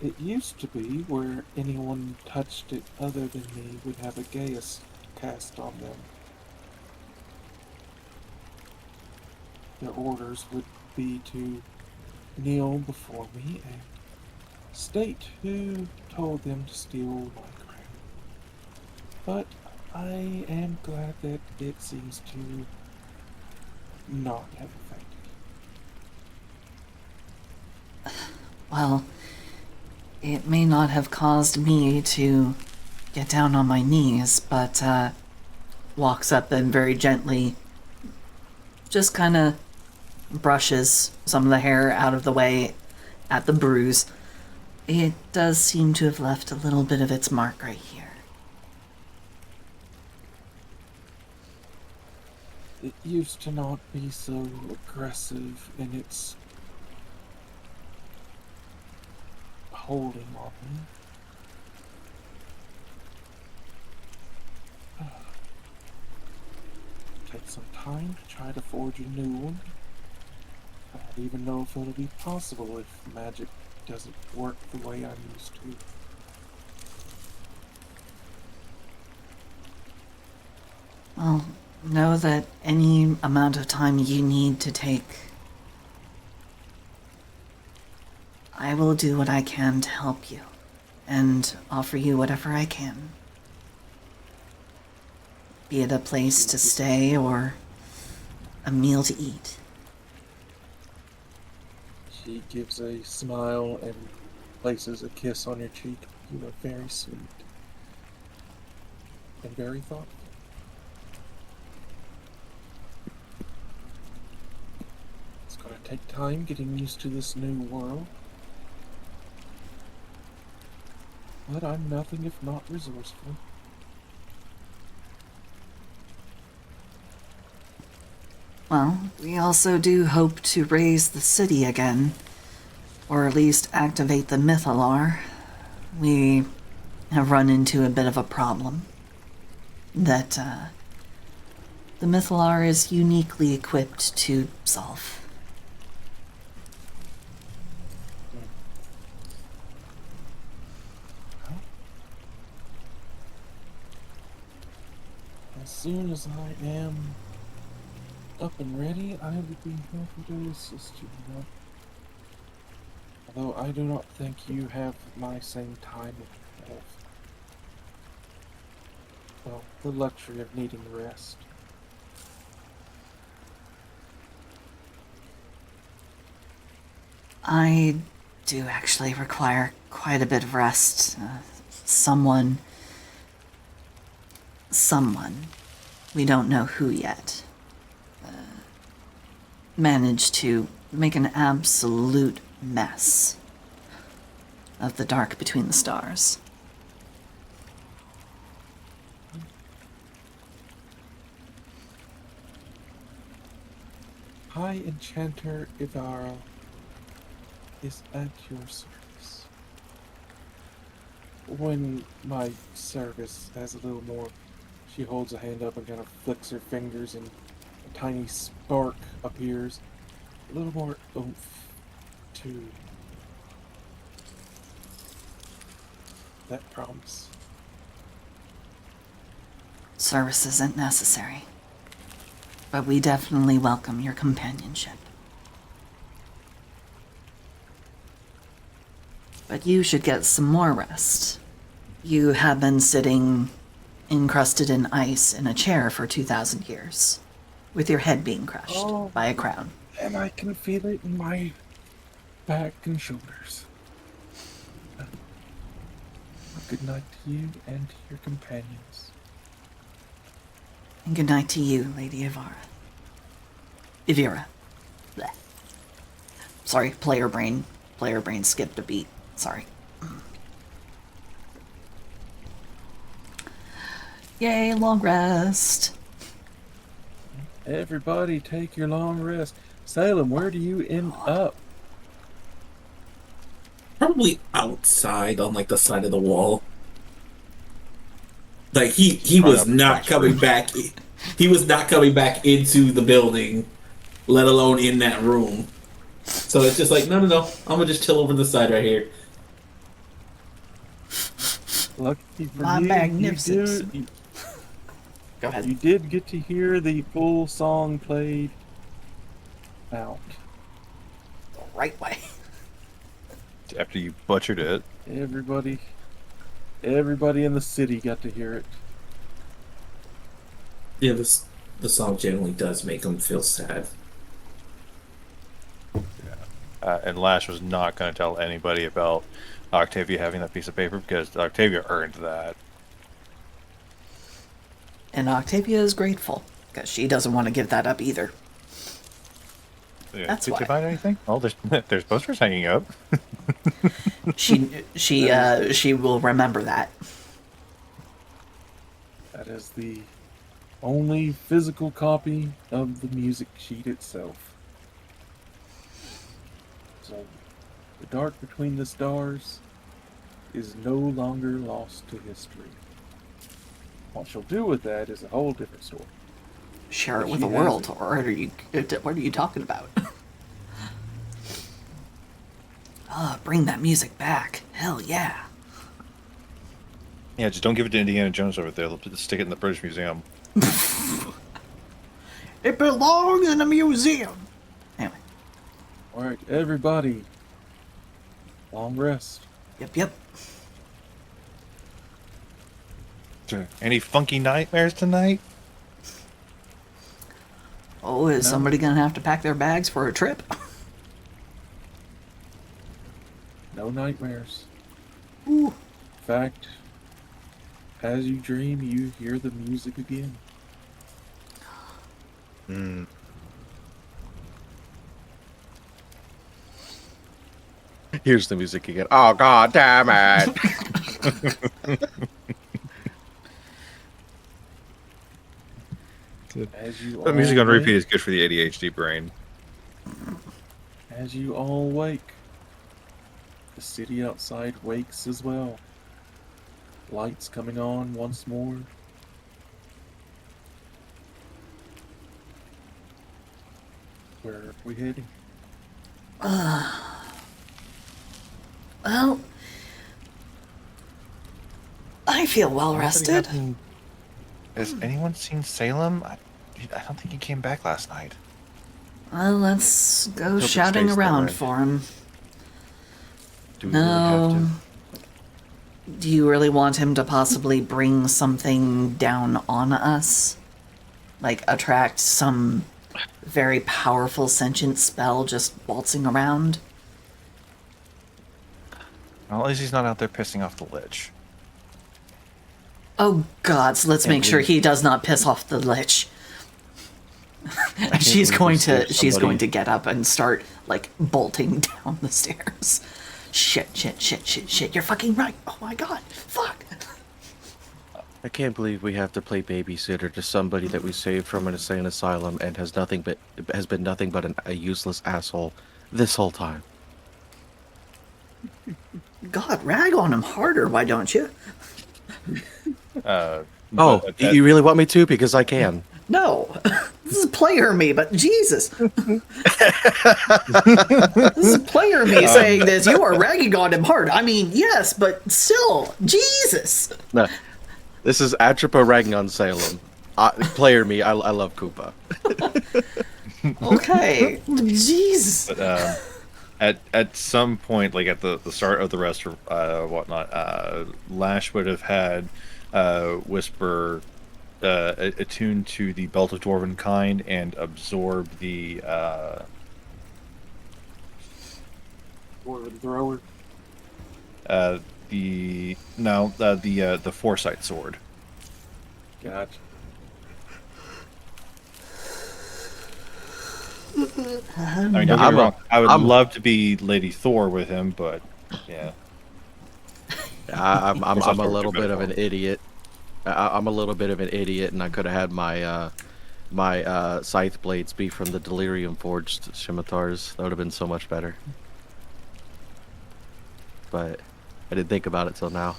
It used to be where anyone touched it other than me would have a Gaius cast on them. Their orders would be to kneel before me and state who told them to steal my crown. But I am glad that it seems to not have affected. Well, it may not have caused me to get down on my knees, but walks up and very gently just kind of brushes some of the hair out of the way at the bruise. It does seem to have left a little bit of its mark right here. It used to not be so aggressive in its holding on me. Take some time to try to forge a new one. I don't even know if it'll be possible if magic doesn't work the way I'm used to. Well, Know that any amount of time you need to take, I will do what I can to help you and offer you whatever I can. Be it a place to stay or a meal to eat. She gives a smile and places a kiss on your cheek. You are very sweet and very thoughtful. It's going to take time getting used to this new world. But I'm nothing if not resourceful. Well, we also do hope to raise the city again, or at least activate the Mythalar. We have run into a bit of a problem that the Mythalar is uniquely equipped to solve. As soon as I am up and ready, I will be happy to assist you. Although I do not think you have my same time of, well, the luxury of needing rest. I do actually require quite a bit of rest. Someone, we don't know who yet, managed to make an absolute mess of the dark between the stars. High Enchanter Ivara is at your service. When my service has a little more, she holds a hand up and kind of flicks her fingers and a tiny spark appears. A little more oomph to that promise. Service isn't necessary, but we definitely welcome your companionship. But you should get some more rest. You have been sitting encrusted in ice in a chair for 2,000 years, with your head being crushed Oh. by a crown. And I can feel it in my back and shoulders. Good night to you and to your companions. And good night to you, Lady Ivara. Ivira. Blech. Sorry, player brain. Player brain skipped a beat. Sorry. Yay, long rest. Everybody take your long rest. Salem, where do you end up? Probably outside on like the side of the wall. Like he Right was up not across coming back. He was not coming back into the building, let alone in that room. So it's just like no. I'm gonna just chill over the side right here. Lucky for My you, magnificence. Go ahead. you did get to hear the full song played out. The right way. After you butchered it. Everybody in the city got to hear it. Yeah, the song generally does make him feel sad. And Lash was not going to tell anybody about Octavia having that piece of paper because Octavia earned that. And Octavia is grateful, because she doesn't want to give that up either. Yeah. That's Did why. you find anything? Oh, there's posters hanging up. She will remember that. That is the only physical copy of the music sheet itself. So, the dark between the stars is no longer lost to history. What she'll do with that is a whole different story. Share it But with she the has world, it. or what are you talking about? Bring that music back. Hell yeah. Yeah, just don't give it to Indiana Jones over there. Let's stick it in the British Museum. It belongs in a museum. Anyway, All right, everybody. Long rest. yep. Any funky nightmares tonight? Oh, is No. somebody gonna have to pack their bags for a trip? No nightmares. Ooh. In fact, as you dream, you hear the music again. Mm. Here's the music again. Oh god damn it! As you The music all on repeat wake- is good for the ADHD brain. As you all wake, the city outside wakes as well. Lights coming on once more. Where are we heading? Well, I feel well rested. Has anyone seen Salem? I don't think he came back last night. Well, let's go Hope it shouting stays that around way. for him. Do we really have No. to? Do you really want him to possibly bring something down on us? Like attract some very powerful sentient spell just waltzing around? Well, at least he's not out there pissing off the Lich. Oh gods, let's Can't make sure believe- he does not piss off the Lich. she's believe going we to saved she's somebody. going to get up and start like bolting down the stairs. Shit. You're fucking right. Oh my god. Fuck. I can't believe we have to play babysitter to somebody that we saved from an insane asylum and has been nothing but a useless asshole this whole time. God, rag on him harder, why don't you? Oh, But that- you really want me to? Because I can. No. This is player me, but Jesus. This is player me saying this. You are ragging on him hard. I mean, yes, but still, Jesus. No, this is Atropa ragging on Salem. Player me, I love Koopa. Okay. Jesus. But at some point, like at the start of the rest or whatnot, Lash would have had Whisper attuned to the Belt of Dwarven Kind and absorb the Dwarven thrower. the Foresight sword. Gotcha. I mean, don't get me wrong. I would love to be Lady Thor with him, but yeah. I'm Of course, a that's little what bit we're of an idiot. I'm a little bit of an idiot, and I could have had my scythe blades be from the Delirium Forged scimitars. That would have been so much better. But I didn't think about it till now.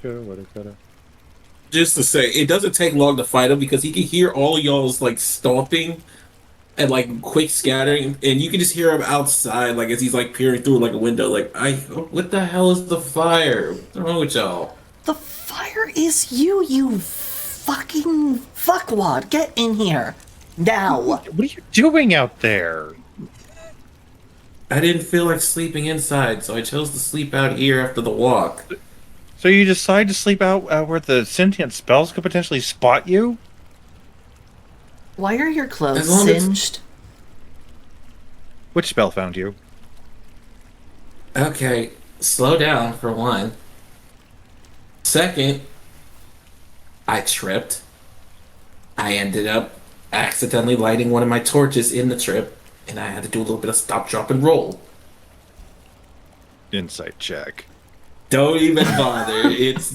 Sure, what it could have. Just to say, it doesn't take long to fight him because he can hear all y'all's like stomping and like quick scattering, and you can just hear him outside, like as he's like peering through like a window, like what the hell is the fire? What's wrong with y'all? The fire is you, you fucking fuckwad. Get in here. Now. What are you doing out there? I didn't feel like sleeping inside, so I chose to sleep out here after the walk. So you decide to sleep out where the sentient spells could potentially spot you? Why are your clothes As long as- singed? Which spell found you? Okay, slow down for one. Second, I tripped. I ended up accidentally lighting one of my torches in the trip, and I had to do a little bit of stop, drop, and roll. Insight check. Don't even bother. It's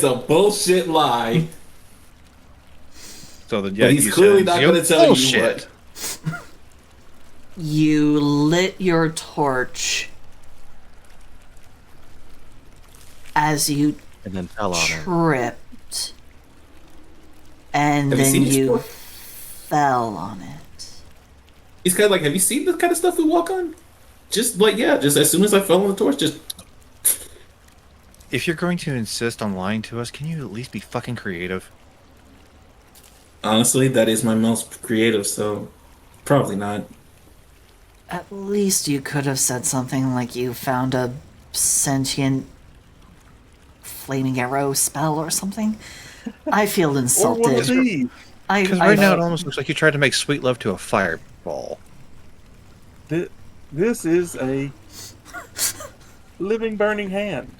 a bullshit lie. So then, yeah, But he's you clearly said, not "You going to tell bullshit." you what. You lit your torch as you And then fell on it. tripped, and Have you then seen this you before? fell on it. He's kind of like, have you seen the kind of stuff we walk on? Just like, yeah, just as soon as I fell on the torch, just If you're going to insist on lying to us, can you at least be fucking creative? Honestly, that is my most creative, so probably not. At least you could have said something like you found a sentient flaming arrow spell or something. I feel Or one of insulted. these. Because I right now it almost looks like you tried to make sweet love to a fireball. This is a living, burning hand.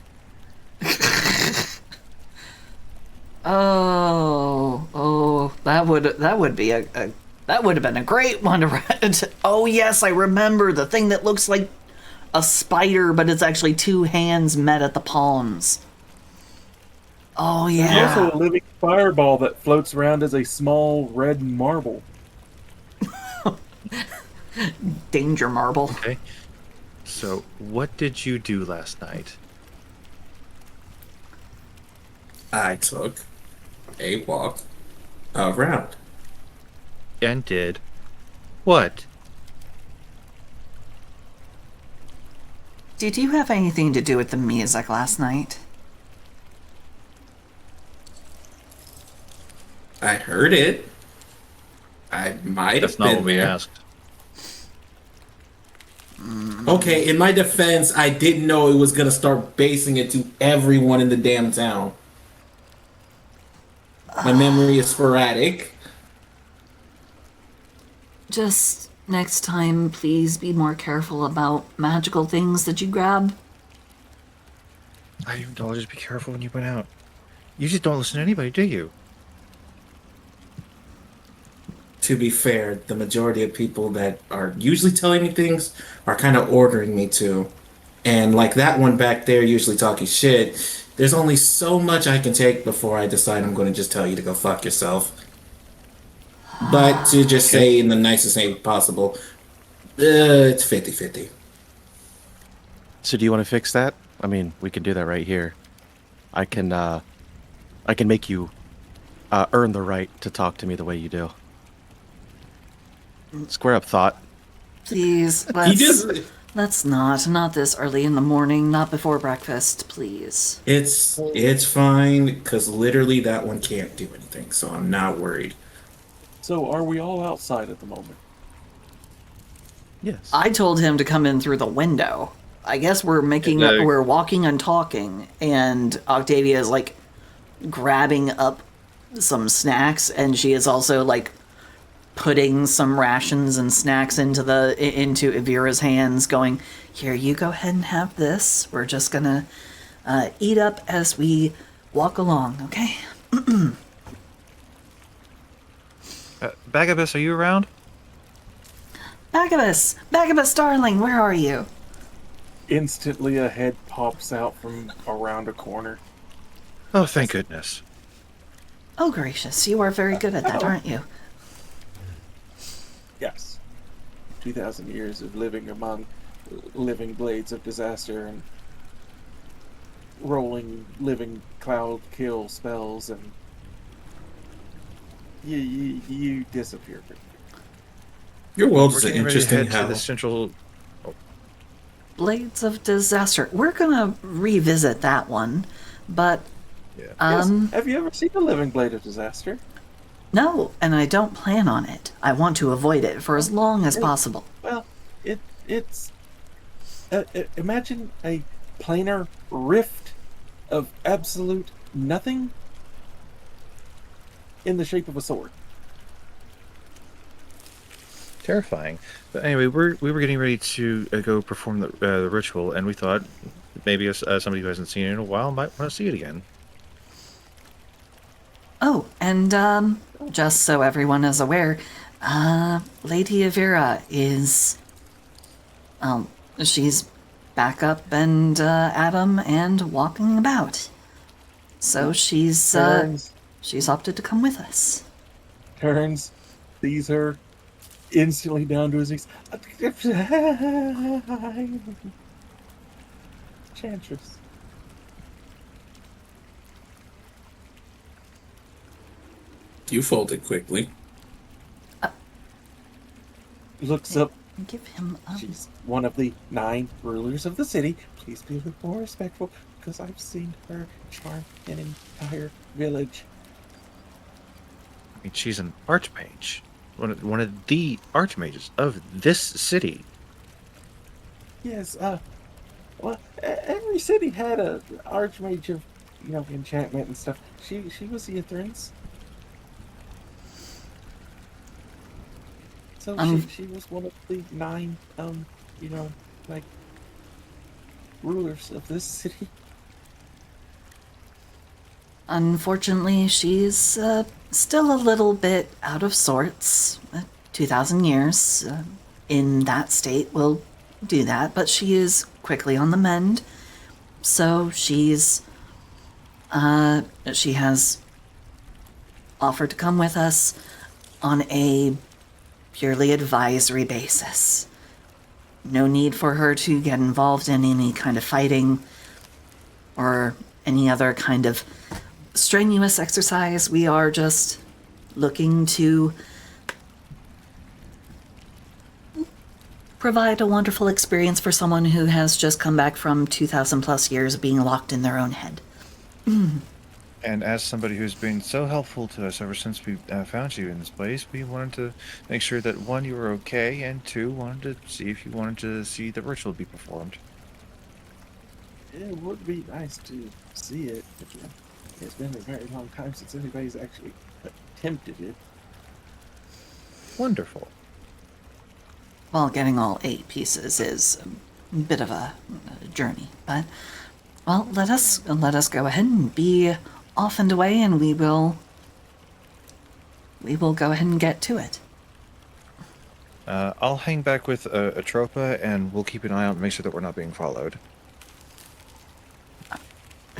Oh, that would be that would have been a great one to read. Oh yes, I remember the thing that looks like a spider, but it's actually two hands met at the palms. Oh There's yeah. also a living fireball that floats around as a small red marble. Danger marble. Okay. So, what did you do last night? I took a walk around. And did what? Did you have anything to do with the music last night? I heard it. I might That's have not been what we there. asked. Okay, in my defense, I didn't know it was gonna start basing it to everyone in the damn town. My memory is sporadic. Just next time, please be more careful about magical things that you grab. I told you to be careful when you went out. You just don't listen to anybody, do you? To be fair, the majority of people that are usually telling me things are kind of ordering me to. And like that one back there, usually talking shit, there's only so much I can take before I decide I'm going to just tell you to go fuck yourself. But to just Okay. say in the nicest way possible, it's 50-50. So do you want to fix that? I mean, we can do that right here. I can make you earn the right to talk to me the way you do. Square up, thought. Please, He just, let's not this early in the morning, not before breakfast, please. it's fine, because literally that one can't do anything, so I'm not worried. So are we all outside at the moment? Yes. I told him to come in through the window. I guess we're No. we're walking and talking, and Octavia is like grabbing up some snacks, and she is also like putting some rations and snacks into Evira's hands, going, "Here, you go ahead and have this. We're just gonna eat up as we walk along, okay?" Bagabus, are you around? Bagabus, darling, where are you? Instantly, a head pops out from around a corner. Oh, thank goodness. Oh, gracious, you are very good at that, aren't you? Yes. 2,000 years of living among living blades of disaster and rolling living cloud kill spells, and you disappear. Your world We're is an getting ready to interesting head to hell. the central. Blades of Disaster. We're gonna revisit that one, but Yeah. Yes. Have you ever seen a living blade of disaster? no, and I don't plan on it. I want to avoid it for as long as possible. Well, it's imagine a planar rift of absolute nothing in the shape of a sword. Terrifying. But anyway, we were getting ready to go perform the ritual, and we thought maybe somebody who hasn't seen it in a while might want to see it again. Oh, and just so everyone is aware, Lady Avira is, she's back up and Adam and walking about. So she's opted to come with us. Turns, sees her, instantly down to his knees. Enchantress. You folded quickly. Looks up. Give him up. She's one of the 9 rulers of the city. Please be a little more respectful, because I've seen her charm an entire village. I mean, she's an archmage, one of the archmages of this city. Yes, well, every city had a archmage of, enchantment and stuff. She was the Ithrin's. So she was one of the 9, like, rulers of this city. Unfortunately, she's still a little bit out of sorts. 2,000 years in that state will do that, but she is quickly on the mend. So she has offered to come with us on a purely advisory basis. No need for her to get involved in any kind of fighting or any other kind of strenuous exercise. We are just looking to provide a wonderful experience for someone who has just come back from 2,000 plus years of being locked in their own head. And as somebody who's been so helpful to us ever since we found you in this place, we wanted to make sure that 1, you were okay, and 2, wanted to see if you wanted to see the ritual be performed. It would be nice to see it. But, it's been a very long time since anybody's actually attempted it. Wonderful. Well, getting all 8 pieces is a bit of a journey, but well, let us go ahead and be off and away, and we will go ahead and get to it. I'll hang back with Atropa, and we'll keep an eye out and make sure that we're not being followed.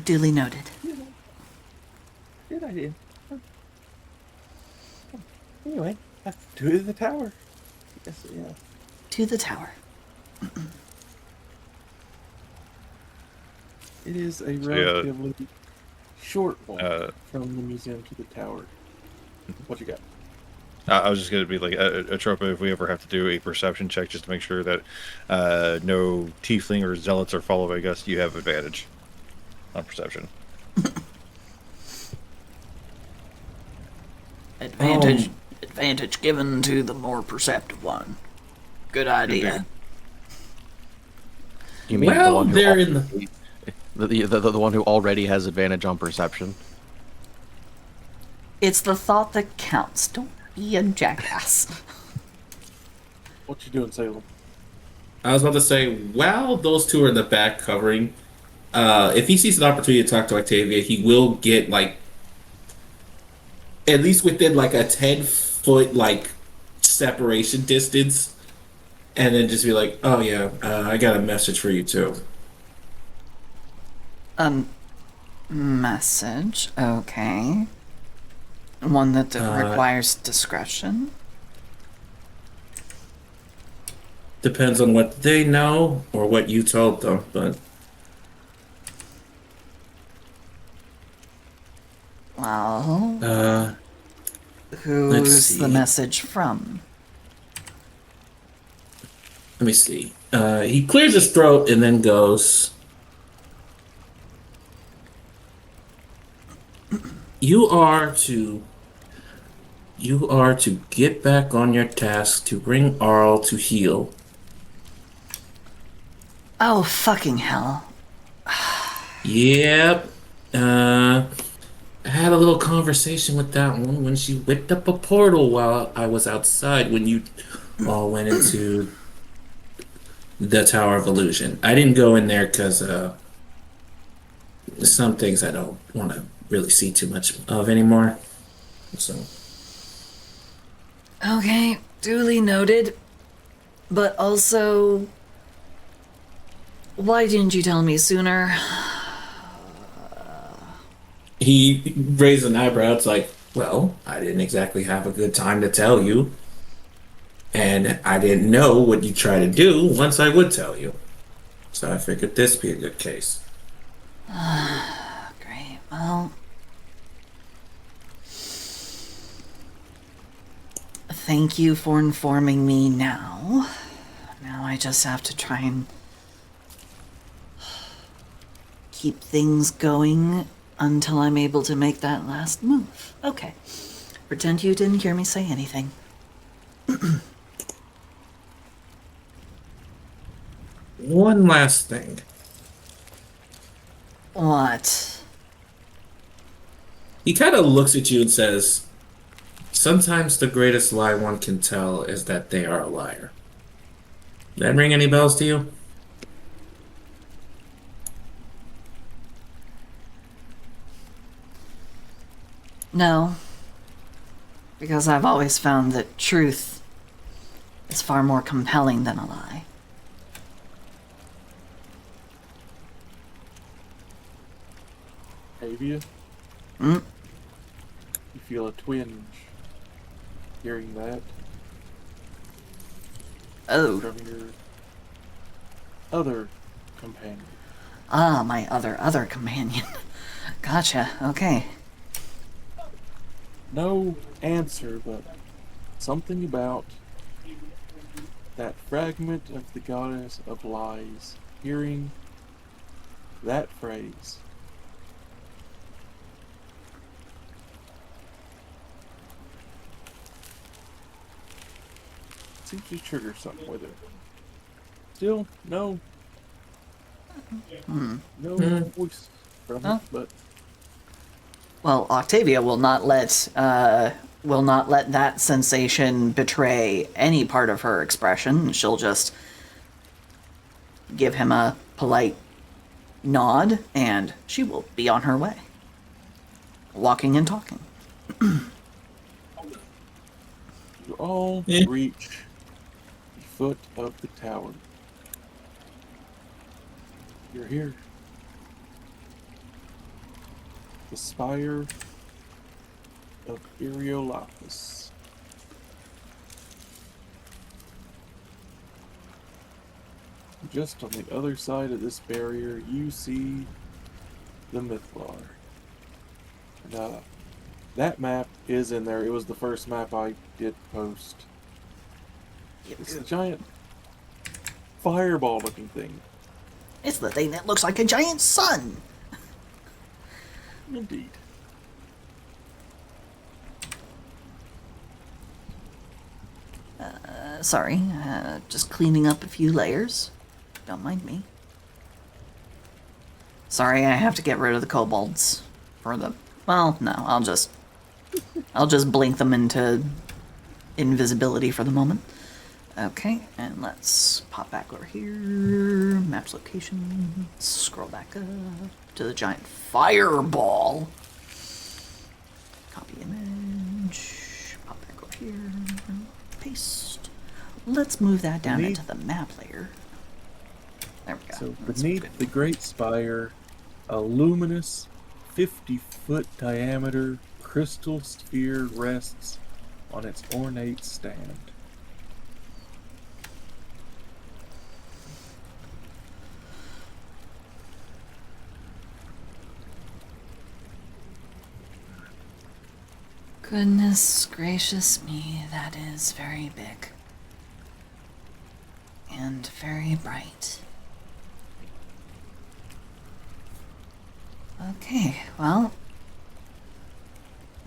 Duly noted. Good idea. Anyway, to the tower. Yes, yeah. To the tower. It is a So, yeah. relatively short one from the museum to the tower. What you got? I was just going to be like, Atropa, if we ever have to do a perception check just to make sure that no tiefling or zealots are following us, you have advantage on perception. Advantage given to the more perceptive one. Good idea. You mean the Well, one who they're al- in the one who already has advantage on perception? It's the thought that counts. Don't be a jackass. What you doing, Salem? I was about to say, while those two are in the back covering, if he sees an opportunity to talk to Octavia, he will get like at least within like a 10-foot like separation distance, and then just be like, "Oh yeah, I got a message for you too." Message. Okay. One that requires discretion. Depends on what they know or what you told them, but Well, let's who's see. the message from? Let me see. He clears his throat and then goes, You are to get back on your task to bring Arl to heal. Oh, fucking hell. Yep. I had a little conversation with that one when she whipped up a portal while I was outside when you all went into the Tower of Illusion. I didn't go in there because some things I don't want to really see too much of anymore. So Okay, duly noted. But also, why didn't you tell me sooner? he raised an eyebrow. It's like, well, I didn't exactly have a good time to tell you. And I didn't know what you try to do once I would tell you. So I figured this be a good case. Great, well... Thank you for informing me now. Now I just have to try and keep things going until I'm able to make that last move. Okay. Pretend you didn't hear me say anything. One last thing. What? He kind of looks at you and says, "Sometimes the greatest lie one can tell is that they are a liar." That ring any bells to you? No. Because I've always found that truth is far more compelling than a lie. Avia, Mm? you feel a twinge hearing that Oh. from your other companion. Ah, my other companion. Gotcha. Okay. No answer, but something about that fragment of the goddess of lies. Hearing that phrase. Seems to trigger something with it. Still, no. No voice from Huh? it, but Well, Octavia will not let that sensation betray any part of her expression. She'll just give him a polite nod, and she will be on her way, walking and talking. you all Yeah. reach the foot of the tower. You're here. The spire of Eriolapis. Just on the other side of this barrier, you see the Mythlar. And, that map is in there. It was the first map I did post. It's a giant fireball-looking thing. It's the thing that looks like a giant sun. Indeed. Sorry, just cleaning up a few layers. Don't mind me. Sorry, I have to get rid of the kobolds for the. Well, no, I'll just blink them into invisibility for the moment. Okay, and let's pop back over here. Maps location. Scroll back up to the giant fireball. Copy image. Pop back over here. Paste. Let's move that down Beneath- into the map layer. There we go. So That's beneath good. the great spire, a luminous 50-foot diameter crystal sphere rests on its ornate stand. Goodness gracious me, that is very big. And very bright. Okay, well,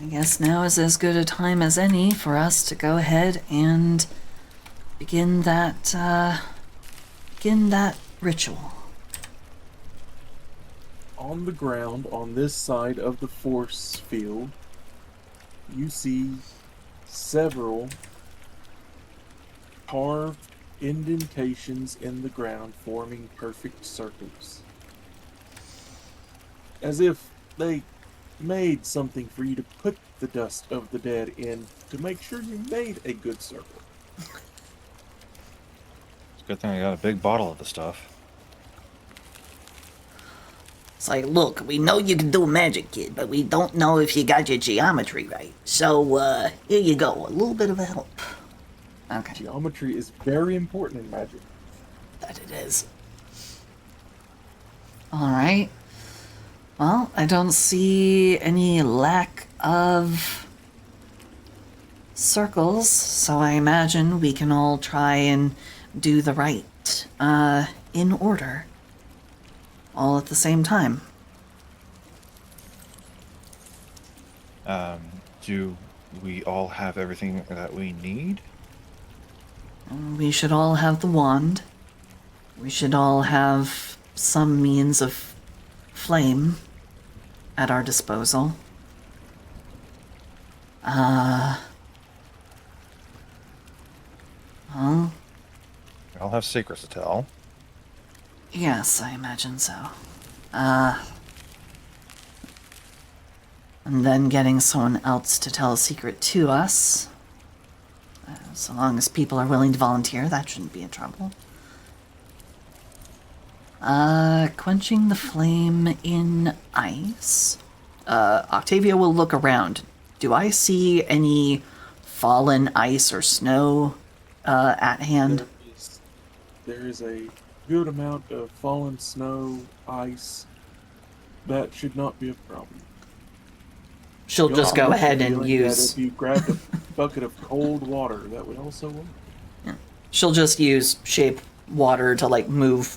I guess now is as good a time as any for us to go ahead and begin that ritual. On the ground, on this side of the force field, you see several carved indentations in the ground forming perfect circles. As if they made something for you to put the dust of the dead in to make sure you made a good circle. It's a good thing I got a big bottle of the stuff. It's like, look, we know you can do magic, kid, but we don't know if you got your geometry right. So, here you go, a little bit of a help. Okay, Geometry is very important in magic. that it is. Alright. Well, I don't see any lack of circles, so I imagine we can all try and do the right, in order. All at the same time. Do we all have everything that we need? We should all have the wand. We should all have some means of flame at our disposal. Well, We all have secrets to tell. yes, I imagine so. And then getting someone else to tell a secret to us. So long as people are willing to volunteer, that shouldn't be a trouble. Quenching the flame in ice. Octavia will look around. Do I see any fallen ice or snow at hand? There is a good amount of fallen snow, ice. That should not be a problem. She'll You'll just go have a ahead and feeling that use. If you grabbed a bucket of cold water, that would also work. She'll just use shape water to like move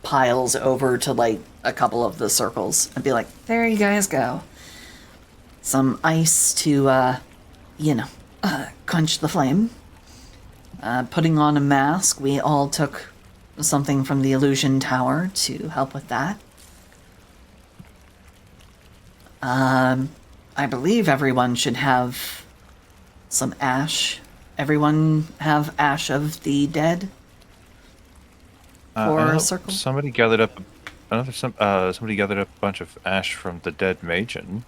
piles over to like a couple of the circles and be like, there you guys go. Some ice to, quench the flame. Putting on a mask, we all took something from the illusion tower to help with that. I believe everyone should have some ash. Everyone have ash of the dead for I know a circle? Somebody gathered up. Somebody gathered up a bunch of ash from the dead Magian.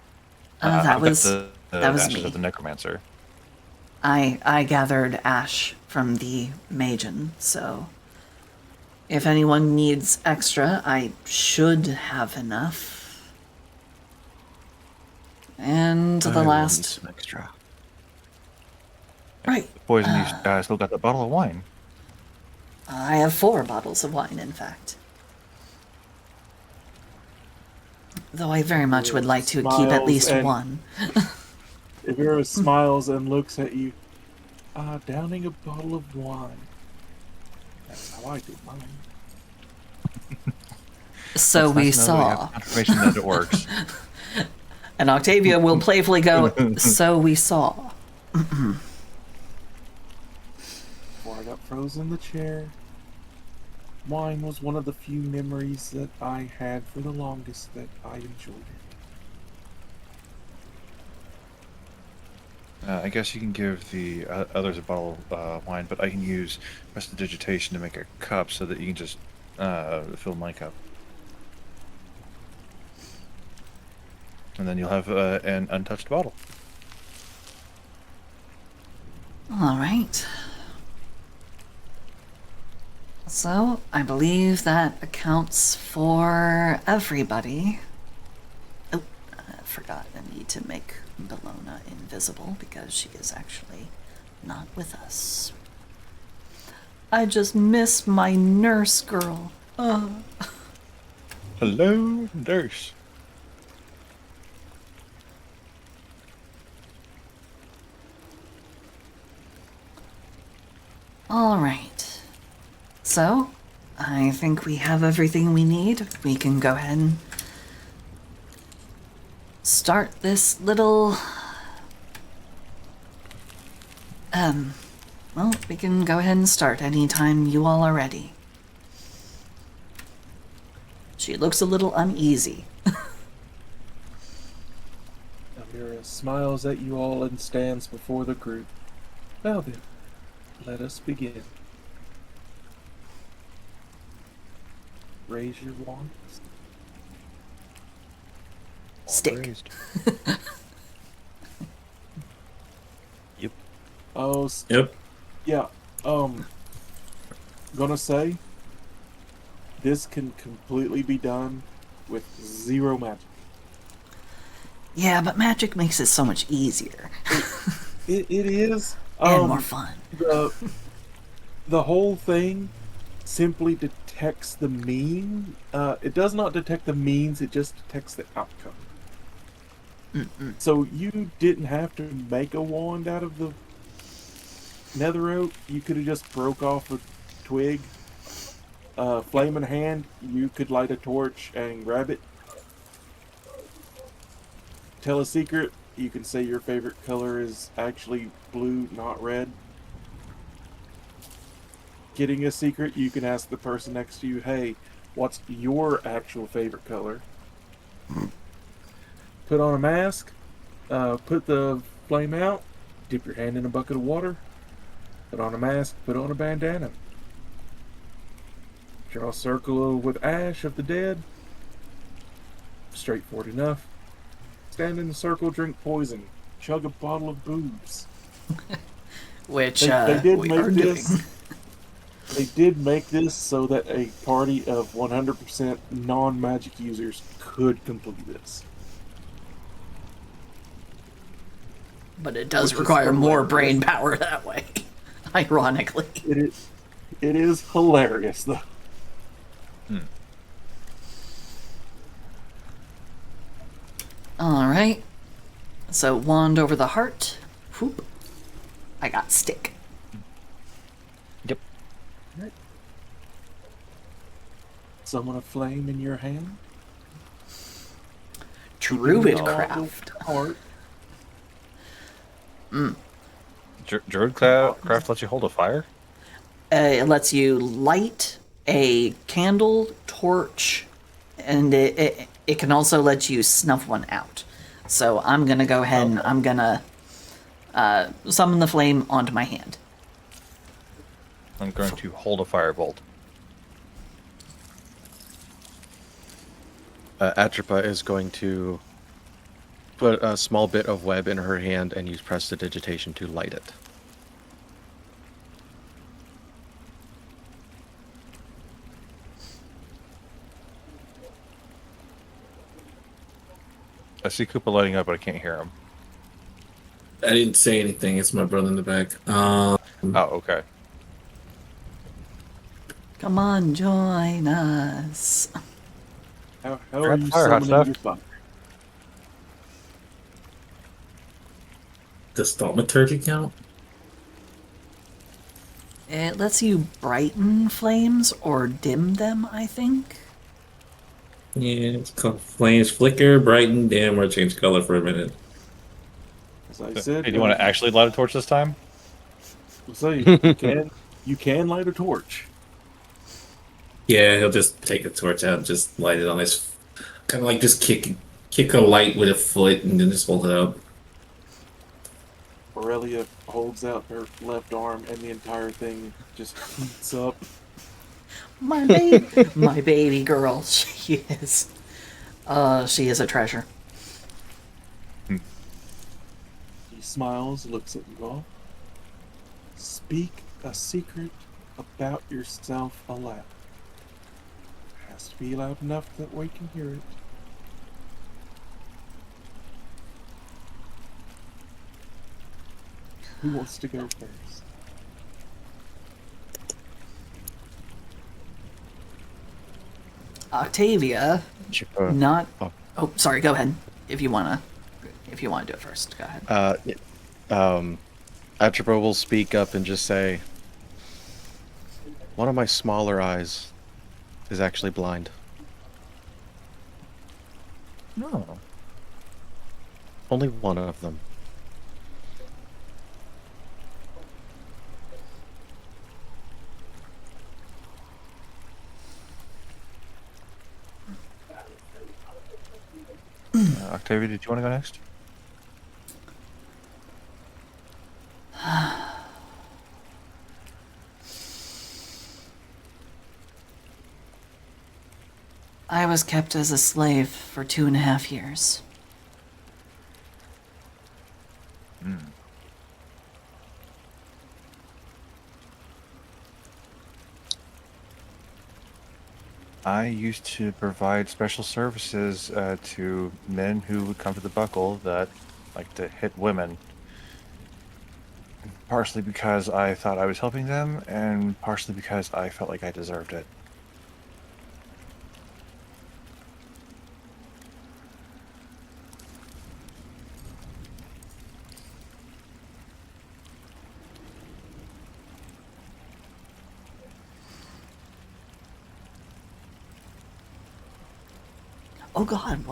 That I've got was the ashes me. of the necromancer. I gathered ash from the Magian, so if anyone needs extra, I should have enough. And the Everyone last, needs some extra. right? Poison, you still got that bottle of wine. I have 4 bottles of wine, in fact. Though I very much would like to keep at Smiles least and- one. Evira smiles and looks at you. Downing a bottle of wine. That's how I do mine. So It's we nice to know that we have saw. confirmation that it works. And Octavia will playfully go, so we saw. Before I got frozen in the chair, wine was one of the few memories that I had for the longest that I enjoyed it. I guess you can give the others a bottle of wine, but I can use prestidigitation to make a cup so that you can just fill my cup. And then you'll have an untouched bottle. All right. So, I believe that accounts for everybody. Oh, I forgot. I need to make Bellona invisible because she is actually not with us. I just miss my nurse girl. Hello, nurse. All right. So, I think we have everything we need. We can go ahead and start this little... well, we can go ahead and start anytime you all are ready. She looks a little uneasy. Amira smiles at you all and stands before the group. Now then, let us begin. Raise your wands. Stick. Raised. Oh, Yep. yeah. Gonna say, this can completely be done with 0 magic. Yeah, but magic makes it so much easier It is. and more fun. The whole thing simply detects the mean. It does not detect the means, it just detects the outcome. So you didn't have to make a wand out of the nether oak. You could have just broke off a twig, flame in hand. You could light a torch and grab it. Tell a secret, You can say your favorite color is actually blue, not red. Getting a secret, you can ask the person next to you, hey, what's your actual favorite color? Put on a mask, put the flame out, dip your hand in a bucket of water, put on a mask, put on a bandana. Draw a circle with ash of the dead. Straightforward enough. Stand in the circle, drink poison, chug a bottle of booze. Which They did we make are this. doing. They did make this so that a party of 100% non-magic users could complete this. But it does Which is require more hilarious. brain power that way. Ironically. It is hilarious though. Alright. So, wand over the heart. Whoop. I got stick. Yep. Summon a flame in your hand. Druid Keeping it all craft. Heart. Druidcraft lets you hold a fire? It lets you light a candle, torch, and it can also let you snuff one out. So I'm gonna go ahead and I'm gonna summon the flame onto my hand. I'm going to hold a firebolt. Atropa is going to put a small bit of web in her hand and use prestidigitation to light it. I see Koopa lighting up, but I can't hear him. I didn't say anything. It's my brother in the back. Oh, okay. Come on, join us. How are Grab you fire, hot summoning stuff. your fire? Does thaumaturgy count? It lets you brighten flames or dim them, I think. Yeah, it's called flames flicker, brighten, dim, or change color for a minute. As I said, Hey, do you want to actually light a torch this time? So you can light a torch. Yeah, he'll just take the torch out and just light it on his, kind of like just kick a light with a foot and then just hold it up. Aurelia holds out her left arm, and the entire thing just heats up. My baby, my baby girl. She is a treasure. He smiles, looks at you all. Speak a secret about yourself aloud. It has to be loud enough that we can hear it. Who wants to go first? Octavia, Atropa, not. oh. Oh, sorry. Go ahead. If you wanna do it first, go ahead. Atropa will speak up and just say, one of my smaller eyes is actually blind. No. Only one of them. Octavia, did you want to go next? I was kept as a slave for 2.5 years. I used to provide special services to men who would come to the buckle that like to hit women. Partially because I thought I was helping them, and partially because I felt like I deserved it. Oh God,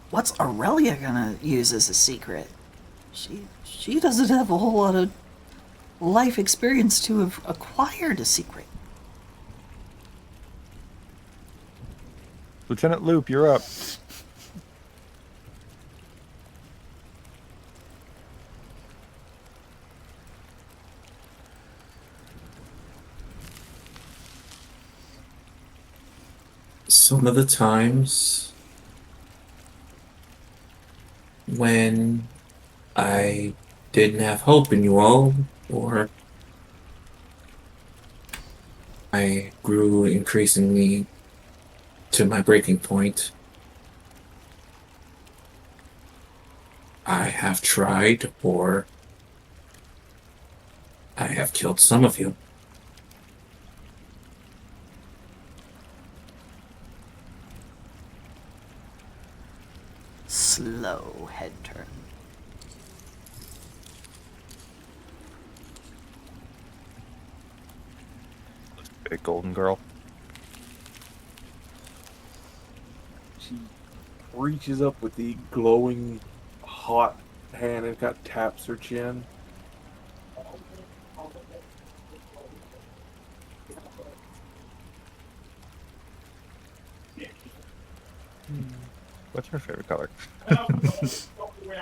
what What's Aurelia gonna use as a secret? She doesn't have a whole lot of life experience to have acquired a secret. Lieutenant Loop, you're up. Some of the times when I didn't have hope in you all, or I grew increasingly to my breaking point, I have tried, or I have killed some of you. Slow head turn. Big golden girl. She reaches up with the glowing, hot hand and kind of taps her chin. What's her favorite color?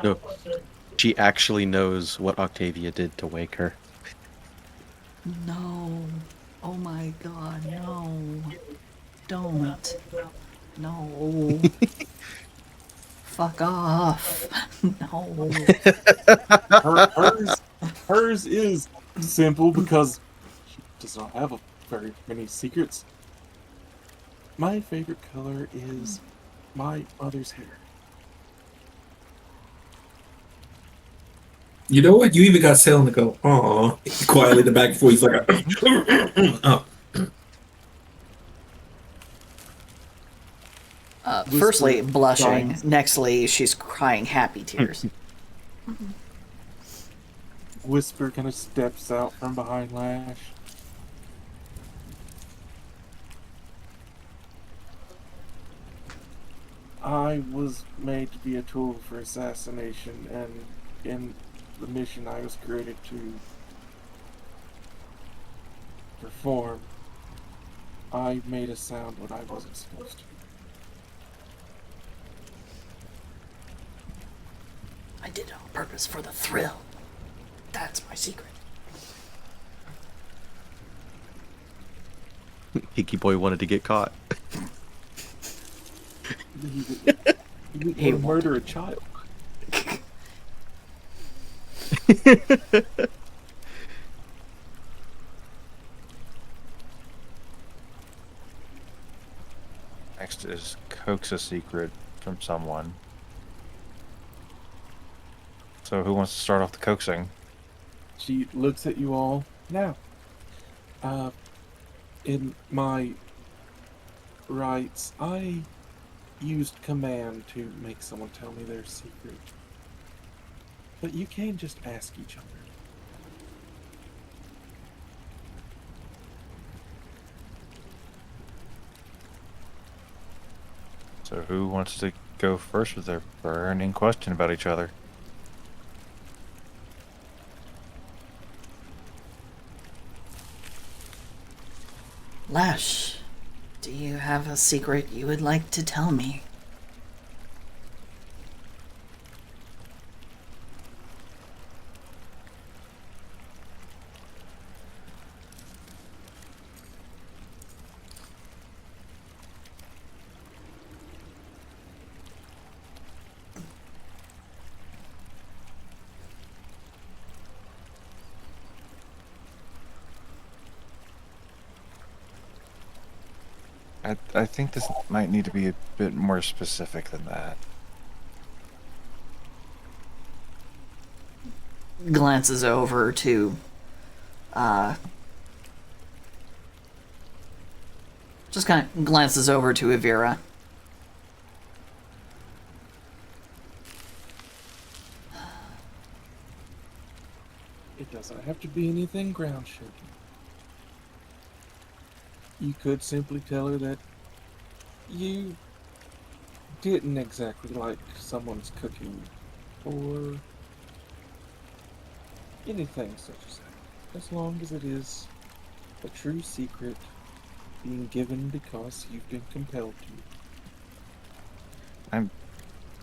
No, she actually knows what Octavia did to wake her. No. Oh my god, no. Don't. No. Fuck off. No. Hers is simple because she does not have very many secrets. My favorite color is my mother's hair. You know what? You even got Salem to go, "Aw," quietly in the back before he's like, "Oh." Firstly, Whisper blushing. cries. Nextly, she's crying happy tears. Whisper kind of steps out from behind Lash. I was made to be a tool for assassination, and in the mission I was created to perform, I made a sound when I wasn't supposed to. I did it on purpose for the thrill. That's my secret. Hickey Boy wanted to get caught. He would He want to murder a child. Next is coax a secret from someone. So who wants to start off the coaxing? She looks at you all. Now, in my rights, I used command to make someone tell me their secret. But you can't just ask each other. So who wants to go first with their burning question about each other? Lash, do you have a secret you would like to tell me? I think this might need to be a bit more specific than that. Glances over to just kind of glances over to Avira. It doesn't have to be anything ground shaking. You could simply tell her that you didn't exactly like someone's cooking or anything such as that, as long as it is a true secret being given because you've been compelled to.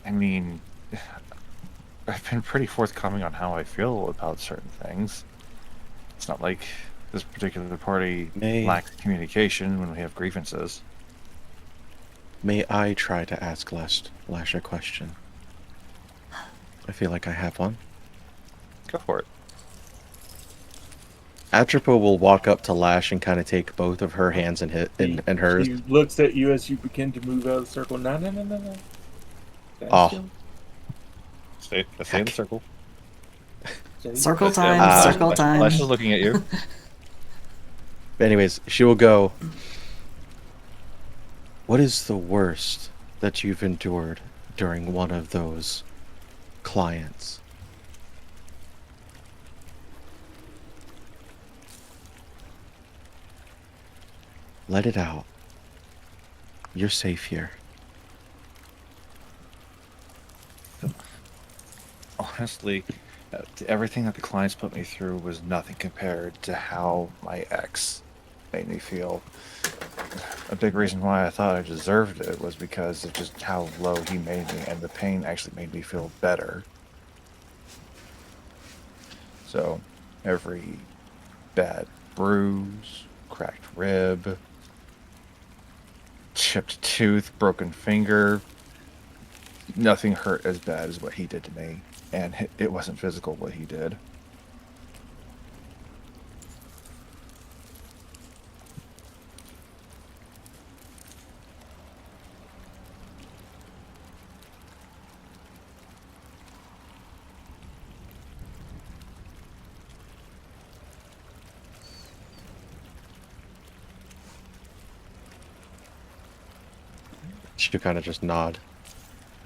I mean, I've been pretty forthcoming on how I feel about certain things. It's not like this particular party May lacks communication when we have grievances. may I try to ask Lash a question? I feel like I have one. Go for it. Atropa will walk up to Lash and kind of take both of her hands in hers. She looks at you as you begin to move out of the circle. No. Stand Oh. still. Stay in the circle. Stay. Circle Yeah, time, Lash- circle Lash- time. Lash is looking at you. Anyways, she will go. What is the worst that you've endured during one of those clients? Let it out. You're safe here. Honestly, everything that the clients put me through was nothing compared to how my ex made me feel. A big reason why I thought I deserved it was because of just how low he made me, and the pain actually made me feel better. So, every bad bruise, cracked rib, chipped tooth, broken finger, nothing hurt as bad as what he did to me. And it wasn't physical what he did. She'll kind of just nod.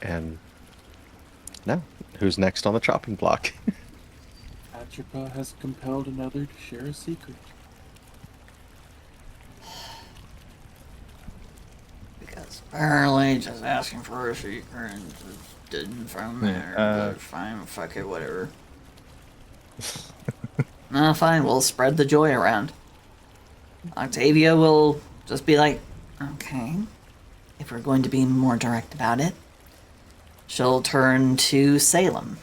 And now, who's next on the chopping block? Atropa has compelled another to share a secret. Because apparently just asking for a secret just didn't from there. But fine, fuck it, whatever. No, fine, we'll spread the joy around. Octavia will just be like, okay, if we're going to be more direct about it. She'll turn to Salem.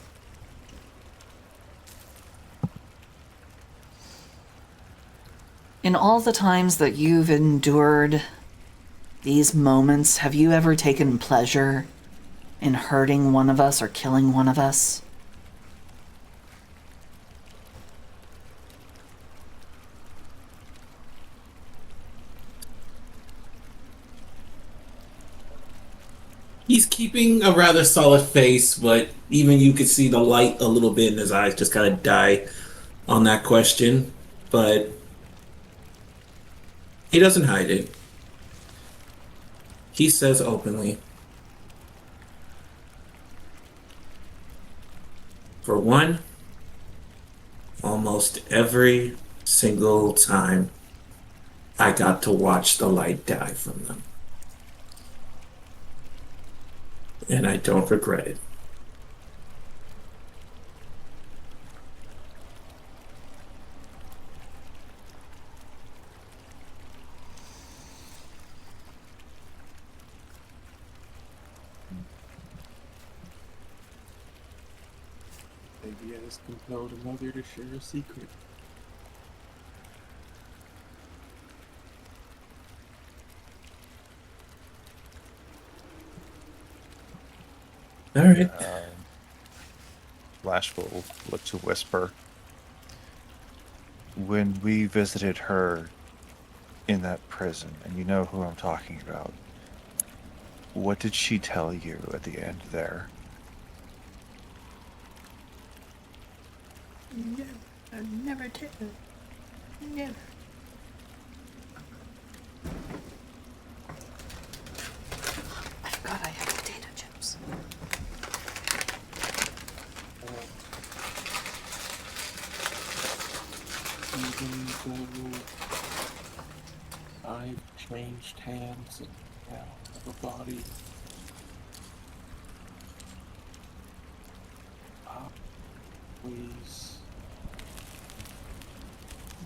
In all the times that you've endured these moments, have you ever taken pleasure in hurting one of us or killing one of us? He's keeping a rather solid face, but even you could see the light a little bit in his eyes just kind of die on that question. But he doesn't hide it. He says openly, for one, almost every single time I got to watch the light die from them. And I don't regret it. Maybe has compelled another to share a secret. All right. Lash will look to whisper. When we visited her in that prison, and you know who I'm talking about, what did she tell you at the end there? No, I'll never tell. Never. I forgot I had potato chips. Even though I've changed hands and now have a body, always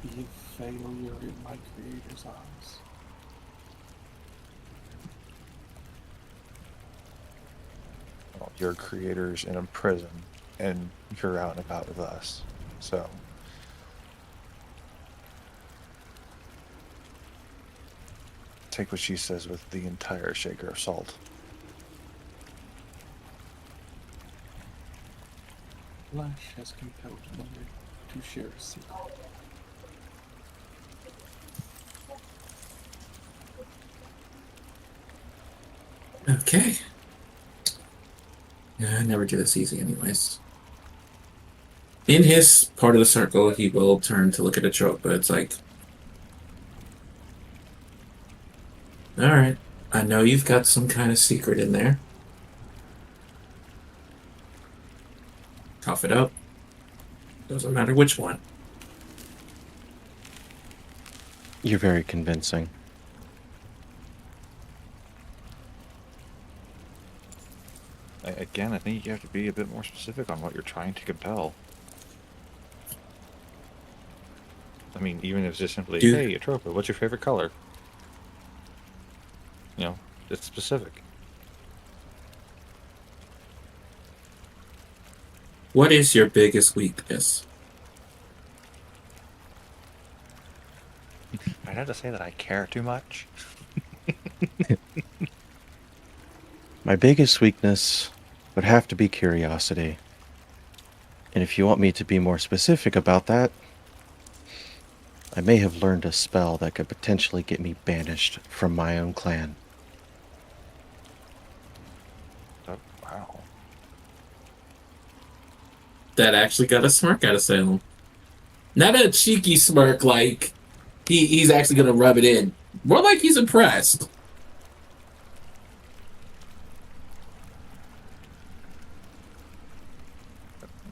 be a failure in my creator's eyes. Well, your creator's in a prison, and you're out and about with us. So, take what she says with the entire shaker of salt. Lash has compelled Mother to share a secret. Okay. Yeah, I never do this easy, anyways. In his part of the circle, he will turn to look at a choke, but it's like, all right, I know you've got some kind of secret in there. Cough it up. Doesn't matter which one. You're very convincing. Again, I think you have to be a bit more specific on what you're trying to compel. I mean, even if it's just simply, Dude. hey, Atropa, what's your favorite color? You know, it's specific. What is your biggest weakness? I'd have to say that I care too much. My biggest weakness would have to be curiosity. And if you want me to be more specific about that, I may have learned a spell that could potentially get me banished from my own clan. Oh, wow. That actually got a smirk out of Salem. Not a cheeky smirk like he's actually gonna rub it in. More like he's impressed.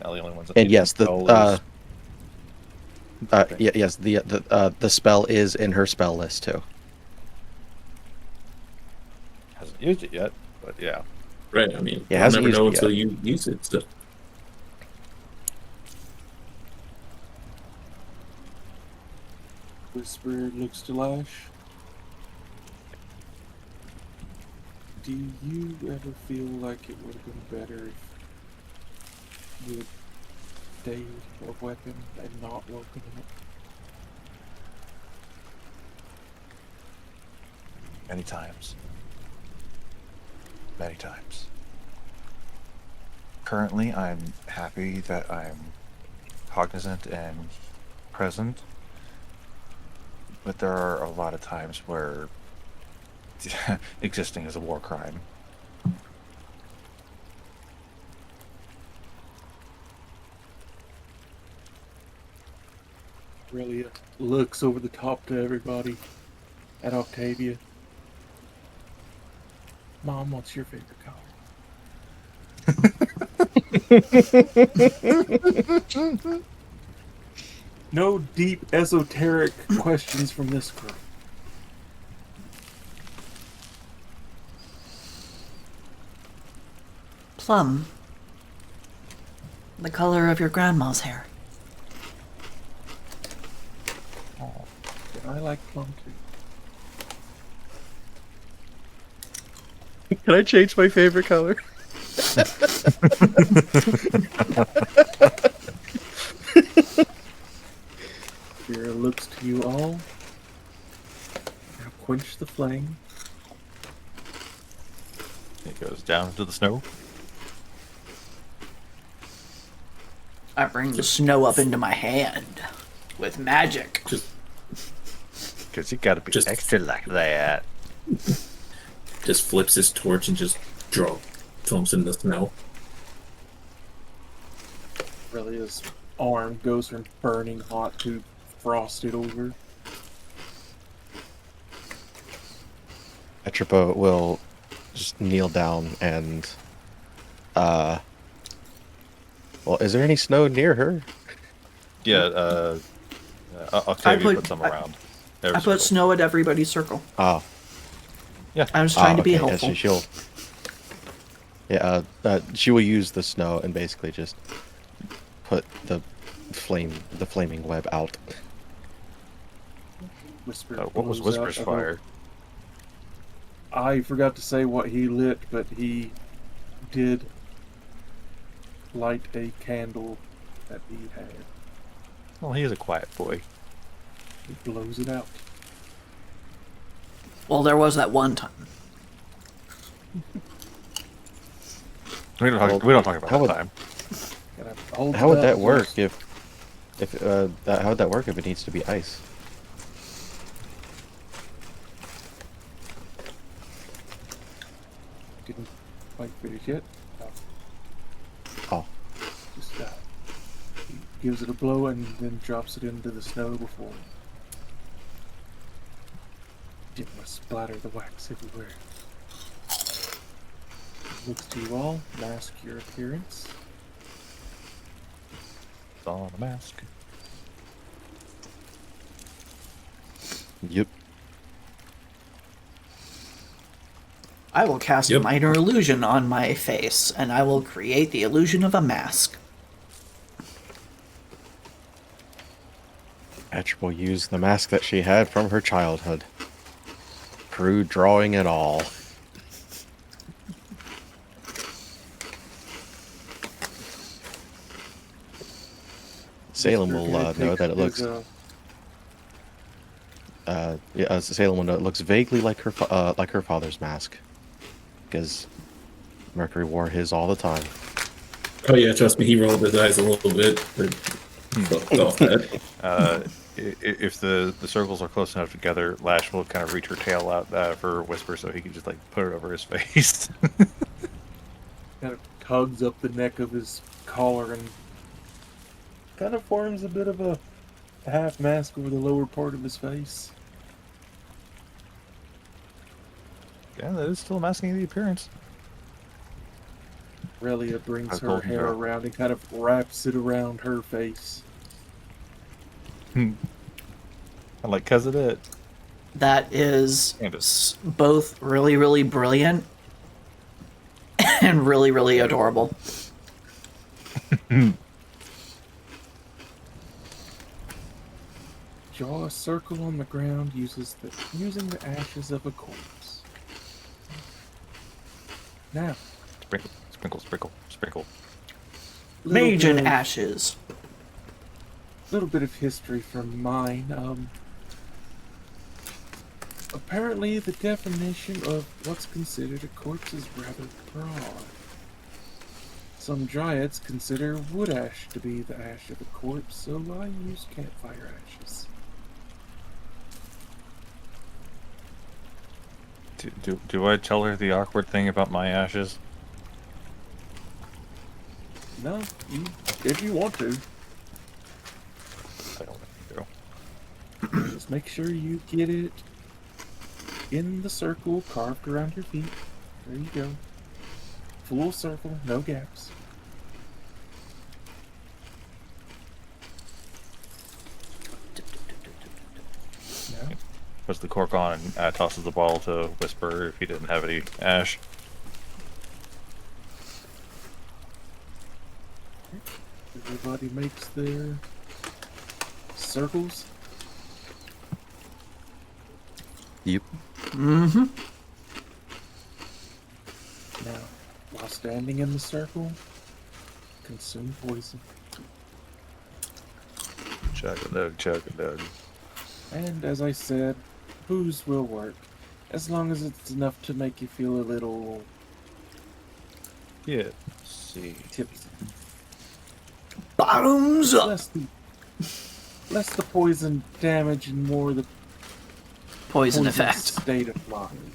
Now the only ones that And need yes, to spell is- yes, the spell is in her spell list too. hasn't used it yet, but yeah. Right, I mean, Yeah, you'll hasn't never used know it until yet. you use it. So. Whisper looks to Lash. Do you ever feel like it would have been better if you had stayed a weapon and not woken up? Many times. Many times. Currently, I'm happy that I'm cognizant and present, but there are a lot of times where existing is a war crime. Aurelia looks over the top to everybody at Octavia. Mom, what's your favorite color? No deep esoteric questions from this girl. Plum. The color of your grandma's hair. Oh, I like plum too. Can I change my favorite color? Vera looks to you all. Now quench the flame. It goes down to the snow. I bring the snow up into my hand with magic. Because you gotta be Just- extra like that. Just flips his torch and just thumps in the snow. Aurelia's arm goes from burning hot to frosted over. Atropa will just kneel down and well, is there any snow near her? Yeah, Octavia put- put some I- around. I put snow at everybody's circle. Oh. I was trying to be okay, helpful. Yeah, she will use the snow and basically just put the flaming web out. Whisper. What was blows out Whisper's of a- fire? I forgot to say what he lit, but he did light a candle that he had. Well, he is a quiet boy. He blows it out. Well, there was that one time. We don't talk about how that would- time. Gotta hold How it would up that work first. how would that work if it needs to be ice? Didn't quite finish yet. No. Oh. Just he gives it a blow and then drops it into the snow before. Didn't want to splatter the wax everywhere. Looks to you all, mask your appearance. It's all on a mask. Yep. I will cast Yep. minor illusion on my face, and I will create the illusion of a mask. Atch will use the mask that she had from her childhood. Crude drawing and all. Salem Mr. will Good know that it takes looks. his, Salem will know it looks vaguely like her father's mask, because Mercury wore his all the time. Oh yeah, trust me, he rolled his eyes a little bit. But off that. If the circles are close enough together, Lash will kind of reach her tail out for Whisper, so he can just like put it over his face. kind of tugs up the neck of his collar and kind of forms a bit of a half mask over the lower part of his face. Yeah, that is still masking the appearance. Relia brings A her golden hair girl. around and kind of wraps it around her face. I'm like, cuz of it. That is And both really, really brilliant and really, really adorable. Draw a circle on the ground using the ashes of a corpse. Now, Sprinkle, sprinkle, sprinkle, sprinkle. Mage bit and of- ashes. little bit of history from mine. Apparently, the definition of what's considered a corpse is rather broad. Some dryads consider wood ash to be the ash of a corpse, so I use campfire ashes. Do I tell her the awkward thing about my ashes? No, if you want to, I don't think so. just make sure you get it in the circle carved around your feet. There you go. Full circle, no gaps. Now, Puts the cork on and tosses the ball to Whisper if he didn't have any ash. everybody makes their circles. Yep. Mm-hmm. Now, while standing in the circle, consume poison. Chug a nug, chug a nug. And as I said, booze will work. As long as it's enough to make you feel a little Yeah. Let's see. tipsy. Bottoms up. Less the poison damage and more the Poison poison effect. state of mind.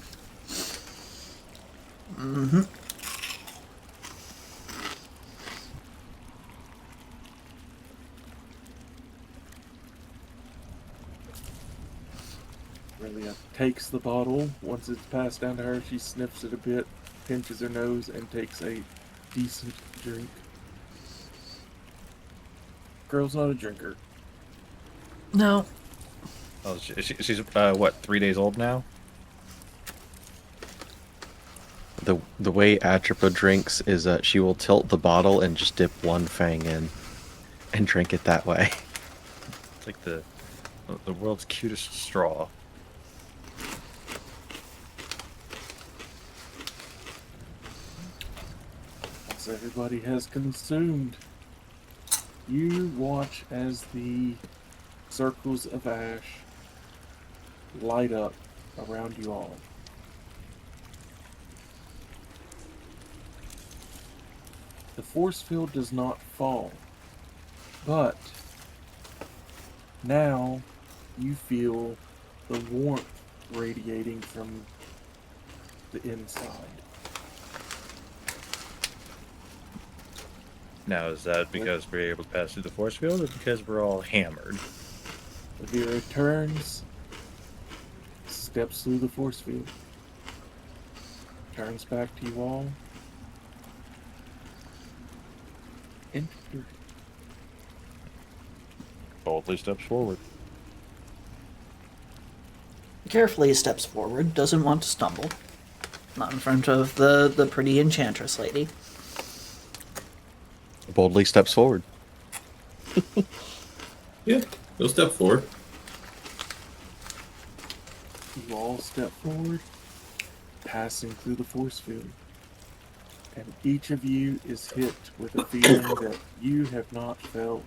Mm-hmm. Relia takes the bottle. Once it's passed down to her, she sniffs it a bit, pinches her nose, and takes a decent drink. Girl's not a drinker. No. Oh, she's what, 3 days old now? The way Atropa drinks is she will tilt the bottle and just dip one fang in. and drink it that way. It's like the world's cutest straw. Once everybody has consumed, you watch as the circles of ash light up around you all. The force field does not fall, but now you feel the warmth radiating from the inside. Now, is that because we're able to pass through the force field, or because we're all hammered? Vera turns, steps through the force field, turns back to you all. Enter. Boldly steps forward. Carefully steps forward, doesn't want to stumble. Not in front of the pretty enchantress lady. Boldly steps forward. Yeah, go step forward. You all step forward, passing through the force field. And each of you is hit with a feeling that you have not felt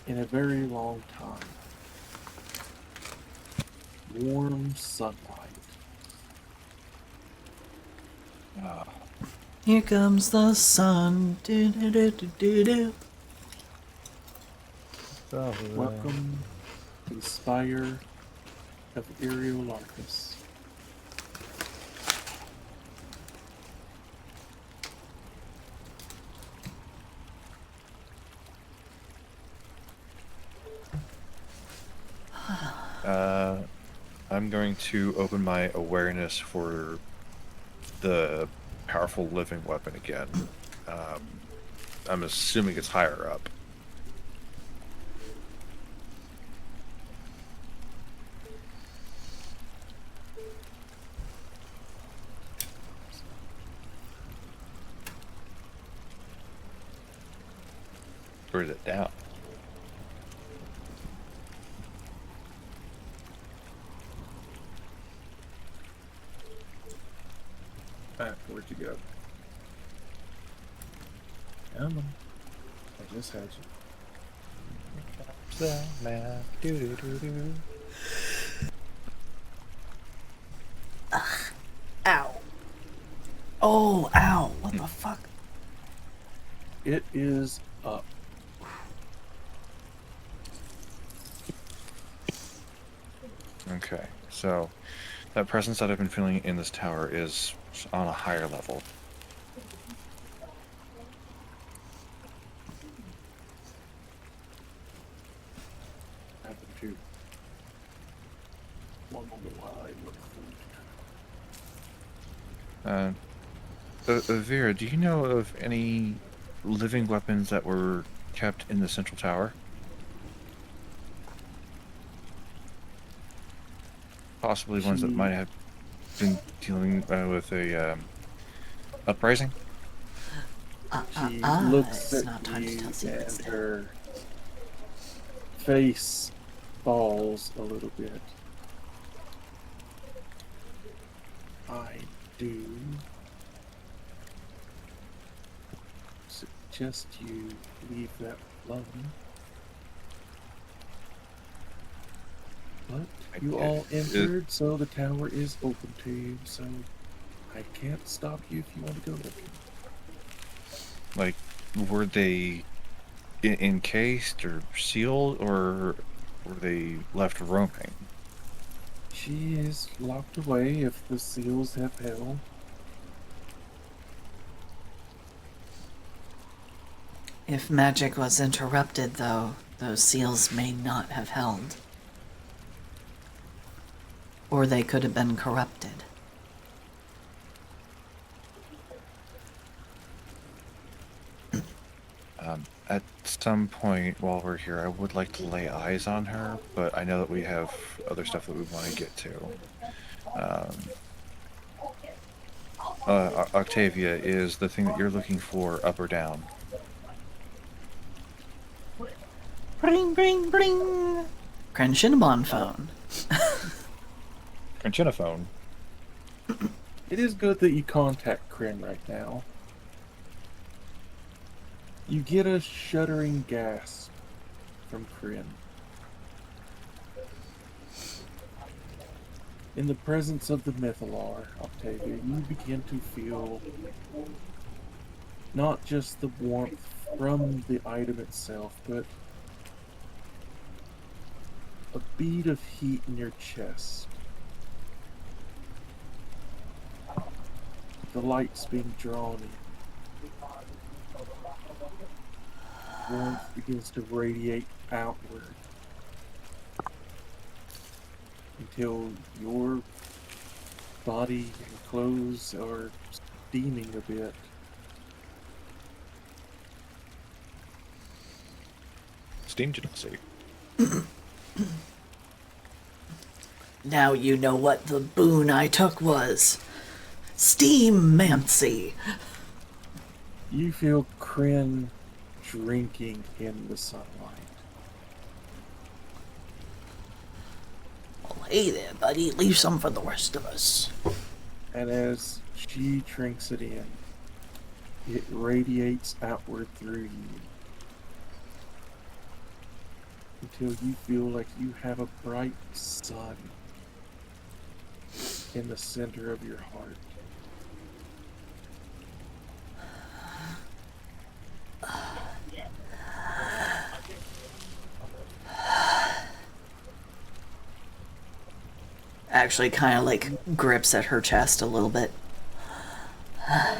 in a very long time. Warm sunlight. Here comes the sun. Do, do, do, do, do, do. Welcome to the spire of Areolarchus. I'm going to open my awareness for the powerful living weapon again. I'm assuming it's higher up. Or is it down? Where'd you go? Come on. I just had you. Ow. Oh, ow. What the fuck? It is up. Okay, so that presence that I've been feeling in this tower is on a higher level. Happened to. One moment while I look for Vera, do you know of any living weapons that were kept in the central tower? Possibly ones that might have been dealing with a uprising? She looks it's at not time to you tell secrets and now. her face falls a little bit. I do suggest you leave that alone. But you all entered, so the tower is open to you, so I can't stop you if you want to go looking. Like, were they encased or sealed, or were they left roaming? She is locked away if the seals have held. If magic was interrupted, though, those seals may not have held. Or they could have been corrupted. At some point while we're here, I would like to lay eyes on her, but I know that we have other stuff that we want to get to. Octavia, is the thing that you're looking for up or down? Bring, bring, bring. Crenchinnabon phone. Conchinophone. It is good that you contact Kryn right now. You get a shuddering gasp from Kryn. In the presence of the Mythalar, Octavia, you begin to feel not just the warmth from the item itself, but a bead of heat in your chest. The light's being drawn in. Warmth begins to radiate outward until your body and clothes are steaming a bit. Steam genocide. Now you know what the boon I took was. Steam-mancy. You feel Kryn drinking in the sunlight. Well, hey there, buddy. Leave some for the rest of us. And as she drinks it in, it radiates outward through you until you feel like you have a bright sun in the center of your heart. Actually kind of like grips at her chest a little bit. Are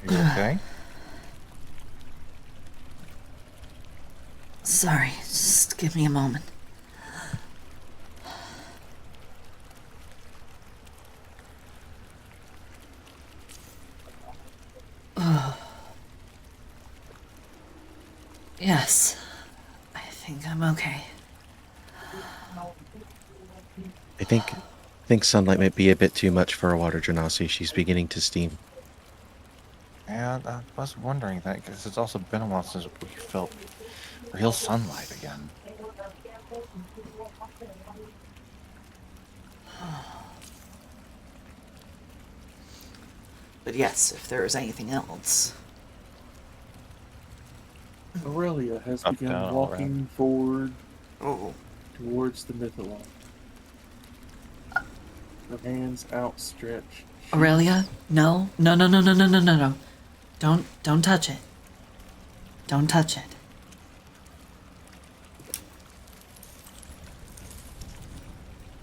you okay? Sorry, just give me a moment. Yes, I think I'm okay. I think sunlight might be a bit too much for our water genasi. She's beginning to steam. Yeah, I was wondering that because it's also been a while since we felt real sunlight again. But yes, if there is anything else. Aurelia has Up, begun down, walking forward Oh. towards the Mythalon. Her hands outstretched. Aurelia? No. No, no, no, no, no, no, no, no. Don't touch it. Don't touch it.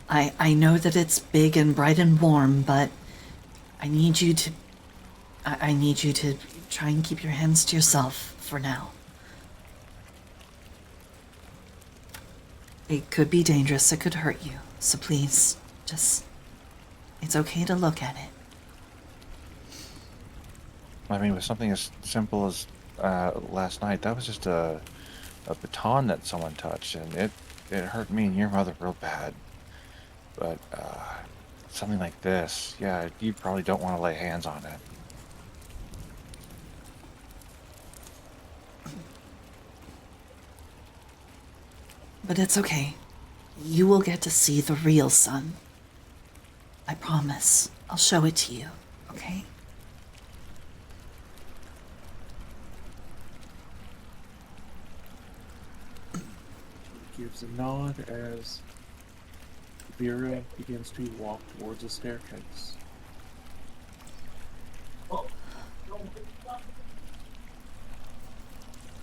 I know that it's big and bright and warm, but I need you to... I need you to try and keep your hands to yourself for now. It could be dangerous, it could hurt you, so please, just... It's okay to look at it. I mean, with something as simple as last night, that was just a baton that someone touched, and it hurt me and your mother real bad. But something like this, yeah, you probably don't want to lay hands on it. But it's okay. You will get to see the real sun. I promise. I'll show it to you, okay? Gives a nod as Vera begins to walk towards a staircase.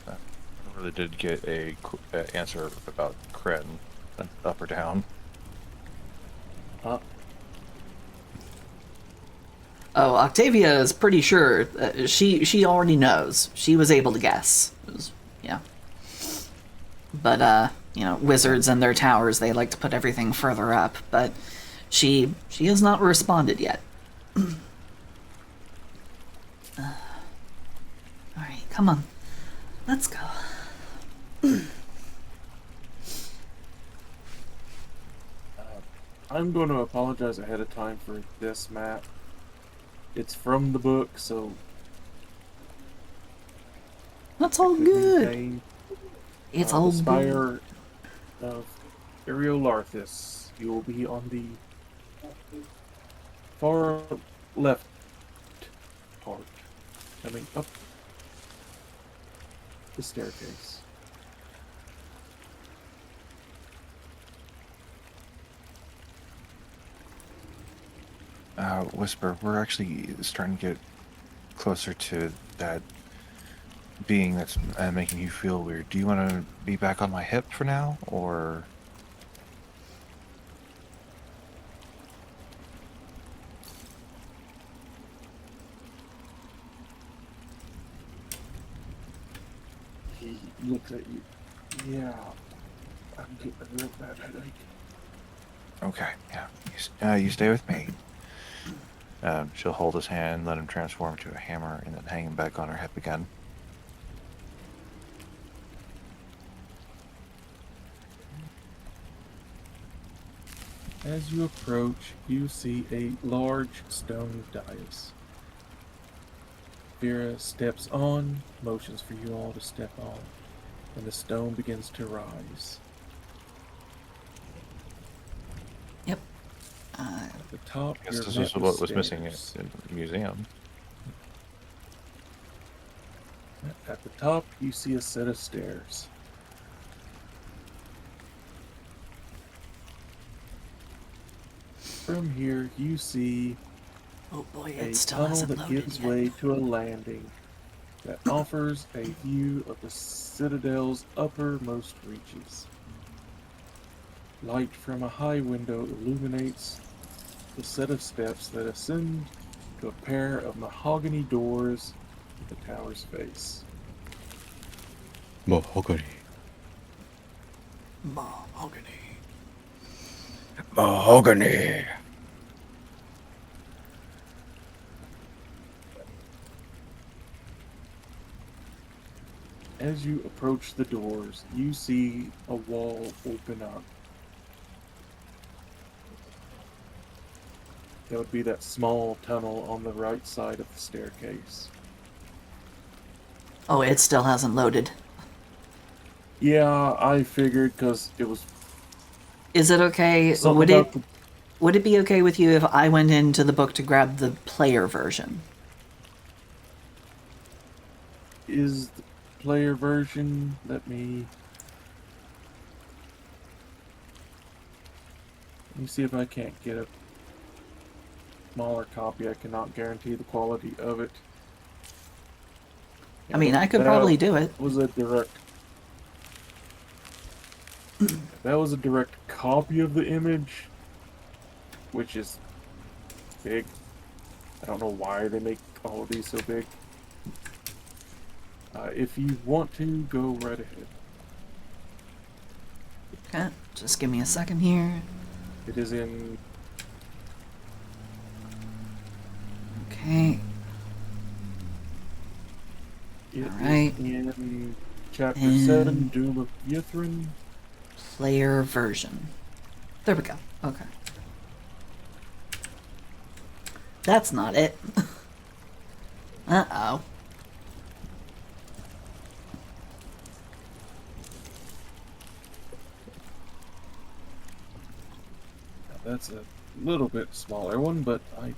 I really did get a answer about Kren, up or down. Up. Oh, Octavia is pretty sure. She already knows. She was able to guess. Yeah. But, you know, wizards and their towers, they like to put everything further up. But she has not responded yet. Alright, come on. Let's go. I'm going to apologize ahead of time for this map. It's from the book, so That's all to good. maintain, It's the all good. spire of Ariolarthus. You will be on the far left part, coming up the staircase. Whisper, we're actually starting to get closer to that being that's making you feel weird. Do you want to be back on my hip for now, or? He looks at you. Yeah, I'm getting a real bad headache. Okay, yeah. You stay with me. She'll hold his hand, let him transform to a hammer, and then hang him back on her hip again. As you approach, you see a large stone dais. Vera steps on, motions for you all to step on, and the stone begins to rise. Yep. At the top, I guess you're this met is with what was missing stairs. in the museum. At the top, you see a set of stairs. From here, you see Oh boy, a it still tunnel hasn't that loaded gives yet. way to a landing that offers a view of the citadel's uppermost reaches. Light from a high window illuminates the set of steps that ascend to a pair of mahogany doors at the tower's face. Mahogany. Mahogany. Mahogany. As you approach the doors, you see a wall open up. That would be that small tunnel on the right side of the staircase. Oh, it still hasn't loaded. Yeah, I figured because it was Is it okay? something Would about it the would it be okay with you if I went into the book to grab the player version? is the player version. Let me see if I can't get a smaller copy. I cannot guarantee the quality of it. I mean, I could That probably do it. was a direct. That was a direct copy of the image, which is big. I don't know why they make all of these so big. If you want to, go right ahead. Okay, just give me a second here. It is in Okay. It is Alright. in chapter And- 7, Doom of Yithrin. Player version. There we go. Okay. That's not it. Uh-oh. Now, that's a little bit smaller one, but I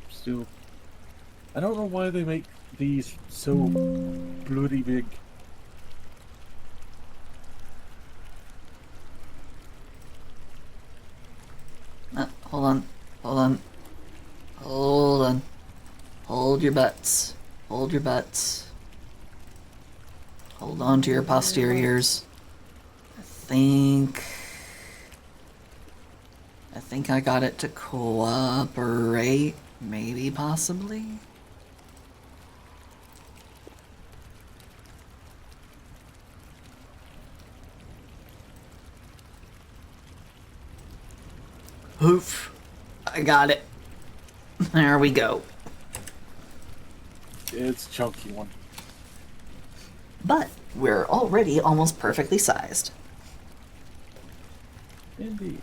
don't know why they make these so bloody big. Hold on. Hold on. Hold on. Hold your butts. Hold your butts. Hold on to your posteriors. I think I got it to cooperate. Maybe, possibly. Oof. I got it. There we go. It's a chunky one. But we're already almost perfectly sized. Indeed.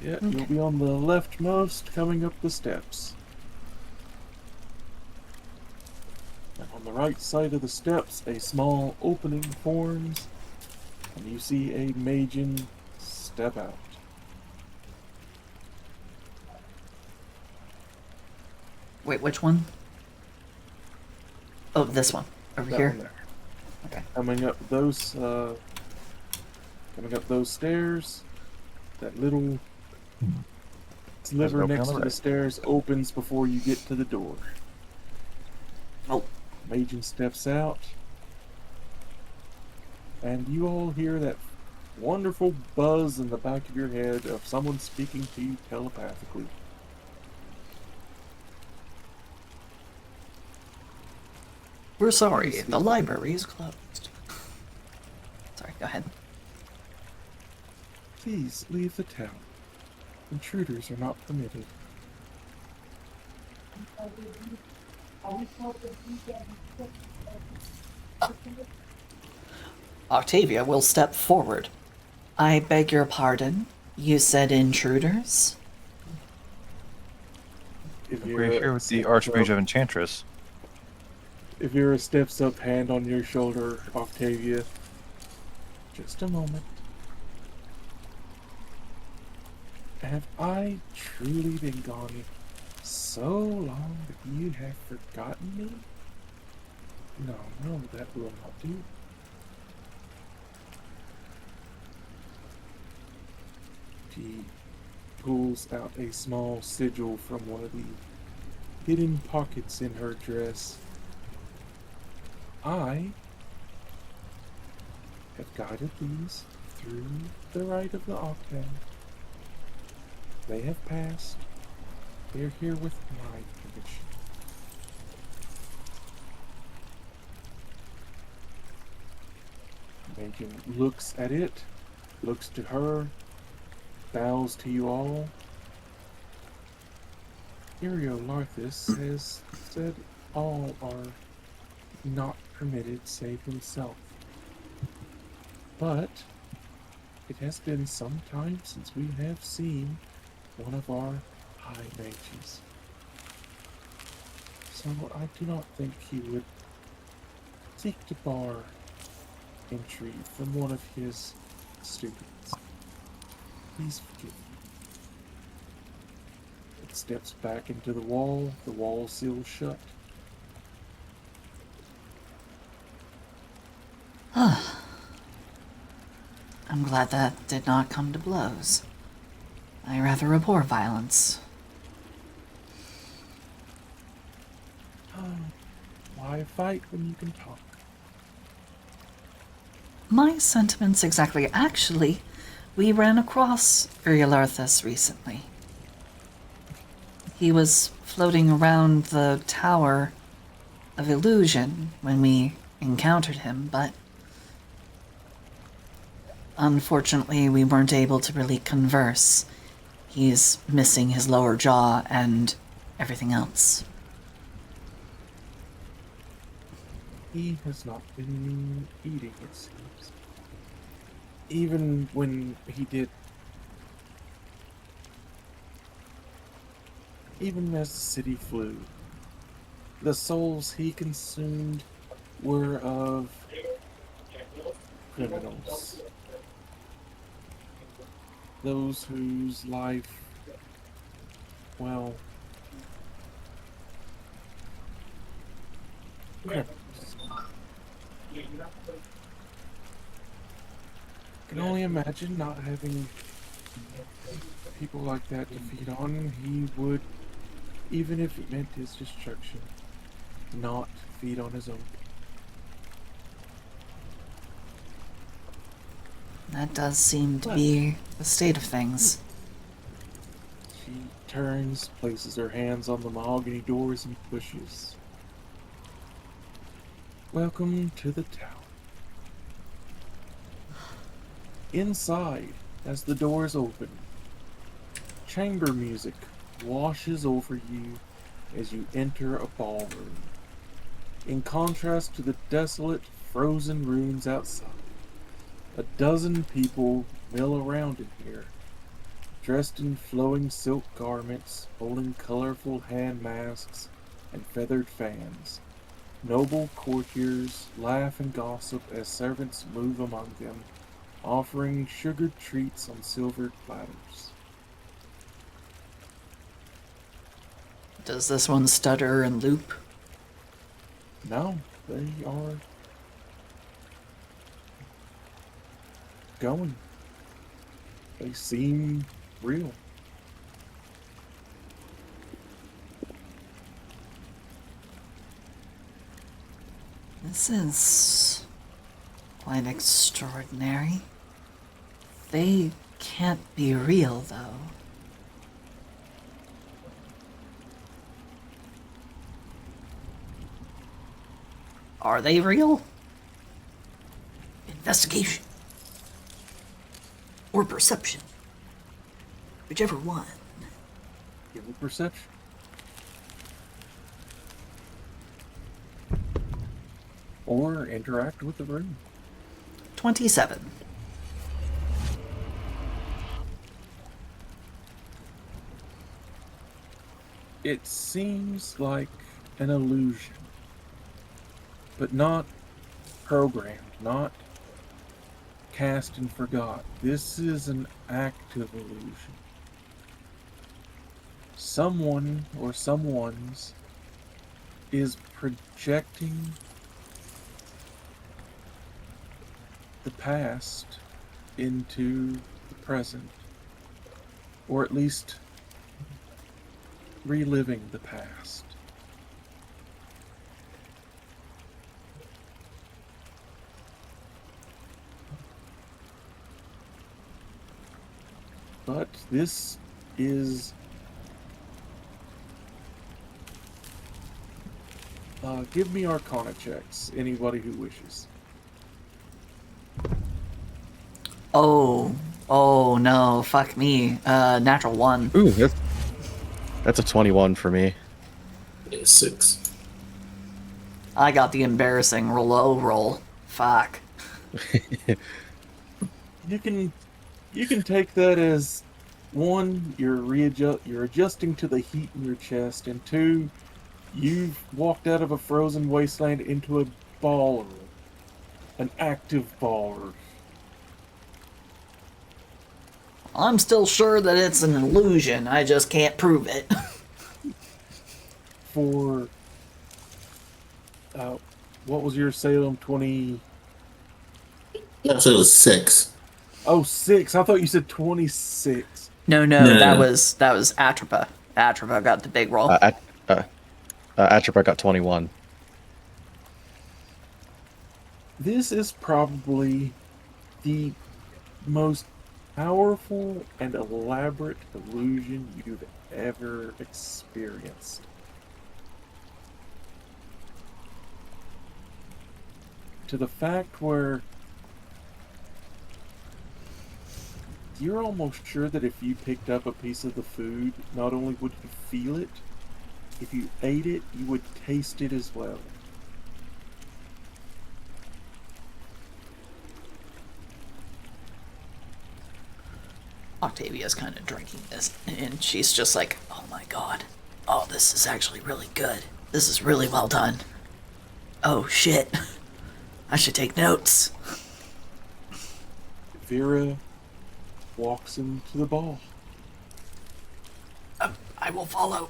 Yeah, you'll be on the leftmost coming up the steps. And on the right side of the steps, a small opening forms, and you see a Magian step out. Wait, which one? Oh, this one. Over That here? one there. Okay. Coming up those stairs, that little sliver open on next the to the right. stairs opens before you get to the door. Oh, Magian steps out, and you all hear that wonderful buzz in the back of your head of someone speaking to you telepathically. we're sorry. Please The leave. library is closed. Sorry, go ahead. Please leave the town. Intruders are not permitted. Octavia will step forward. I beg your pardon. You said intruders? If We're here with the steps Archmage up- of Enchantress. If you're a steps up, hand on your shoulder, Octavia. Just a moment. Have I truly been gone so long that you have forgotten me? No, that will not do. She pulls out a small sigil from one of the hidden pockets in her dress. I have guided these through the rite of the Octave. They have passed. They're here with my permission. Megan looks at it, looks to her, bows to you all. Larthus has said all are not permitted save himself. But it has been some time since we have seen one of our high mages. So I do not think he would seek to bar entry from one of his students. Please forgive me. It steps back into the wall seals shut. I'm glad that did not come to blows. I rather abhor violence. Why fight when you can talk? My sentiments exactly. Actually, we ran across Urilarthus recently. He was floating around the Tower of Illusion when we encountered him, but unfortunately we weren't able to really converse. He's missing his lower jaw and everything else. He has not been eating, it seems. Even when he did. Even as the city flew, the souls he consumed were of criminals. Those whose life, well, criminals. I can only imagine not having people like that to feed on. He would, even if it meant his destruction, not feed on his own. That does seem to be the state of things. She turns, places her hands on the mahogany doors, and pushes. Welcome to the tower. Inside, as the doors open, chamber music washes over you as you enter a ballroom. In contrast to the desolate, frozen ruins outside, a dozen people mill around in here, dressed in flowing silk garments, holding colorful hand masks and feathered fans. Noble courtiers laugh and gossip as servants move among them, offering sugared treats on silvered platters. Does this one stutter and loop? No, they are going. They seem real. This is quite extraordinary. They can't be real, though. Are they real? Investigation. Or perception. Whichever one. Give a perception. Or interact with the room. 27. It seems like an illusion, but not programmed, not cast and forgot. This is an active illusion. Someone or someone's is projecting the past into the present, or at least reliving the past. But this is give me Arcana checks, anybody who wishes. Oh no, fuck me. Natural 1. Ooh, that's a 21 for me. Yeah, 6. I got the embarrassing low roll. Fuck. You can take that as, one, you're adjusting to the heat in your chest, and two, you've walked out of a frozen wasteland into a ballroom, an active ballroom. I'm still sure that it's an illusion. I just can't prove it. For what was your Salem 20? So it was 6. Oh, 6. I thought you said 26. No, No. that was Atropa. Atropa got the big roll. Atropa got 21. This is probably the most powerful and elaborate illusion you've ever experienced. To the fact where you're almost sure that if you picked up a piece of the food, not only would you feel it, if you ate it, you would taste it as well. Octavia's kind of drinking this, and she's just like, oh my god. Oh, this is actually really good. This is really well done. Oh shit. I should take notes. Vera walks into the ball. I will follow.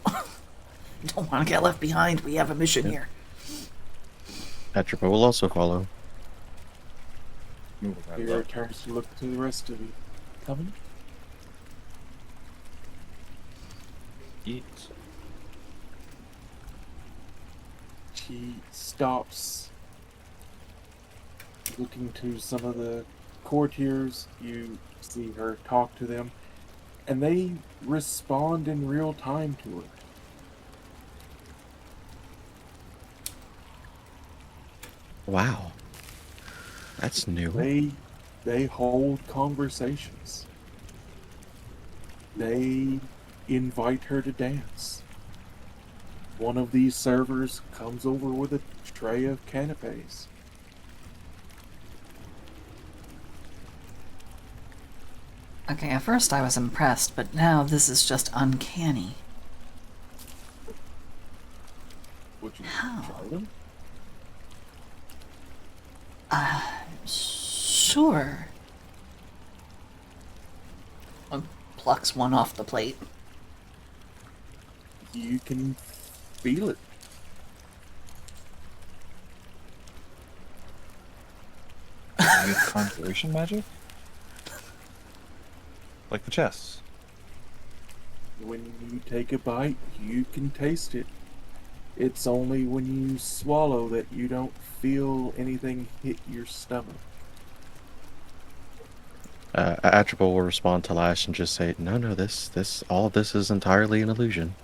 Don't want to get left behind. We have a mission here. Atropa will also follow. Move around Vera up. turns to look to the rest of you. Coming? Eat. She stops, looking to some of the courtiers. You see her talk to them, and they respond in real time to her. Wow. That's new. They hold conversations. They invite her to dance. One of these servers comes over with a tray of canapes. Okay, at first I was impressed, but now this is just uncanny. Would you How? try them? Sure. Plucks one off the plate. You can feel it. Use conjuration magic? Like the chests. When you take a bite, you can taste it. It's only when you swallow that you don't feel anything hit your stomach. Atropal will respond to Lash and just say, "No, no, all of this is entirely an illusion."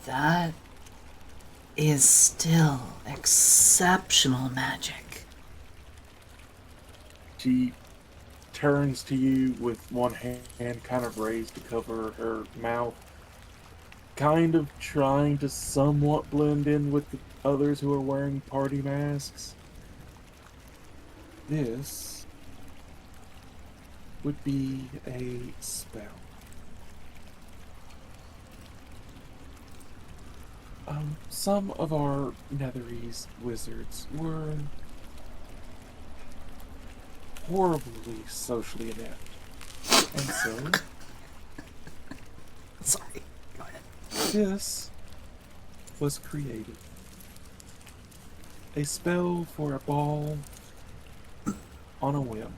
That is still exceptional magic. She turns to you with one hand kind of raised to cover her mouth, kind of trying to somewhat blend in with the others who are wearing party masks. This would be a spell. Some of our Netherese wizards were horribly socially inept. And so, Sorry. Go ahead. this was created. A spell for a ball on a whim.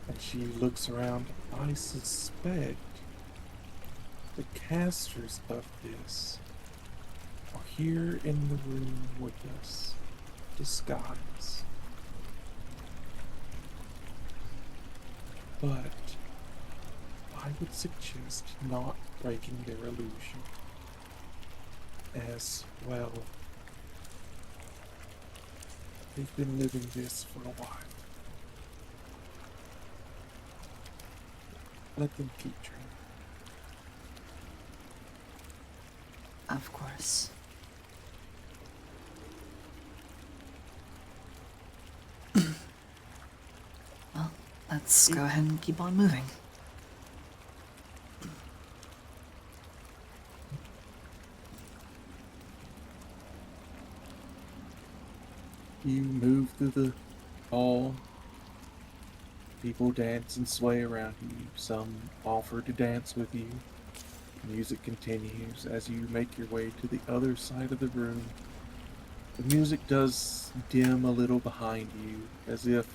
And she looks around. I suspect the casters of this are here in the room with us, disguised. But I would suggest not breaking their illusion. As well, they've been living this for a while. Let them keep dreaming. Of course. Well, let's go ahead and keep on moving. You move through the hall. People dance and sway around you. Some offer to dance with you. Music continues as you make your way to the other side of the room. The music does dim a little behind you, as if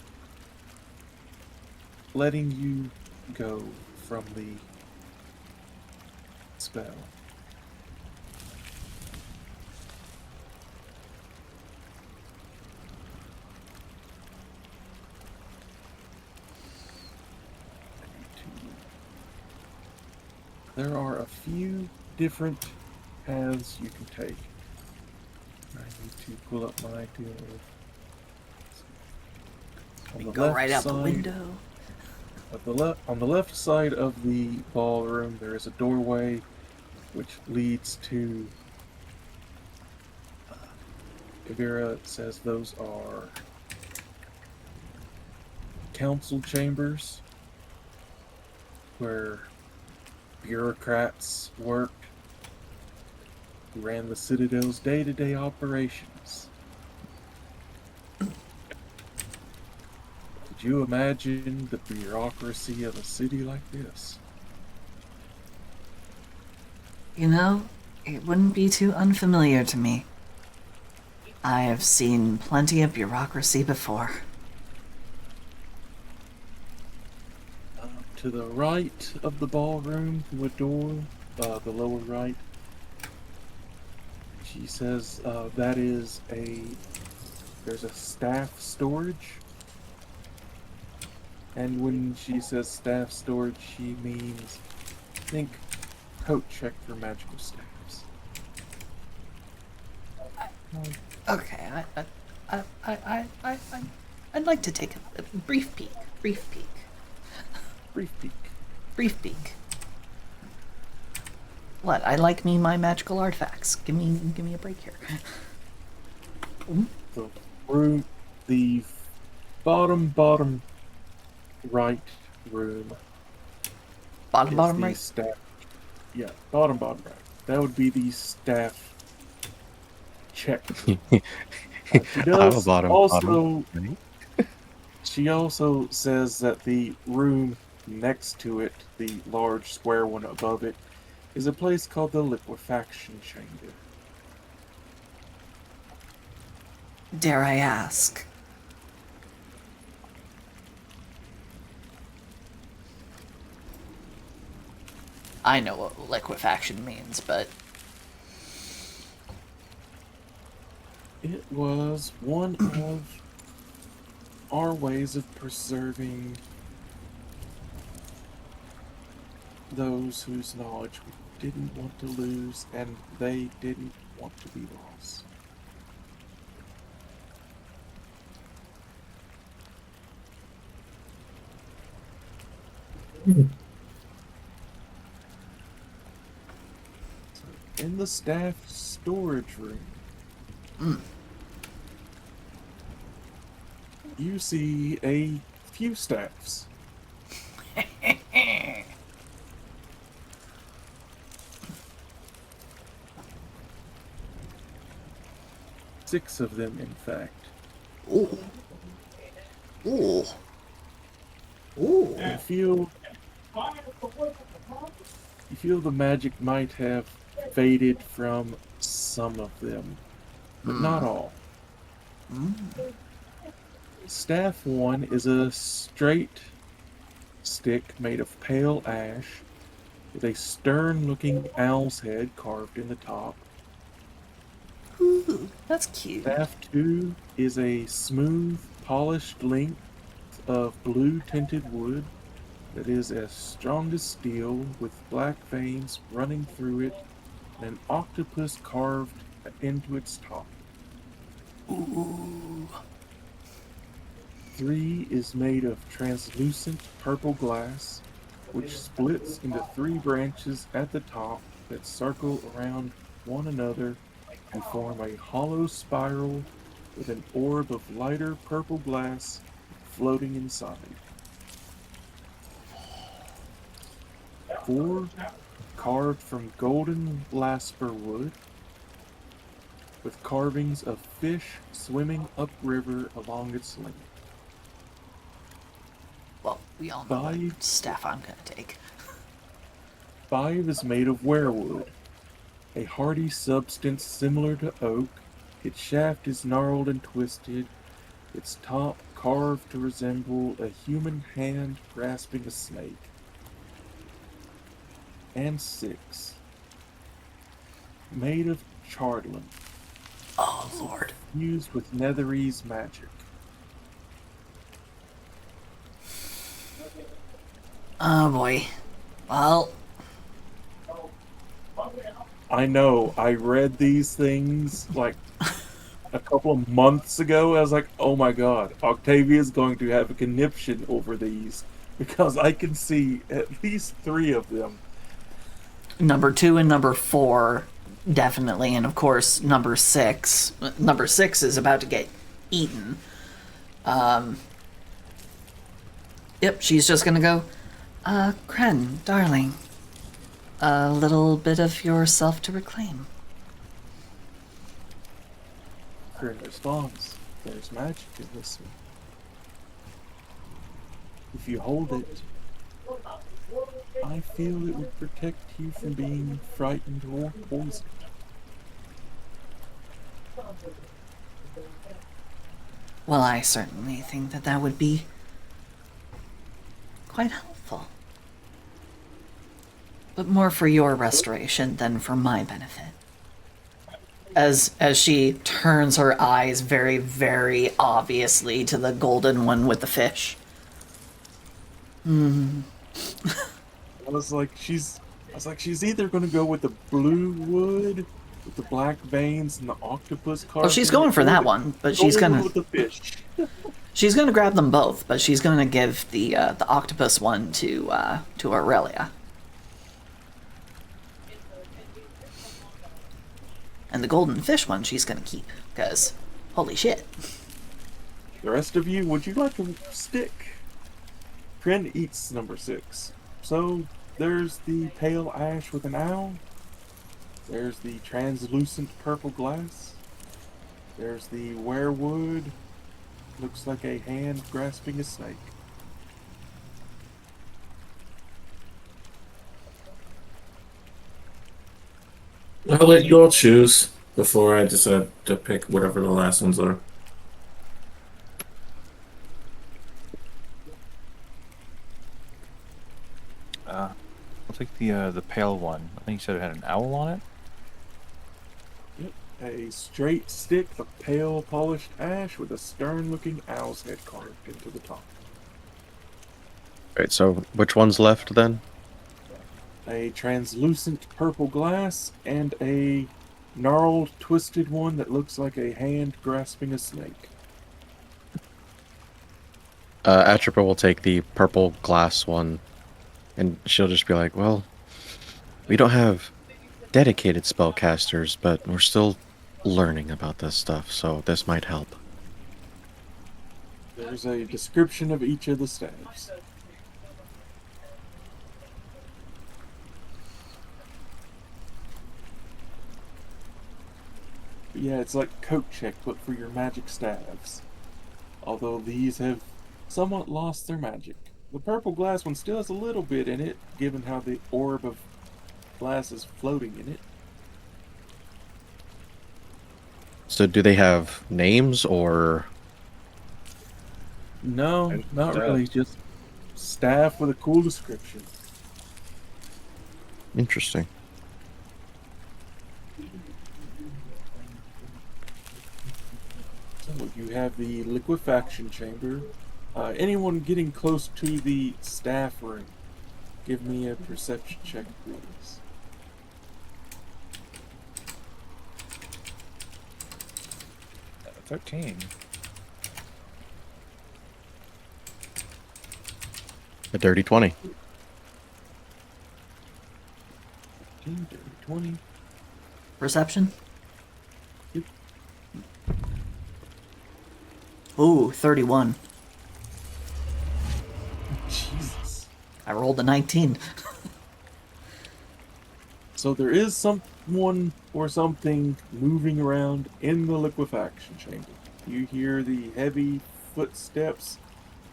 letting you go from the spell. There are a few different paths you can take. I need to pull up my deal of. We go right out the window. On the left side of the ballroom, there is a doorway which leads to. Kavira says those are council chambers where bureaucrats worked who ran the Citadel's day-to-day operations. Could you imagine the bureaucracy of a city like this? You know, it wouldn't be too unfamiliar to me. I have seen plenty of bureaucracy before. To the right of the ballroom, through a door, the lower right, she says there's a staff storage. And when she says staff storage, she means, think, coat check for magical staffs. Okay, I'd like to take a brief peek. Brief peek. Brief peek. What? I like me my magical artifacts. Give me a break here. The room, the bottom right room. Bottom is the right. Staff. Yeah, bottom right. That would be the staff check. She I'm a does bottom. also. Right? She also says that the room next to it, the large square one above it, is a place called the liquefaction chamber. Dare I ask? I know what liquefaction means, but It was one of our ways of preserving those whose knowledge we didn't want to lose and they didn't want to be lost. In the staff storage room, you see a few staffs. Six of them, in fact. ooh, ooh, ooh. You feel the magic might have faded from some of them, but not all. Staff 1 is a straight stick made of pale ash with a stern-looking owl's head carved in the top. Ooh, that's cute. Staff 2 is a smooth, polished length of blue-tinted wood that is as strong as steel with black veins running through it and an octopus carved into its top. Ooh. 3 is made of translucent purple glass, which splits into 3 branches at the top that circle around one another and form a hollow spiral with an orb of lighter purple glass floating inside. 4, carved from golden lasper wood, with carvings of fish swimming upriver along its length. Well, we all know what Five. staff I'm gonna take. 5 is made of werewood, a hardy substance similar to oak. Its shaft is gnarled and twisted, its top carved to resemble a human hand grasping a snake. And 6, made of chardlin, Oh lord. used with Netherese magic. Oh boy. Well, I know, I read these things like a couple of months ago. I was like, oh my god, Octavia's going to have a conniption over these because I can see at least 3 of them. number 2 and number 4 definitely, and of course number 6. Number 6 is about to get eaten. Yep, she's just gonna go, Kren, darling, a little bit of yourself to reclaim. Kern responds, there's magic in this one. If you hold it, I feel it would protect you from being frightened or poisoned. Well, I certainly think that that would be quite helpful. But more for your restoration than for my benefit. As she turns her eyes very, very obviously to the golden one with the fish. I was like, she's either going to go with the blue wood with the black veins and the octopus carved. Oh, she's going for that one, but she's gonna with the fish. she's gonna grab them both, but she's gonna give the octopus one to Aurelia. And the golden fish one she's gonna keep, because holy shit. The rest of you, would you like a stick? Kren eats number 6. So there's the pale ash with an owl. There's the translucent purple glass. There's the werewood. Looks like a hand grasping a snake. I'll let you all choose before I decide to pick whatever the last ones are. I'll take the pale one. I think you said it had an owl on it. Yep. A straight stick of pale polished ash with a stern-looking owl's head carved into the top. Right, so which one's left then? A translucent purple glass and a gnarled, twisted one that looks like a hand grasping a snake. Atropa will take the purple glass one, and she'll just be like, well, we don't have dedicated spellcasters, but we're still learning about this stuff, so this might help. There's a description of each of the staves. But yeah, it's like coat check, but for your magic staves. Although these have somewhat lost their magic. The purple glass one still has a little bit in it, given how the orb of glass is floating in it. So do they have names, or... No, And not staff. really. Just staff with a cool description. Interesting. So you have the liquefaction chamber. Anyone getting close to the staff room, give me a perception check, please. Uh, 13. A dirty 20. 15, 30, 20. Perception? Yep. Ooh, 31. Jesus. I rolled a 19. So there is someone or something moving around in the liquefaction chamber. You hear the heavy footsteps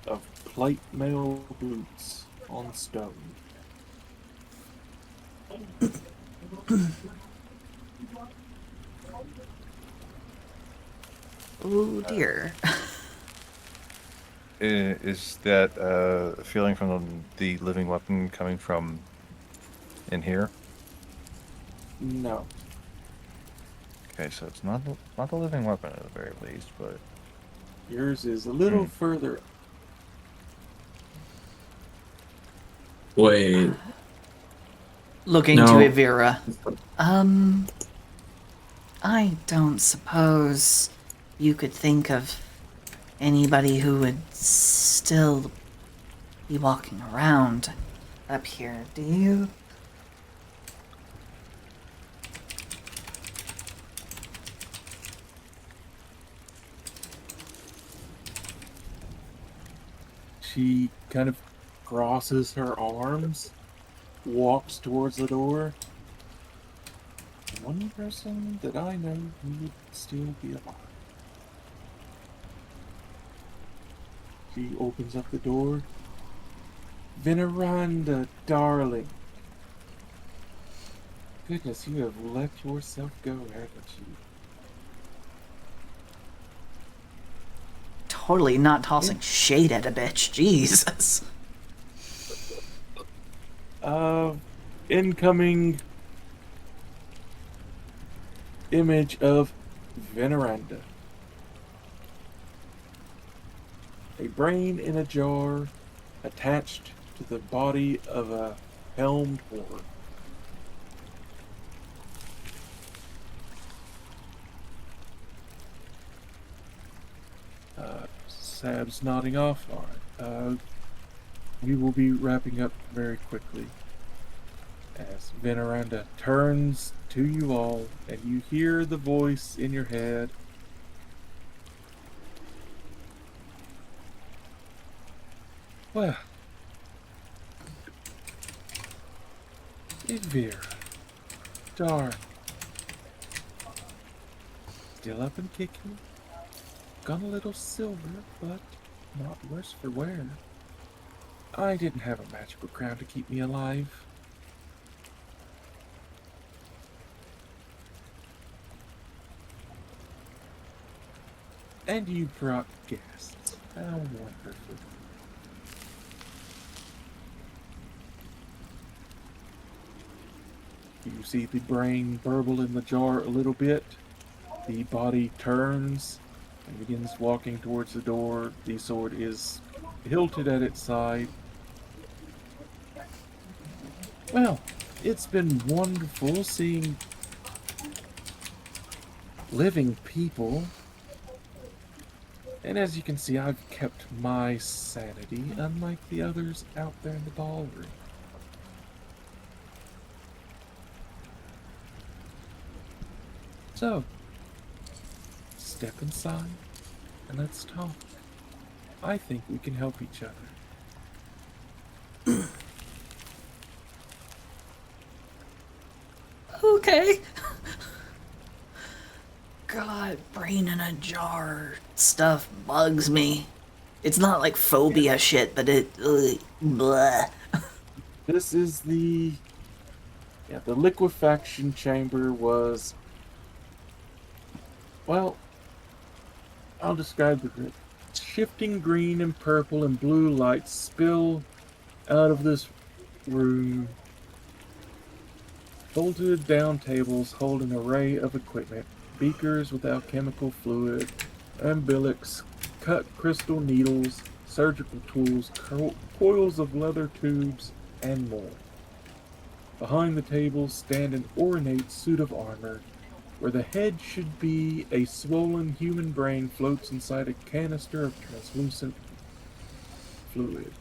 of plate mail boots on stone. Oh dear. Is that feeling from the living weapon coming from in here? No. Okay, so it's not the living weapon at the very least, but Yours is a little further. Wait, Looking No. to Evira. I don't suppose you could think of anybody who would still be walking around up here, do you? She kind of crosses her arms, walks towards the door. One person that I know who would still be alive. She opens up the door. Veneranda, darling. Goodness, you have let yourself go, haven't you? Totally not tossing shade at a bitch. Jesus. Incoming image of Veneranda. A brain in a jar attached to the body of a helmed horror. Sab's nodding off. Alright. We will be wrapping up very quickly. As Veneranda turns to you all, and you hear the voice in your head. Well, Evira, darling, Still up and kicking. Gone a little silver, but not worse for wear. I didn't have a magical crown to keep me alive. And you brought guests. How wonderful. You see the brain burble in the jar a little bit. The body turns and begins walking towards the door. The sword is hilted at its side. Well, it's been wonderful seeing living people. And as you can see, I've kept my sanity, unlike the others out there in the ballroom. So, step inside and let's talk. I think we can help each other. Okay. God, brain in a jar stuff bugs me. It's not like phobia shit, but it. Blah. This is the liquefaction chamber was, well, I'll describe the grid. Shifting green and purple and blue lights spill out of this room. Folded down tables hold an array of equipment. Beakers with alchemical fluid, umbilicals, cut crystal needles, surgical tools, coils of leather tubes, and more. Behind the tables stand an ornate suit of armor. Where the head should be, a swollen human brain floats inside a canister of translucent fluid.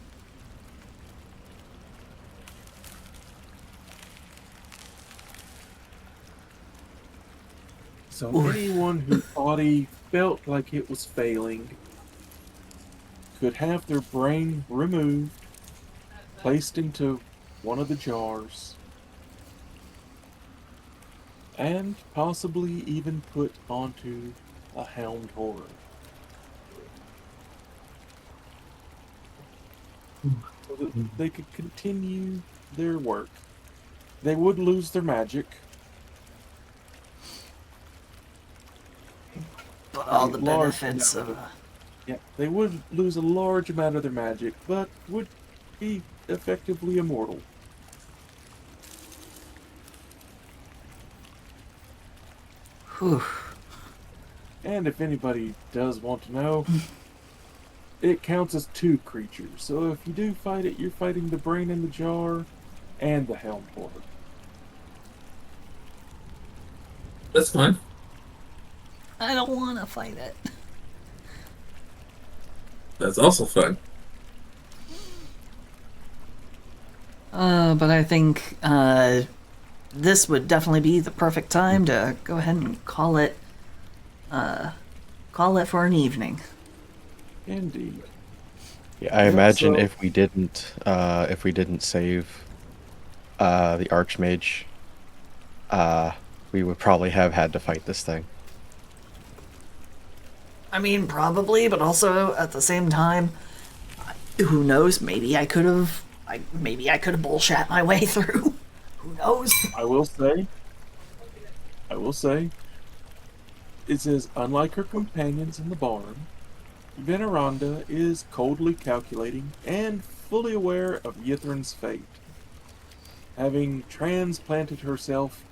So anyone who thought he felt like it was failing could have their brain removed, placed into one of the jars, and possibly even put onto a helmed horror. So that they could continue their work. They would lose their magic. But all the Large benefits amount of. Yeah, they would lose a large amount of their magic, but would be effectively immortal. Whew. And if anybody does want to know, it counts as 2 creatures. So if you do fight it, you're fighting the brain in the jar and the helm horror. That's fine. I don't want to fight it. That's also fun. But I think this would definitely be the perfect time to go ahead and call it for an evening. Indeed. Yeah, I Yeah, imagine so- if we didn't save the Archmage, we would probably have had to fight this thing. I mean, probably, but also at the same time, who knows? Maybe I could have bullshat my way through. Who knows? I will say, it says, unlike her companions in the barn, Veneranda is coldly calculating and fully aware of Yithrin's fate, having transplanted herself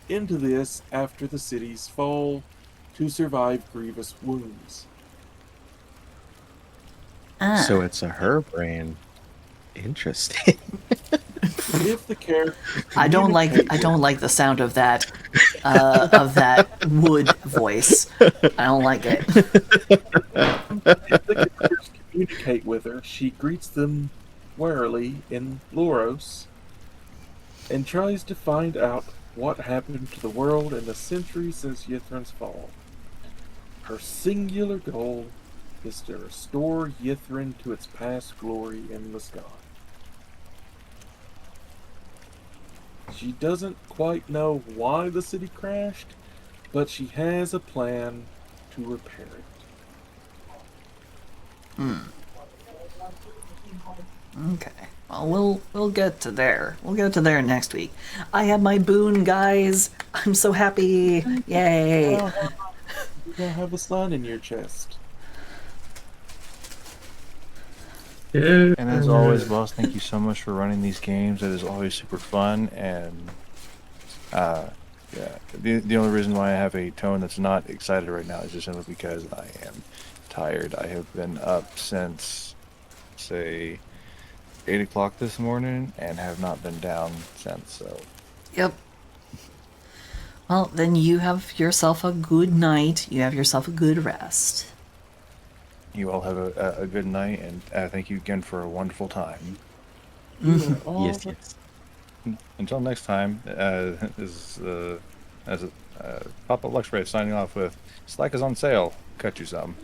into this after the city's fall to survive grievous wounds. Ah, So it's a her brain. Interesting. If the character I don't like the sound of that wood voice. I don't like it. If the characters communicate with her, she greets them warily in Loros and tries to find out what happened to the world in the centuries since Yithrin's fall. Her singular goal is to restore Yithrin to its past glory in the sky. She doesn't quite know why the city crashed, but she has a plan to repair it. Okay. Well, we'll get to there. We'll get to there next week. I have my boon, guys. I'm so happy. Yay. You don't have a slot in your chest. Yeah. And as always, boss, thank you so much for running these games. It is always super fun, and yeah, the only reason why I have a tone that's not excited right now is just simply because I am tired. I have been up since, say, 8 o'clock this morning and have not been down since. So Yep. Well, then you have yourself a good night. You have yourself a good rest. you all have a good night, and thank you again for a wonderful time. Yes, yes. Until next time, this is Papa Luxray signing off with Slack is on sale. Cut you some.